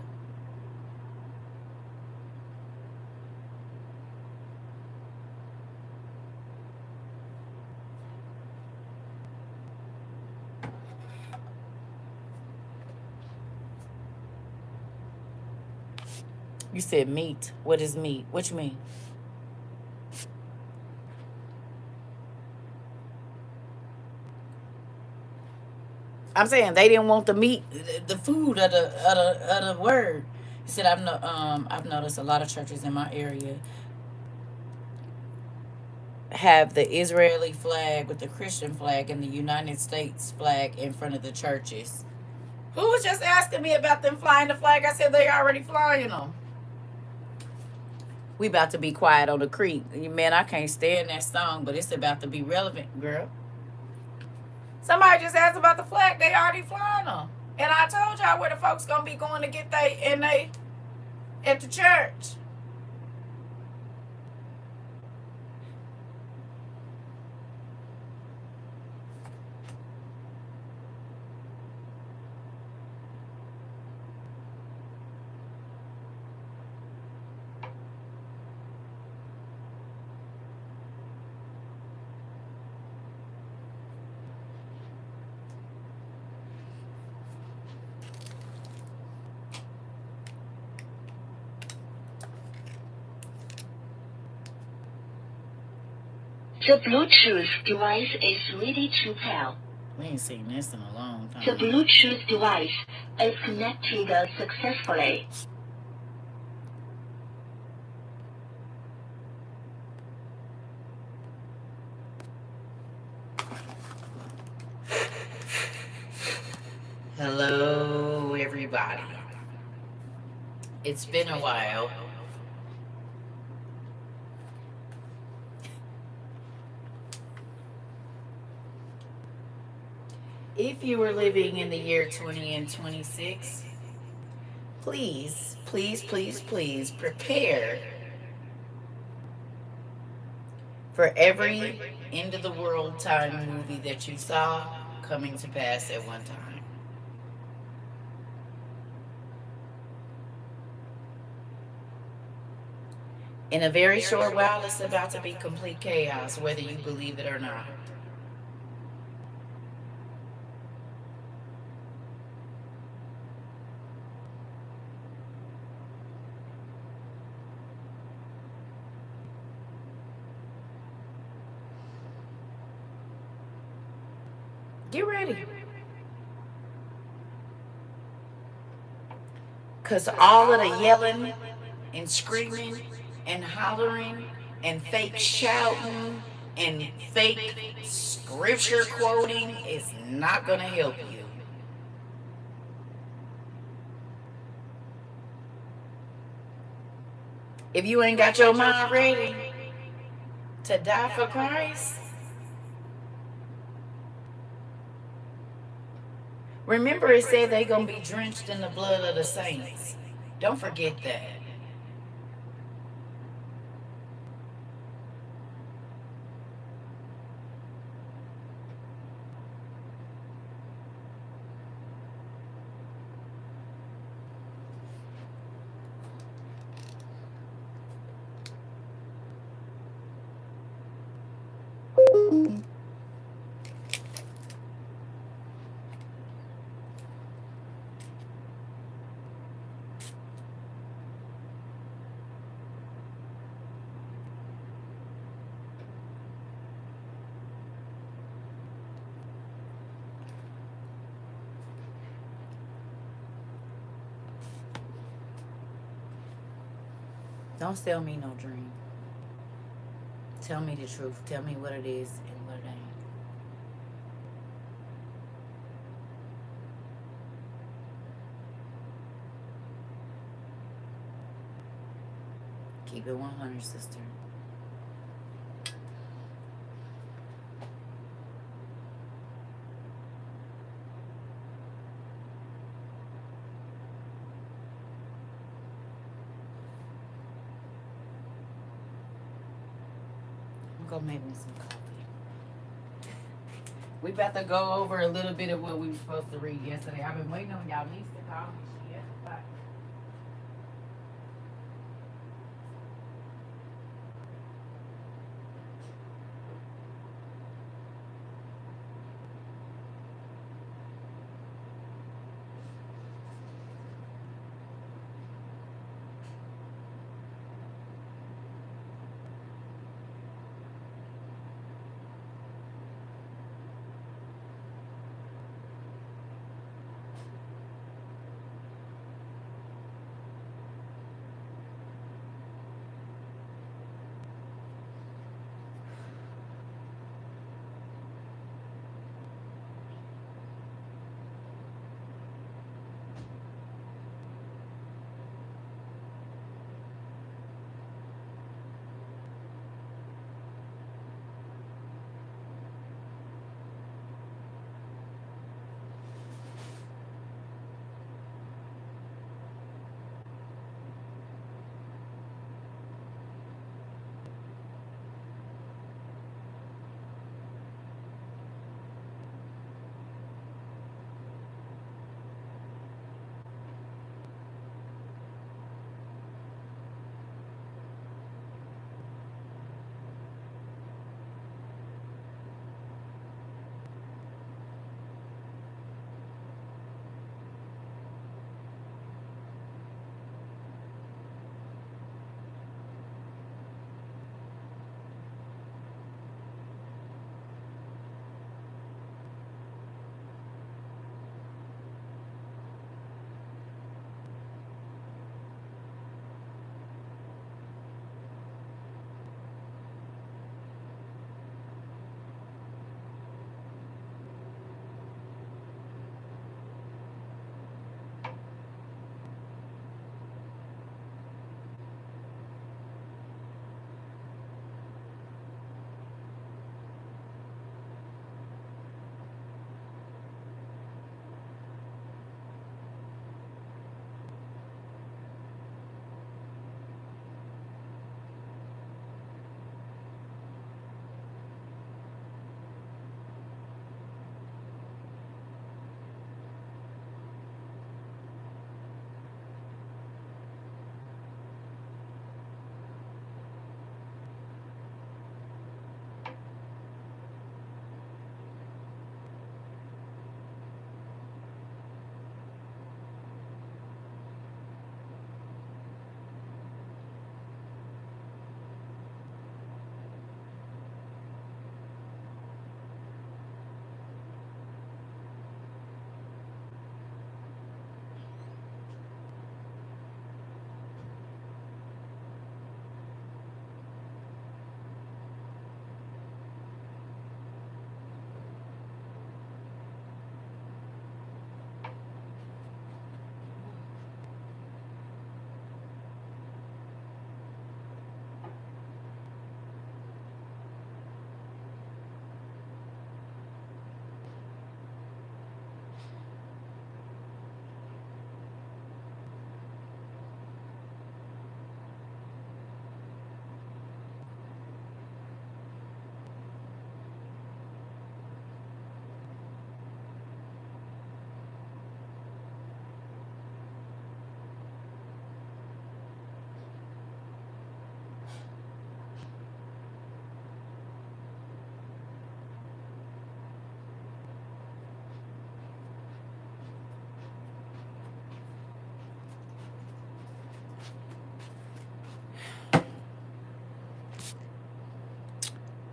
You said meat. What is meat? What you mean? I'm saying they didn't want the meat, the food of the word. He said I've noticed a lot of churches in my area have the Israeli flag with the Christian flag and the United States flag in front of the churches. Who was just asking me about them flying the flag? I said they already flying them. We about to be quiet on the creek. Man, I can't stand that song, but it's about to be relevant, girl. Somebody just asked about the flag. They already flying them. And I told y'all where the folks gonna be going to get they at the church. The Bluetooth device is ready to pair. We ain't seen this in a long time. The Bluetooth device is connected successfully. Hello, everybody. It's been a while. If you were living in the year 20 and 26, please, please, please, please prepare for every end of the world time movie that you saw coming to pass at one time. In a very short while, it's about to be complete chaos, whether you believe it or not. Get ready. Because all of the yelling and screaming and hollering and fake shouting and fake scripture quoting is not going to help you. If you ain't got your mind ready to die for Christ, remember it said they're going to be drenched in the blood of the saints. Don't forget that. Don't sell me no dream. Tell me the truth. Tell me what it is and what it ain't. Keep it 100, sister. I'm gonna make me some coffee. We about to go over a little bit of what we were supposed to read yesterday. I've been waiting on y'all niece to call me. She hasn't got-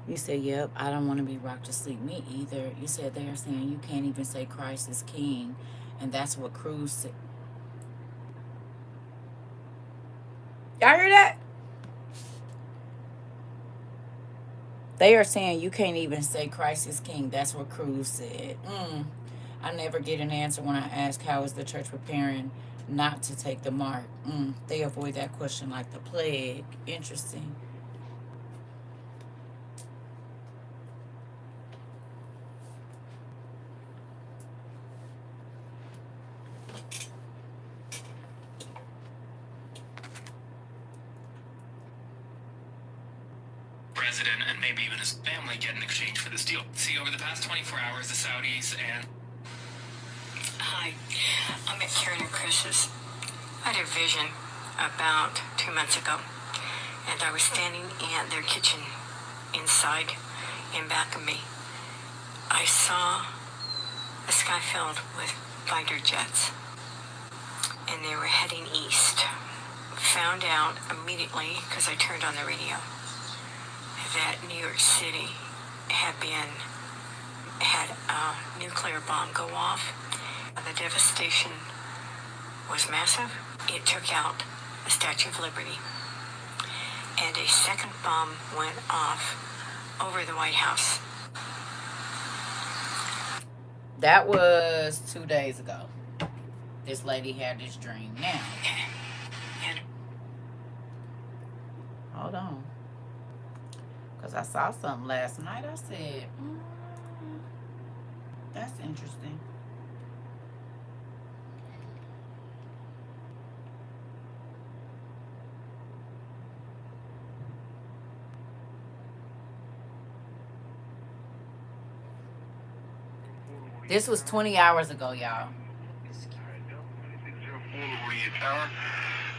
You said, yep, I don't want to be rocked to sleep. Me either. You said they are saying you can't even say Christ is king. And that's what Cruz said. Y'all hear that? They are saying you can't even say Christ is king. That's what Cruz said. I never get an answer when I ask how is the church preparing not to take the mark. They avoid that question like the plague. Interesting. President and maybe even his family get in exchange for this deal. See, over the past 24 hours, the Saudis and... Hi, I'm at Karen and Chris's. I had a vision about 2 months ago, and I was standing in their kitchen inside in back of me. I saw a sky filled with fighter jets, and they were heading east. Found out immediately, because I turned on the radio, that New York City had a nuclear bomb go off. The devastation was massive. It took out the Statue of Liberty. And a second bomb went off over the White House. That was 2 days ago. This lady had this dream. Now, hold on. Because I saw something last night. I said, that's interesting. This was 20 hours ago, y'all. Tower,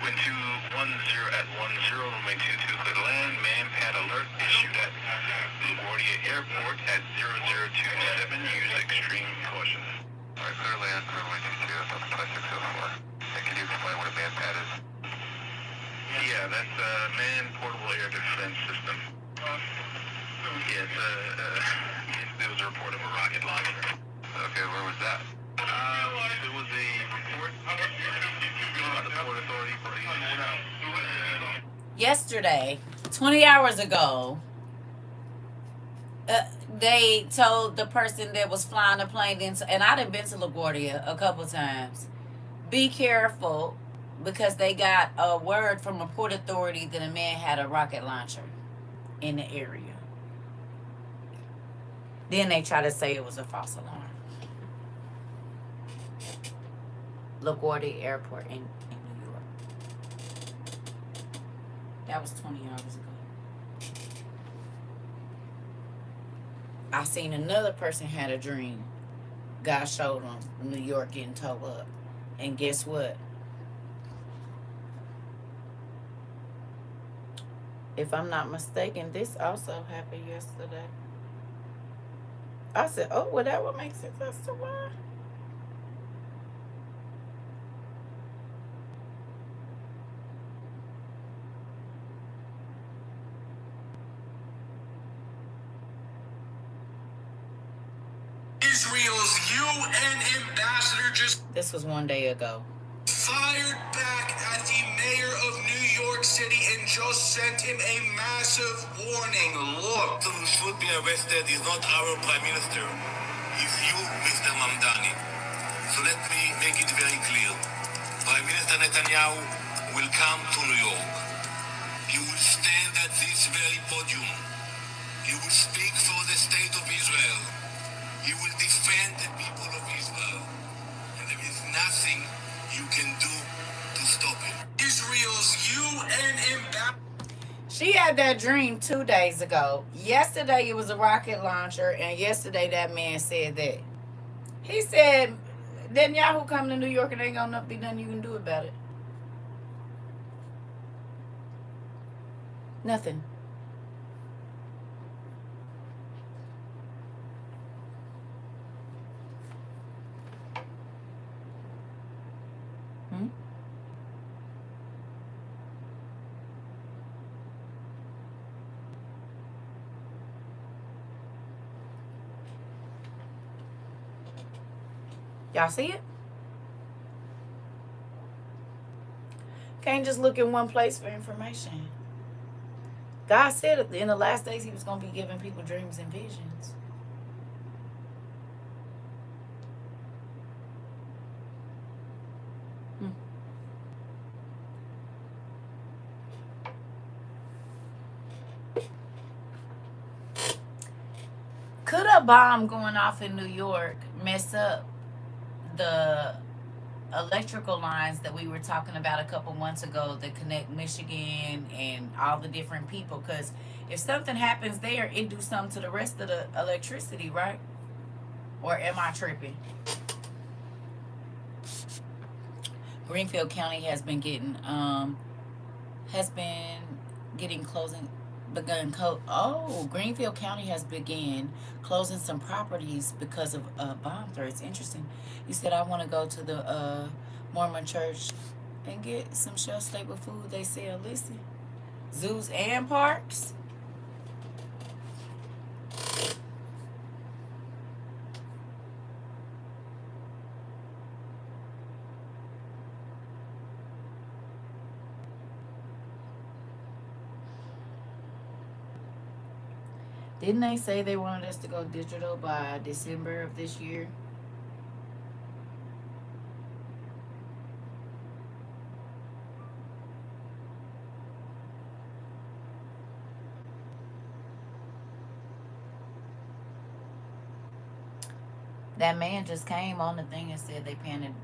wind 210 at 10, runway 22, clear to land, man-pad alert issued at LaGuardia Airport at 0027, use extreme caution. Alright, clear to land, runway 22, Delta 5604. And can you explain what a man-pad is? Yeah, that's a man-portable air defense system. Yeah, there was a report of a rocket launcher. Okay, where was that? There was a report by the Port Authority. Yesterday, 20 hours ago, they told the person that was flying the plane, and I done been to LaGuardia a couple times, be careful, because they got a word from a Port Authority that a man had a rocket launcher in the area. Then they try to say it was a false alarm. LaGuardia Airport in New York. That was 20 hours ago. I seen another person had a dream. God showed them New York getting towed up. And guess what? If I'm not mistaken, this also happened yesterday. I said, oh, well, that would make sense as to why. Israel's UN ambassador just This was 1 day ago. fired back at the mayor of New York City and just sent him a massive warning. Look, who should be arrested is not our prime minister. It's you, Mr. Mamdani. So let me make it very clear. Prime Minister Netanyahu will come to New York. He will stand at this very podium. He will speak for the state of Israel. He will defend the people of Israel. And there is nothing you can do to stop him. Israel's UN ambassador. She had that dream 2 days ago. Yesterday it was a rocket launcher, and yesterday that man said that. He said, Netanyahu come to New York and ain't gonna be nothing you can do about it. Nothing. Y'all see it? Can't just look in one place for information. God said in the last days he was going to be giving people dreams and visions. Could a bomb going off in New York mess up the electrical lines that we were talking about a couple months ago that connect Michigan and all the different people? Because if something happens there, it do something to the rest of the electricity, right? Or am I tripping? Greenfield County has been getting closing begun Greenfield County has begun closing some properties because of bomb threats. Interesting. You said I want to go to the Mormon church and get some shelf stable food they sell. Listen, zoos and parks. Didn't they say they wanted us to go digital by December of this year? That man just came on the thing and said they plan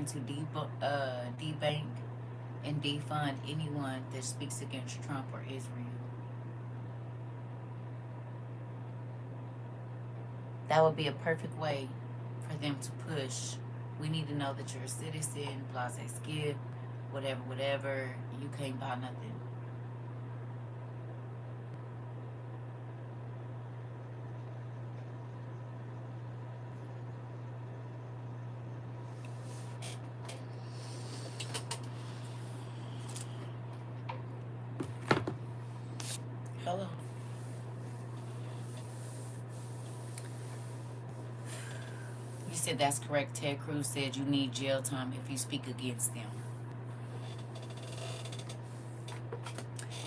to debank and defund anyone that speaks against Trump or Israel. That would be a perfect way for them to push. We need to know that you're a citizen, blase skip, whatever. You can't buy nothing. Hello. You said that's correct. Ted Cruz said you need jail time if you speak against them.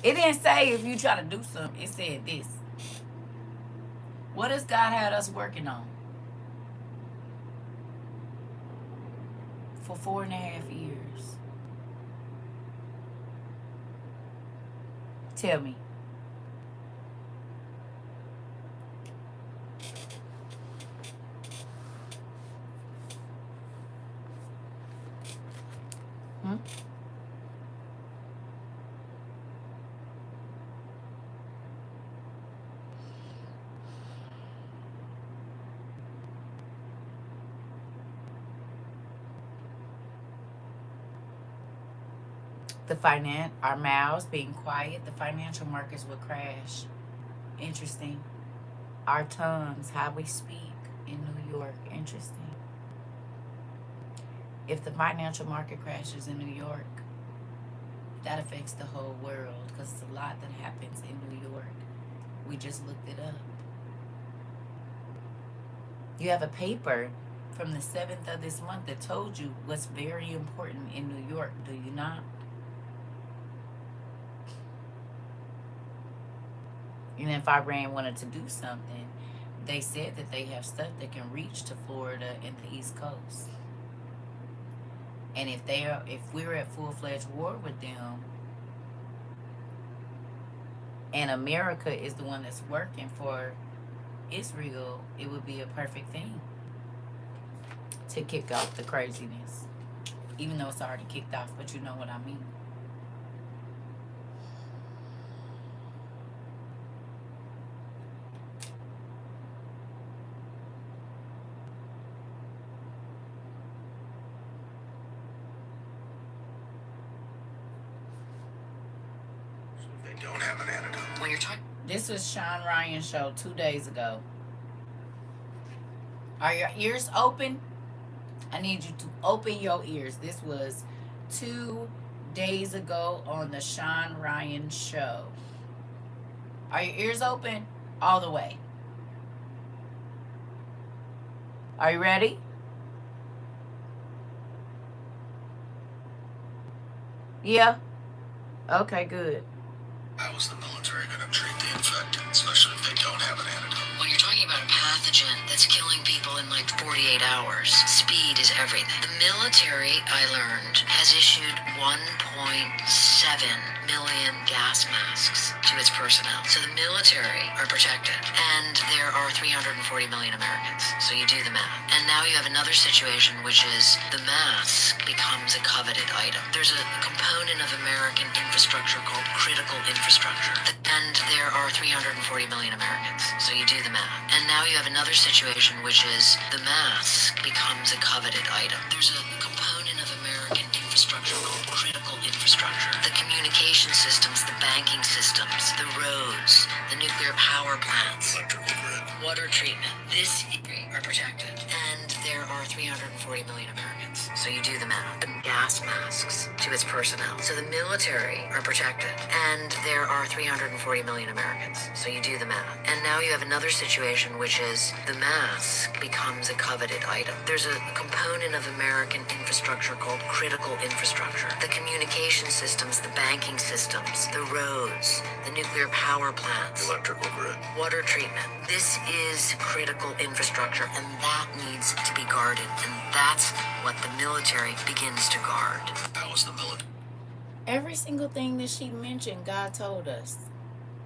It didn't say if you try to do something. It said this. What has God had us working on for 4.5 years? Tell me. Our mouths being quiet, the financial markets would crash. Interesting. Our tongues, how we speak in New York. Interesting. If the financial market crashes in New York, that affects the whole world because it's a lot that happens in New York. We just looked it up. You have a paper from the 7th of this month that told you what's very important in New York, do you not? And if Iran wanted to do something, they said that they have stuff that can reach to Florida and the East Coast. And if we're at full-fledged war with them, and America is the one that's working for Israel, it would be a perfect thing to kick off the craziness. Even though it's already kicked off, but you know what I mean. Don't have an antidote. When you're talking. This was Sean Ryan's show 2 days ago. Are your ears open? I need you to open your ears. This was 2 days ago on the Sean Ryan show. Are your ears open? All the way. Are you ready? Yeah. Okay, good. How is the military going to treat the infected, especially if they don't have an antidote? When you're talking about a pathogen that's killing people in like 48 hours, speed is everything. The military, I learned, has issued 1.7 million gas masks to its personnel. So the military are protected. And there are 340 million Americans. So you do the math. And now you have another situation, which is the mask becomes a coveted item. There's a component of American infrastructure called critical infrastructure. And there are 340 million Americans. So you do the math. And now you have another situation, which is the mask becomes a coveted item. There's a component of American infrastructure called critical infrastructure. The communication systems, the banking systems, the roads, the nuclear power plants, Electrical grid. water treatment. This are protected. And there are 340 million Americans. So you do the math. Gas masks to its personnel. So the military are protected. And there are 340 million Americans. So you do the math. And now you have another situation, which is the mask becomes a coveted item. There's a component of American infrastructure called critical infrastructure. The communication systems, the banking systems, the roads, the nuclear power plants, Electrical grid. water treatment. This is critical infrastructure, and that needs to be guarded. And that's what the military begins to guard. How is the military? Every single thing that she mentioned, God told us.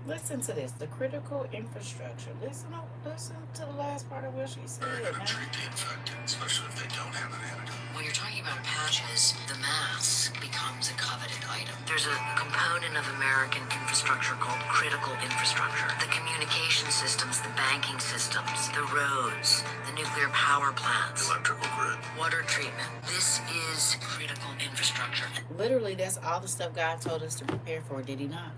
Listen to this. The critical infrastructure. Listen to the last part of what she said. Going to treat the infected, especially if they don't have an antidote. When you're talking about patches, the mask becomes a coveted item. There's a component of American infrastructure called critical infrastructure. The communication systems, the banking systems, the roads, the nuclear power plants, Electrical grid. water treatment. This is critical infrastructure. Literally, that's all the stuff God told us to prepare for, did he not?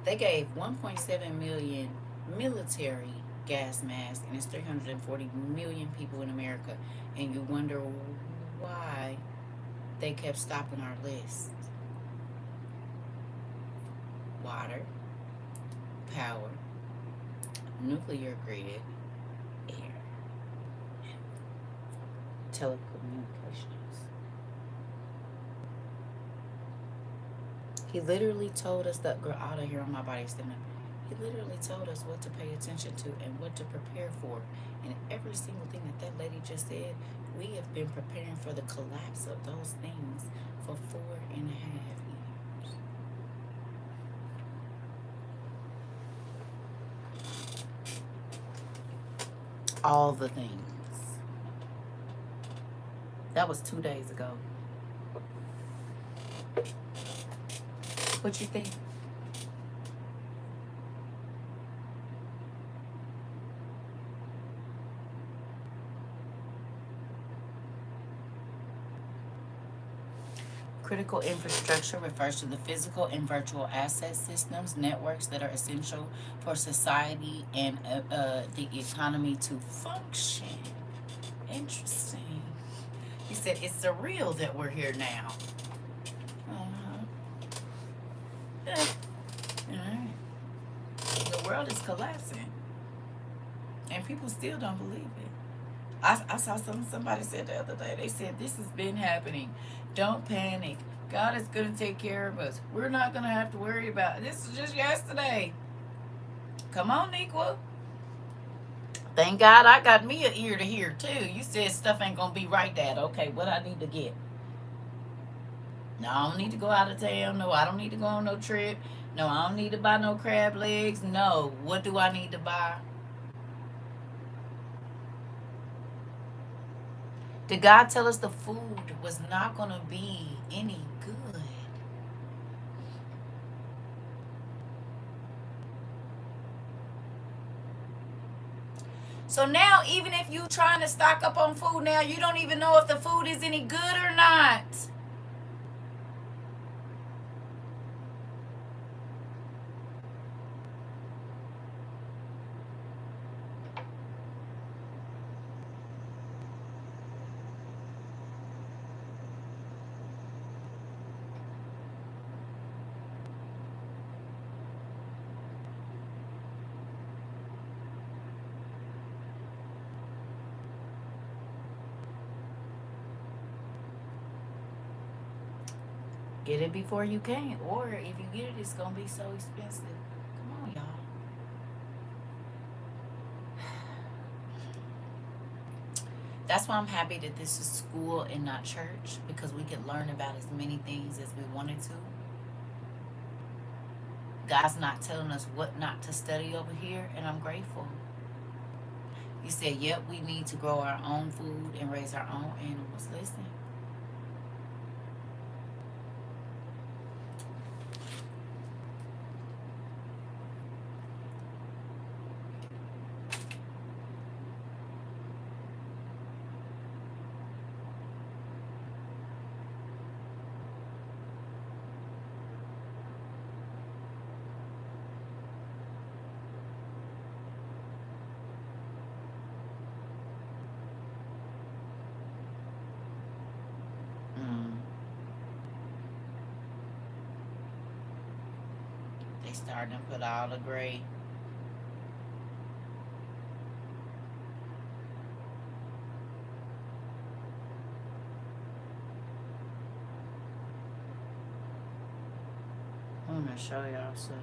They gave 1.7 million military gas masks, and it's 340 million people in America. And you wonder why they kept stopping our list. Water, power, nuclear grid, air, telecommunications. He literally told us that, girl, out of here on my body stomach. He literally told us what to pay attention to and what to prepare for. And every single thing that lady just said, we have been preparing for the collapse of those things for 4.5 years. All the things. That was 2 days ago. What you think? Critical infrastructure refers to the physical and virtual asset systems, networks that are essential for society and the economy to function. Interesting. He said it's surreal that we're here now. The world is collapsing, and people still don't believe it. I saw somebody said the other day. They said this has been happening. Don't panic. God is going to take care of us. We're not going to have to worry about it. This is just yesterday. Come on, Nequa. Thank God I got me an ear to hear too. You said stuff ain't going to be right, Dad. Okay, what I need to get? No, I don't need to go out of town. No, I don't need to go on no trip. No, I don't need to buy no crab legs. No, what do I need to buy? Did God tell us the food was not going to be any good? So now, even if you trying to stock up on food now, you don't even know if the food is any good or not. Get it before you can. Or if you get it, it's going to be so expensive. Come on, y'all. That's why I'm happy that this is school and not church, because we could learn about as many things as we wanted to. God's not telling us what not to study over here, and I'm grateful. He said, yep, we need to grow our own food and raise our own animals. Listen. They starting to put all the gray. I'm gonna show y'all something.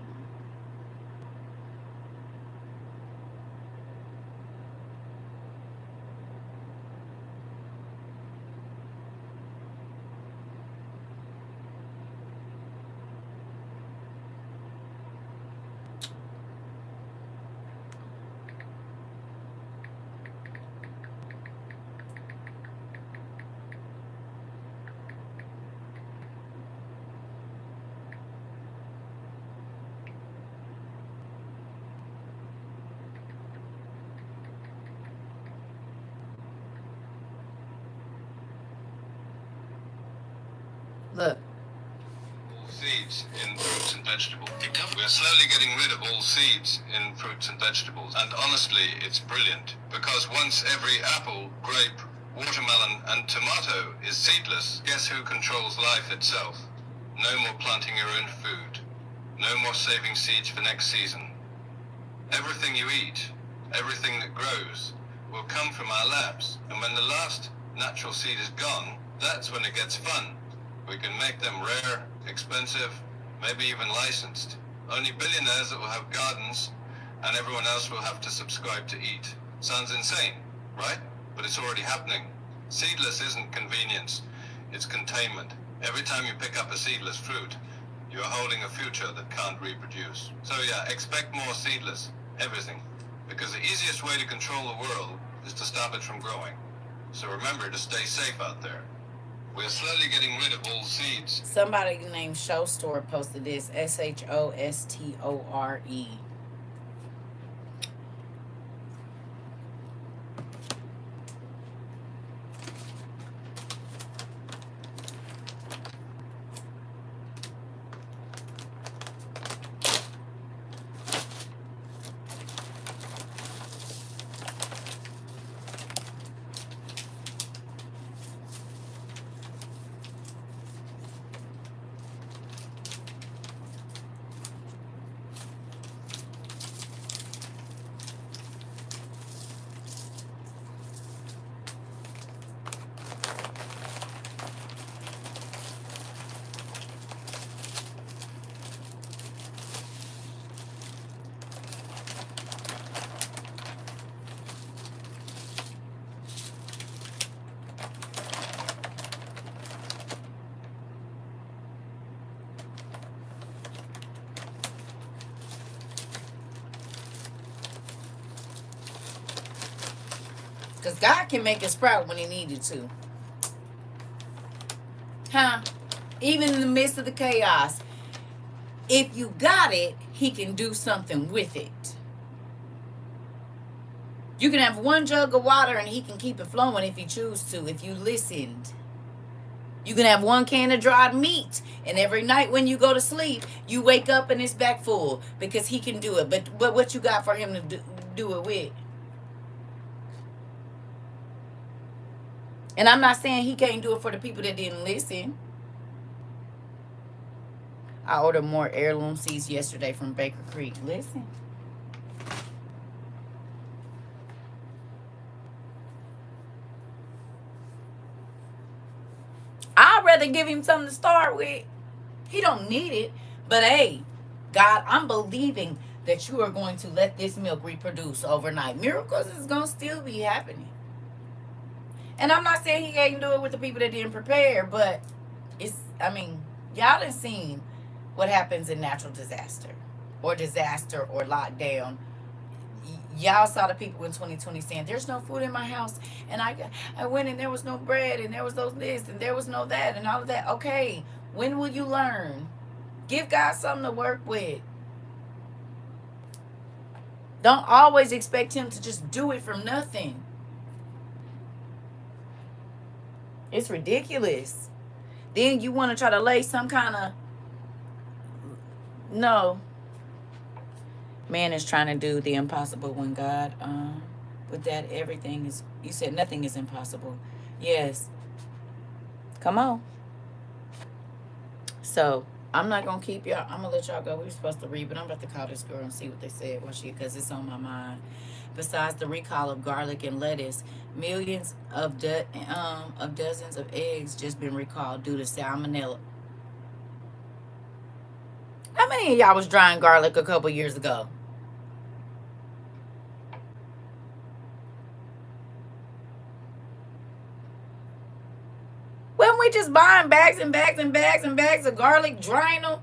Look. All seeds in fruits and vegetables. We're slowly getting rid of all seeds in fruits and vegetables. And honestly, it's brilliant. Because once every apple, grape, watermelon, and tomato is seedless, guess who controls life itself? No more planting your own food. No more saving seeds for next season. Everything you eat, everything that grows, will come from our labs. And when the last natural seed is gone, that's when it gets fun. We can make them rare, expensive, maybe even licensed. Only billionaires that will have gardens, and everyone else will have to subscribe to eat. Sounds insane, right? But it's already happening. Seedless isn't convenience, it's containment. Every time you pick up a seedless fruit, you're holding a future that can't reproduce. So yeah, expect more seedless, everything. Because the easiest way to control the world is to stop it from growing. So remember to stay safe out there. We're slowly getting rid of all seeds. Somebody named Show Store posted this. SHOSTORE. Because God can make it sprout when he needed to. Huh? Even in the midst of the chaos. If you got it, he can do something with it. You can have one jug of water and he can keep it flowing if he chooses to, if you listened. You can have one can of dried meat, and every night when you go to sleep, you wake up and it's back full because he can do it. But what you got for him to do it with? And I'm not saying he can't do it for the people that didn't listen. I ordered more heirloom seeds yesterday from Baker Creek. Listen. I'd rather give him something to start with. He don't need it. But hey, God, I'm believing that you are going to let this milk reproduce overnight. Miracles is going to still be happening. And I'm not saying he can't do it with the people that didn't prepare, but y'all done seen what happens in natural disaster or lockdown. Y'all saw the people in 2020 saying, there's no food in my house. And I went and there was no bread and there was no this and there was no that and all of that. Okay, when will you learn? Give God something to work with. Don't always expect him to just do it from nothing. It's ridiculous. Then you want to try to lay some kind of... No. Man is trying to do the impossible when God, with that, everything is... You said nothing is impossible. Yes. Come on. So, I'm not going to keep y'all. I'm going to let y'all go. We were supposed to read, but I'm about to call this girl and see what they said. Because it's on my mind. Besides the recall of garlic and lettuce, millions of dozens of eggs just been recalled due to salmonella. How many of y'all was drying garlic a couple years ago? Wasn't we just buying bags and bags and bags and bags of garlic, drying them?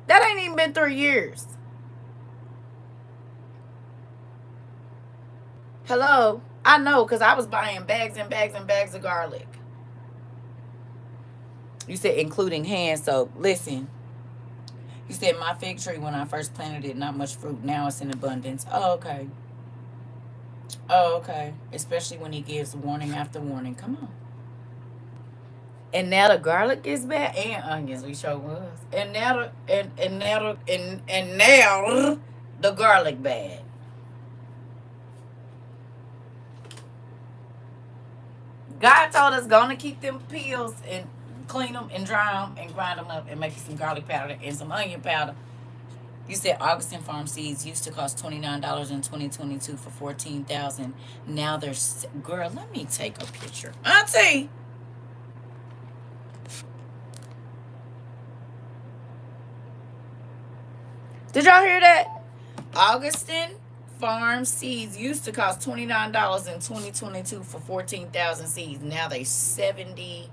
That ain't even been 3 years. Hello? I know, because I was buying bags and bags and bags of garlic. You said including hand soap. Listen. You said my fig tree when I first planted it, not much fruit. Now it's in abundance. Oh, okay. Oh, okay. Especially when he gives warning after warning. Come on. And now the garlic is bad. And onions, we sure was. And now the garlic bad. God told us gonna keep them peels and clean them and dry them and grind them up and make you some garlic powder and some onion powder. You said Augustin Farm seeds used to cost $29 in 2022 for $14,000. Now they're... Girl, let me take a picture. Auntie! Did y'all hear that? Augustin Farm seeds used to cost $29 in 2022 for 14,000 seeds. Now they $70.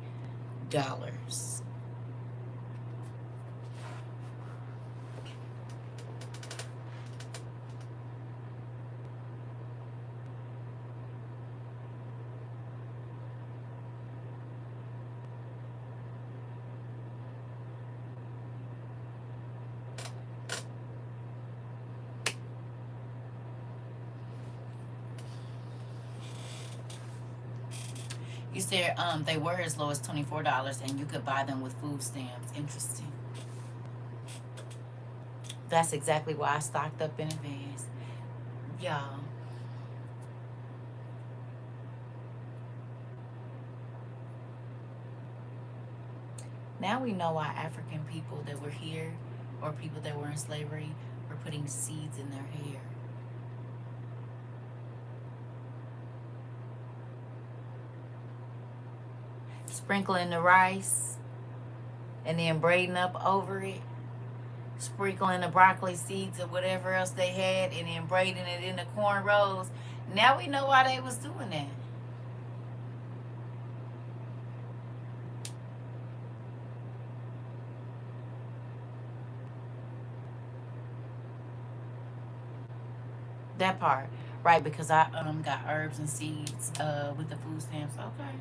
You said they were as low as $24 and you could buy them with food stamps. Interesting. That's exactly why I stocked up in advance. Y'all. Now we know why African people that were here or people that were in slavery were putting seeds in their hair. Sprinkling the rice and then braiding up over it. Sprinkling the broccoli seeds or whatever else they had and then braiding it in the cornrows. Now we know why they was doing that. That part. Right, because I got herbs and seeds with the food stamps. Okay.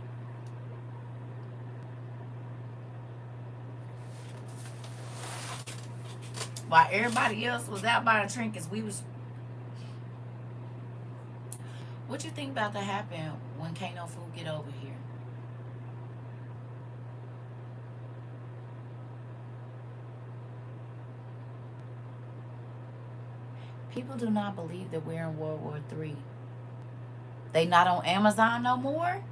While everybody else was out buying trinkets, we was... What you think about to happen when can't no food get over here? People do not believe that we're in World War III. They not on Amazon no more?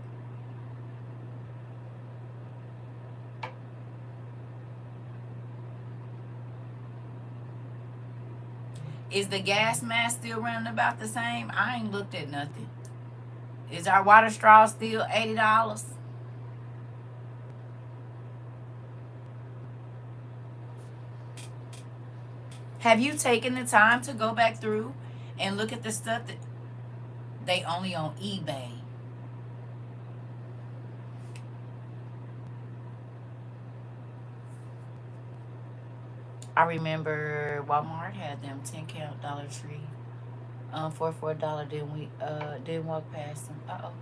Is the gas mask still running about the same? I ain't looked at nothing. Is our water straw still $80? Have you taken the time to go back through and look at the stuff that they only on eBay? I remember Walmart had them 10 count Dollar Tree for $1. Then we didn't walk past them. Uh oh.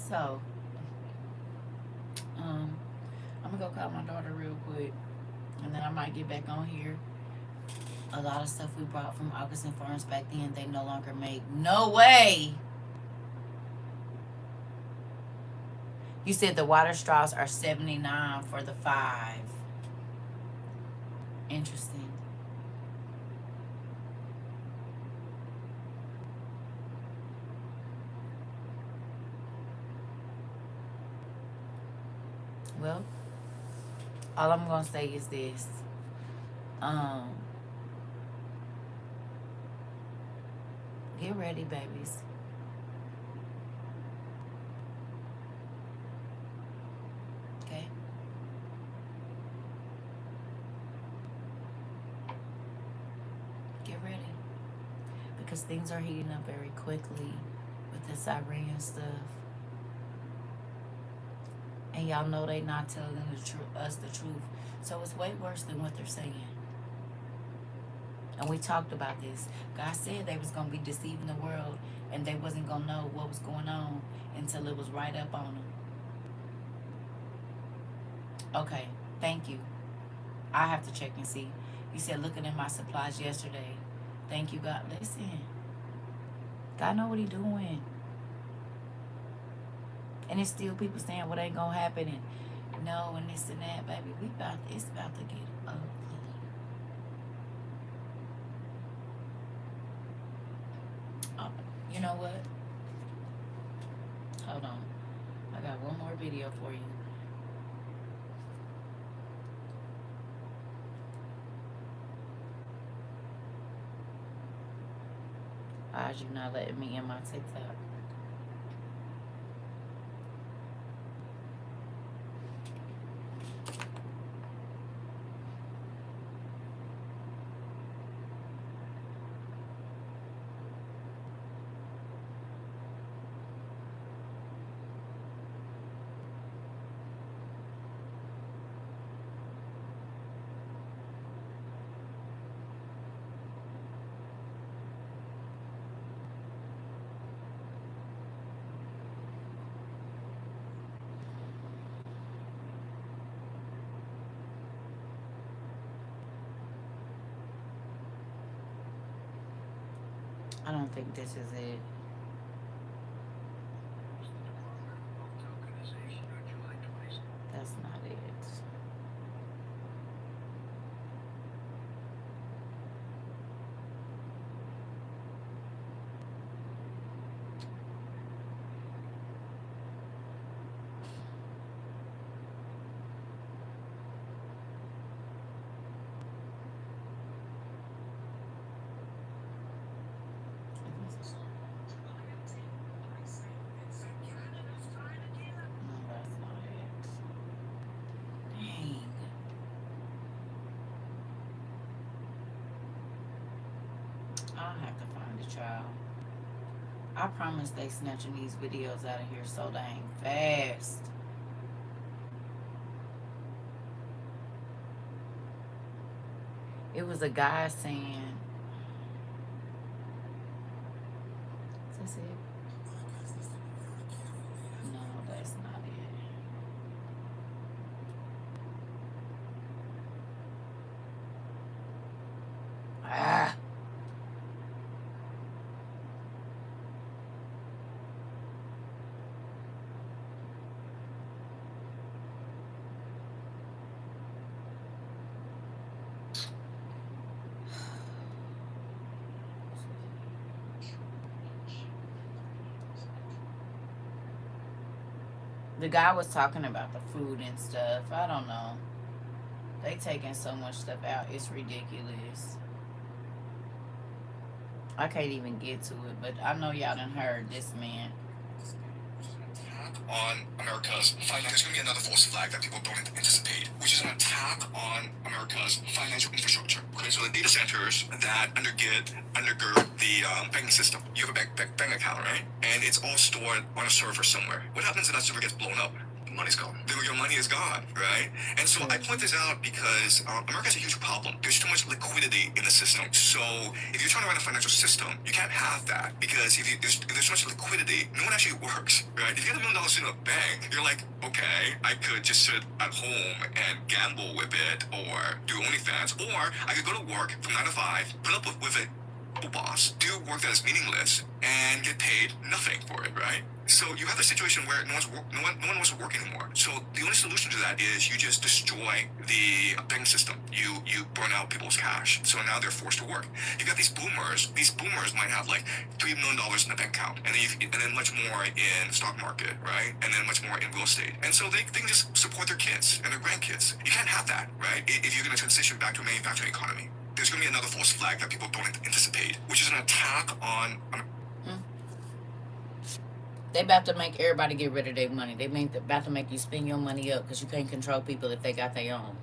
So, I'm gonna go call my daughter real quick, and then I might get back on here. A lot of stuff we brought from August and Farms back then, they no longer make. No way! You said the water straws are 79 for the 5. Interesting. Well, all I'm gonna say is this. Get ready, babies. Okay? Get ready. Because things are heating up very quickly with this Iran stuff. And y'all know they not telling us the truth. So it's way worse than what they're saying. And we talked about this. God said they was going to be deceiving the world, and they wasn't going to know what was going on until it was right up on them. Okay, thank you. I have to check and see. You said looking at my supplies yesterday. Thank you, God. Listen. God know what he doing. And it's still people saying what ain't going to happen, and no, and this and that, baby. It's about to get ugly. You know what? Hold on. I got one more video for you. Why is you not letting me in my TikTok? I don't think this is it. That's not it. No, that's not it. Dang. I'll have to find a child. I promise they snatching these videos out of here so dang fast. It was a guy saying, is this it? No, that's not it. Ah. The guy was talking about the food and stuff. I don't know. They taking so much stuff out. It's ridiculous. I can't even get to it, but I know y'all done heard this man. On America's finance, there's going to be another false flag that people don't anticipate, which is an attack on America's financial infrastructure. Okay, so the data centers that undergird the banking system. You have a bank account, right? And it's all stored on a server somewhere. What happens if that server gets blown up? Money's gone. Then your money is gone, right? And so I point this out because America has a huge problem. There's too much liquidity in the system. So if you're trying to run a financial system, you can't have that because if there's too much liquidity, no one actually works, right? If you have $1 million in a bank, you're like, okay, I could just sit at home and gamble with it or do OnlyFans, or I could go to work from 9 to 5, put up with it, boss, do work that is meaningless and get paid nothing for it, right? So you have a situation where no one wants to work anymore. So the only solution to that is you just destroy the banking system. You burn out people's cash. So now they're forced to work. You got these boomers. These boomers might have like $3 million in the bank account, and then much more in the stock market, right? And then much more in real estate. And so they can just support their kids and their grandkids. You can't have that, right? If you're going to transition back to a manufacturing economy. There's going to be another false flag that people don't anticipate, which is an attack on. They about to make everybody get rid of their money. They about to make you spend your money up because you can't control people if they got their own.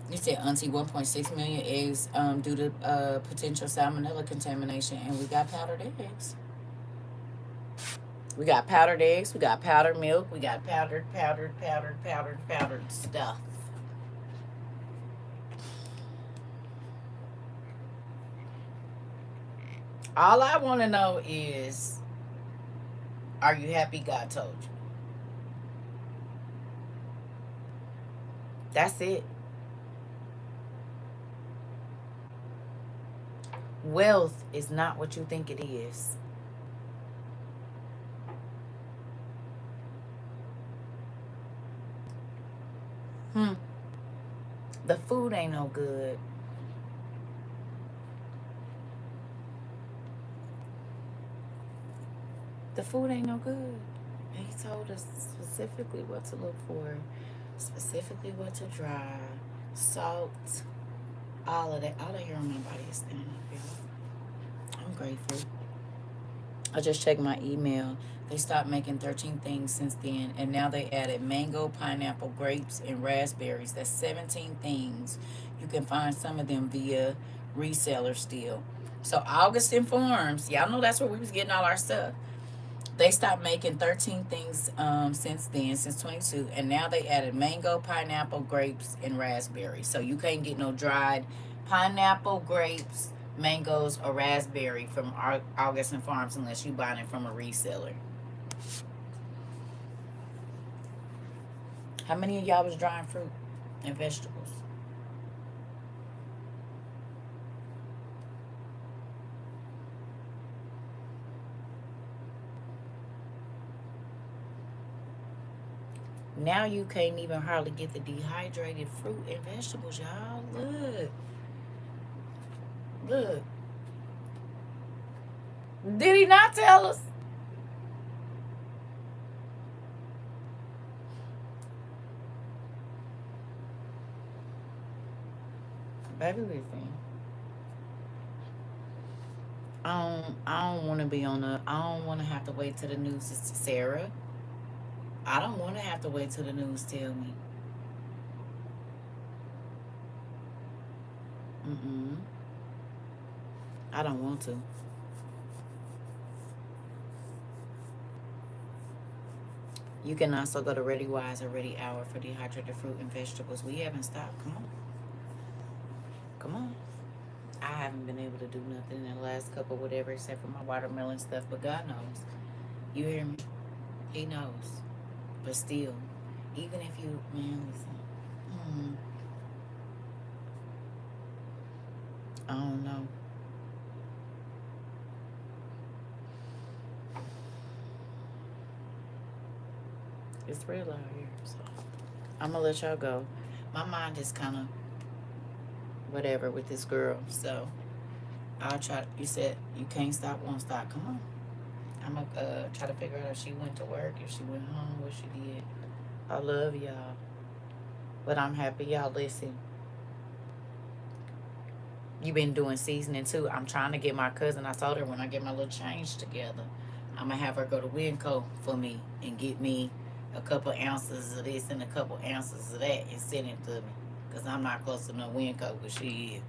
You said, Auntie, 1.6 million eggs due to potential salmonella contamination, and we got powdered eggs. We got powdered eggs. We got powdered milk. We got powdered stuff. All I want to know is, are you happy God told you? That's it. Wealth is not what you think it is. The food ain't no good. The food ain't no good. He told us specifically what to look for, specifically what to dry, salt, all of that. All I hear on my body is standing up, y'all. I'm grateful. I just checked my email. They stopped making 13 things since then, and now they added mango, pineapple, grapes, and raspberries. That's 17 things. You can find some of them via reseller still. So Augustin Farms, y'all know that's where we was getting all our stuff. They stopped making 13 things since then, since 22, and now they added mango, pineapple, grapes, and raspberries. So you can't get no dried pineapple, grapes, mangoes, or raspberry from Augustin Farms unless you buying it from a reseller. How many of y'all was drying fruit and vegetables? Now you can't even hardly get the dehydrated fruit and vegetables, y'all. Look. Look. Did he not tell us? Baby, listen. I don't want to be on the. I don't want to have to wait till the news is Sarah. I don't want to have to wait till the news tell me. I don't want to. You can also go to Ready Wise or Ready Hour for dehydrated fruit and vegetables. We haven't stopped. Come on. Come on. I haven't been able to do nothing in the last couple whatever except for my watermelon stuff, but God knows. You hear me? He knows. But still, even if you, man, listen. I don't know. It's real out here, so I'm gonna let y'all go. My mind is kind of whatever with this girl, so I'll try. You said you can't stop, won't stop. Come on. I'm going to try to figure out if she went to work, if she went home, what she did. I love y'all. But I'm happy y'all listen. You been doing seasoning too. I'm trying to get my cousin. I told her when I get my little change together, I'm going to have her go to Winco for me and get me a couple ounces of this and a couple ounces of that and send it to me. Because I'm not close to no Winco, but she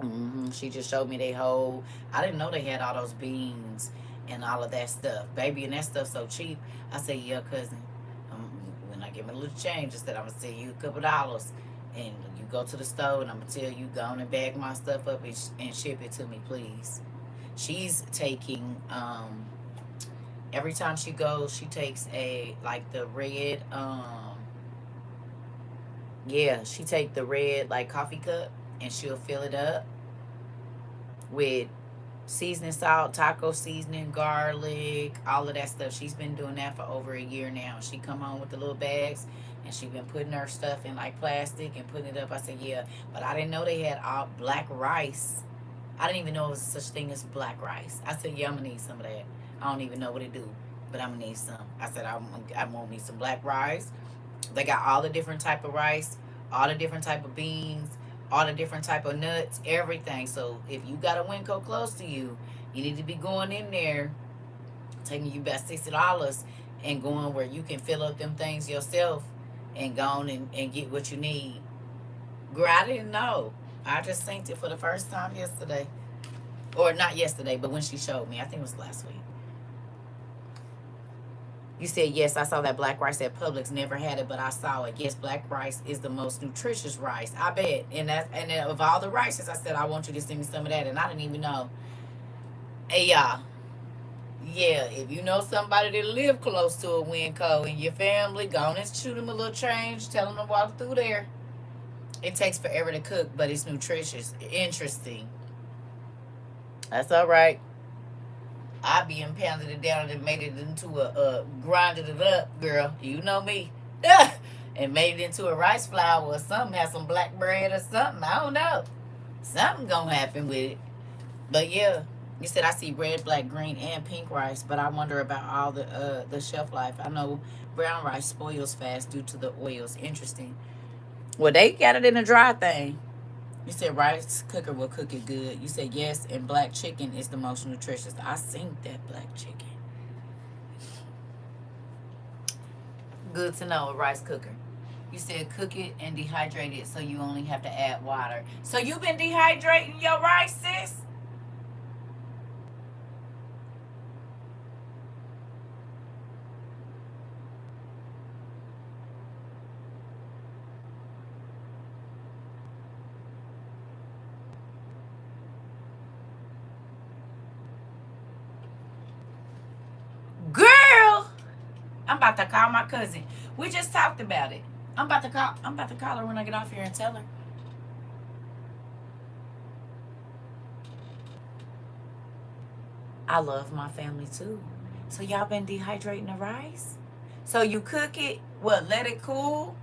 is. She just showed me they whole. I didn't know they had all those beans and all of that stuff, baby. And that stuff so cheap. I said, yeah, cousin. When I get my little change, I said I'm gonna send you a couple dollars, and you go to the store, and I'm gonna tell you go on and bag my stuff up and ship it to me, please. She's taking every time she goes, she takes a like the red yeah, she take the red like coffee cup and she'll fill it up with seasoning salt, taco seasoning, garlic, all of that stuff. She's been doing that for over a year now. She come home with the little bags and she been putting her stuff in like plastic and putting it up. I said, yeah, but I didn't know they had all black rice. I didn't even know it was such thing as black rice. I said, yeah, I'm gonna need some of that. I don't even know what it do, but I'm gonna need some. I said, I'm gonna need some black rice. They got all the different type of rice, all the different type of beans, all the different type of nuts, everything. So if you got a Winco close to you, you need to be going in there, taking you about $60 and going where you can fill up them things yourself and go on and get what you need. Girl, I didn't know. I just synced it for the first time yesterday. Or not yesterday, but when she showed me. I think it was last week. You said, yes, I saw that black rice at Publix. Never had it, but I saw it. Yes, black rice is the most nutritious rice. I bet. And of all the rices, I said, I want you to send me some of that. And I didn't even know. Hey, y'all. Yeah, if you know somebody that live close to a Winco in your family, go on and shoot them a little change. Tell them to walk through there. It takes forever to cook, but it's nutritious. Interesting. That's all right. I be pounded it down and made it into grinded it up, girl. You know me. And made it into a rice flour or something. Have some black bread or something. I don't know. Something gonna happen with it. But yeah, you said I see red, black, green, and pink rice, but I wonder about all the shelf life. I know brown rice spoils fast due to the oils. Interesting. Well, they got it in a dry thing. You said rice cooker will cook it good. You said yes, and black chicken is the most nutritious. I seen that black chicken. Good to know, a rice cooker. You said cook it and dehydrate it so you only have to add water. So you've been dehydrating your rice, sis? Girl, I'm about to call my cousin. We just talked about it. I'm about to call her when I get off here and tell her. I love my family too. So y'all been dehydrating the rice? So you cook it, what, let it cool?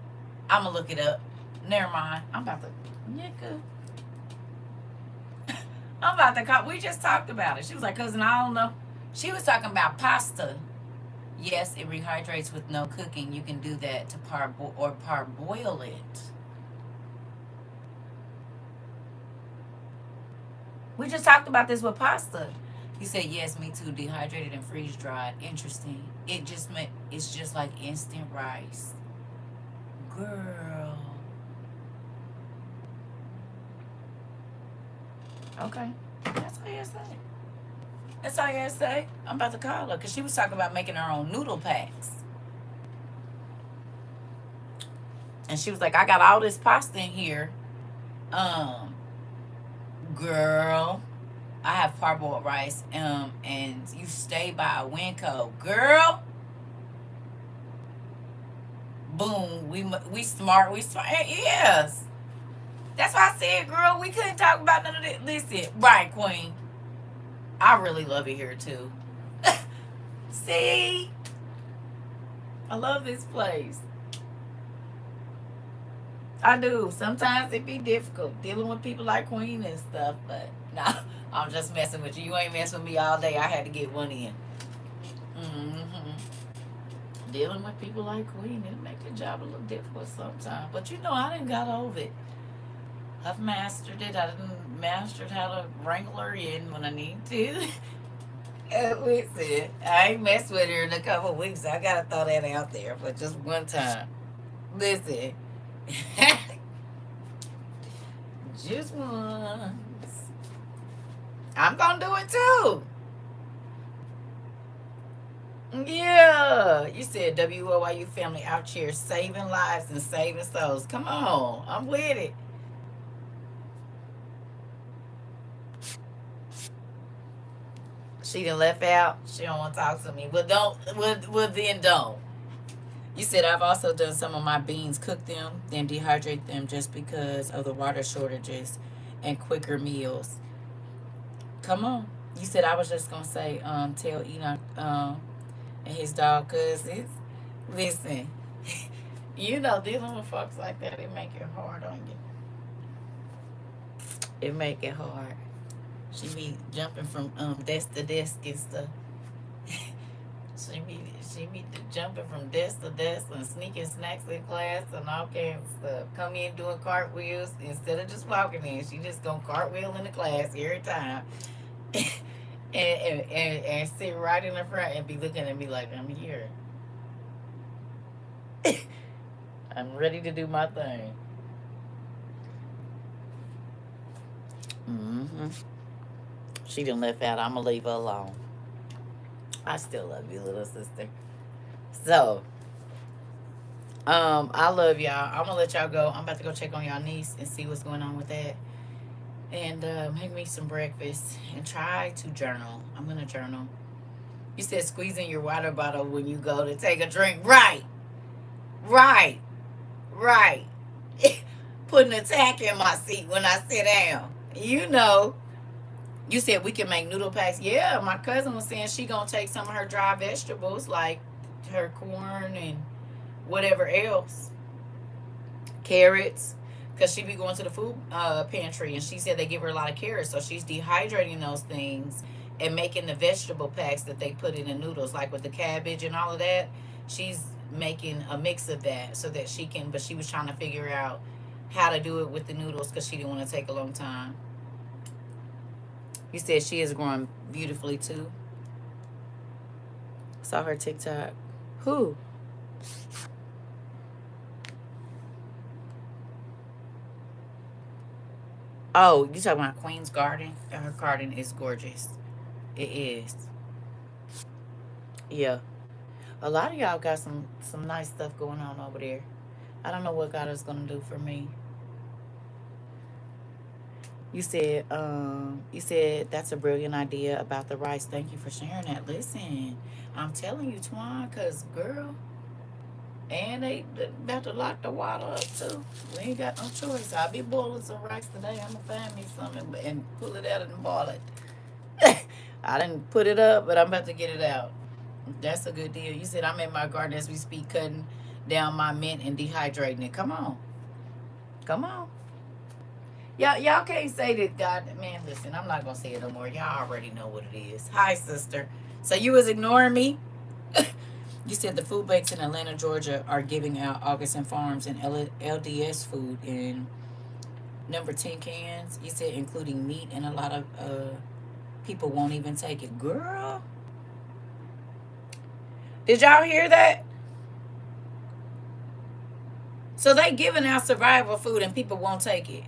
I'ma look it up. Never mind. I'm about to nigga. I'm about to call. We just talked about it. She was like, cousin, I don't know. She was talking about pasta. Yes, it rehydrates with no cooking. You can do that to parboil it. We just talked about this with pasta. You said yes, me too. Dehydrated and freeze dried. Interesting. It's just like instant rice. Girl. Okay. That's all you have to say. That's all you have to say. I'm about to call her because she was talking about making her own noodle packs. And she was like, I got all this pasta in here. Girl, I have parboiled rice. And you stay by a Winco. Girl. Boom. We smart. Yes. That's why I said, girl, we couldn't talk about none of this. Listen, right, Queen. I really love it here too. See? I love this place. I do. Sometimes it be difficult dealing with people like Queen and stuff, but nah, I'm just messing with you. You ain't messing with me all day. I had to get one in. Dealing with people like Queen, it make the job a little difficult sometimes. But you know, I didn't got over it. I've mastered it. I done mastered how to wrangle her in when I need to. Listen, I ain't messed with her in a couple of weeks. I gotta throw that out there for just one time. Listen, just once. I'm gonna do it too. Yeah, you said WOYU family out here saving lives and saving souls. Come on, I'm with it. She done left out. She don't want to talk to me. Well, don't. Well, then don't. You said I've also done some of my beans, cook them, then dehydrate them just because of the water shortages and quicker meals. Come on. You said I was just gonna say, tell Enoch, and his dog, cause it's listen. You know, dealing with folks like that, it make it hard on you. It make it hard. She be jumping from desk to desk and stuff. she be jumping from desk to desk and sneaking snacks in class and all kinds of stuff. Come in doing cartwheels instead of just walking in. She just gonna cartwheel in the class every time. and sit right in the front and be looking at me like I'm here. I'm ready to do my thing. She done left out. I'm gonna leave her alone. I still love you, little sister. So, I love y'all. I'm gonna let y'all go. I'm about to go check on y'all niece and see what's going on with that. And make me some breakfast and try to journal. I'm gonna journal. You said squeezing your water bottle when you go to take a drink. Right. Right. Right. Putting a tack in my seat when I sit down. You know. You said we can make noodle packs. Yeah, my cousin was saying she gonna take some of her dry vegetables, like her corn and whatever else, carrots, because she be going to the food pantry, and she said they give her a lot of carrots, so she's dehydrating those things and making the vegetable packs that they put in the noodles, like with the cabbage and all of that. She's making a mix of that so that she can, but she was trying to figure out how to do it with the noodles because she didn't want to take a long time. You said she is growing beautifully too. Saw her TikTok. Who? Oh, you talking about Queen's garden? Her garden is gorgeous. It is. Yeah. A lot of y'all got some nice stuff going on over there. I don't know what God is gonna do for me. You said that's a brilliant idea about the rice. Thank you for sharing that. Listen, I'm telling you, Twan, cause girl, and they about to lock the water up too. We ain't got no choice. I'll be boiling some rice today. I'm gonna find me something and pull it out and boil it. I didn't put it up, but I'm about to get it out. That's a good deal. You said I'm in my garden as we speak, cutting down my mint and dehydrating it. Come on, come on. Y'all can't say that. God, man, listen, I'm not gonna say it no more. Y'all already know what it is. Hi, sister. So you was ignoring me? You said the food banks in Atlanta, Georgia are giving out August and Farms and LDS food in number 10 cans. You said including meat, and a lot of people won't even take it. Girl, did y'all hear that? So they giving out survival food and people won't take it.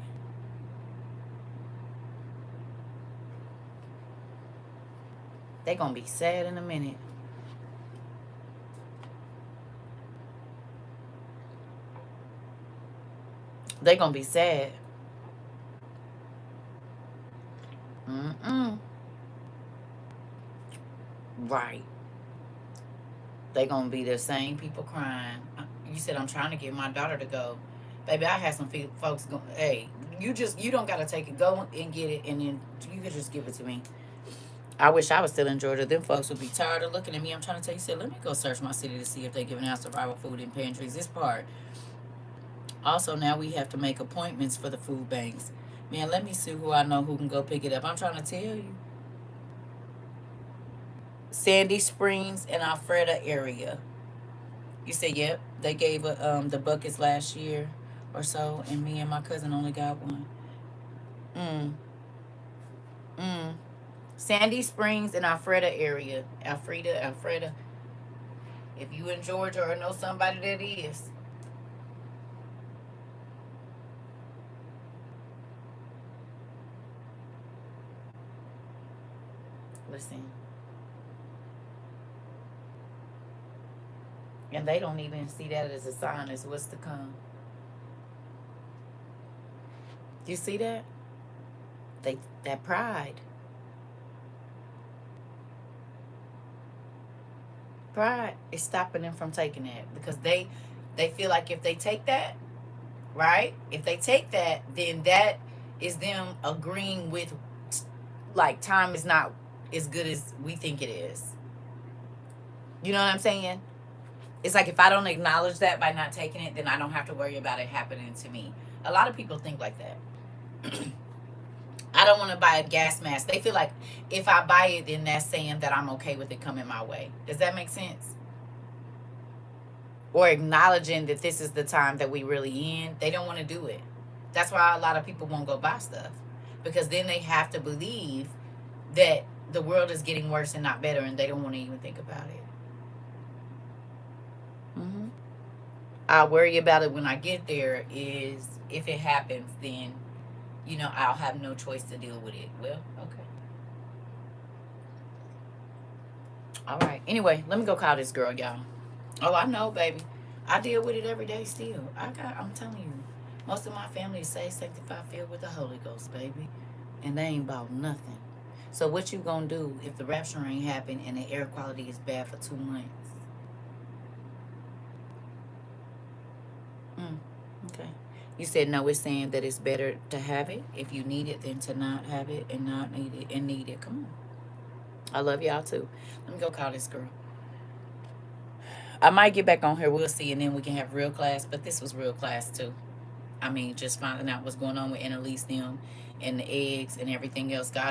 They gonna be sad in a minute. They gonna be sad. Mm-mm. Right. They gonna be the same people crying. You said I'm trying to get my daughter to go. Baby, I had some folks go, hey, you don't gotta take it. Go and get it, and then you could just give it to me. I wish I was still in Georgia. Them folks would be tired of looking at me. I'm trying to tell you, said, let me go search my city to see if they're giving out survival food in pantries. This part. Also, now we have to make appointments for the food banks. Man, let me see who I know who can go pick it up. I'm trying to tell you. Sandy Springs and Alfreda area. You said, yep, they gave the buckets last year or so, and me and my cousin only got one. Mm, mm. Sandy Springs and Alfreda area. Alfreda. If you in Georgia or know somebody that is, listen. And they don't even see that as a sign as what's to come. You see that? That pride. Pride is stopping them from taking that because they feel like if they take that, right? If they take that, then that is them agreeing with like time is not as good as we think it is. You know what I'm saying? It's like if I don't acknowledge that by not taking it, then I don't have to worry about it happening to me. A lot of people think like that. I don't want to buy a gas mask. They feel like if I buy it, then that's saying that I'm okay with it coming my way. Does that make sense? Or acknowledging that this is the time that we really in. They don't want to do it. That's why a lot of people won't go buy stuff. Because then they have to believe that the world is getting worse and not better, and they don't want to even think about it. I'll worry about it when I get there. Is if it happens, then I'll have no choice to deal with it. Well, okay. All right. Anyway, let me go call this girl, y'all. Oh, I know, baby. I deal with it every day still. I'm telling you, most of my family is saved, sanctified, filled with the Holy Ghost, baby. And they ain't about nothing. So what you gonna do if the rapture ain't happened and the air quality is bad for 2 months? Okay. You said no, it's saying that it's better to have it if you need it than to not have it and not need it and need it. Come on. I love y'all too. Let me go call this girl. I might get back on here. We'll see, and then we can have real class. But this was real class too. I mean, just finding out what's going on with Annalise them and the eggs and everything else. God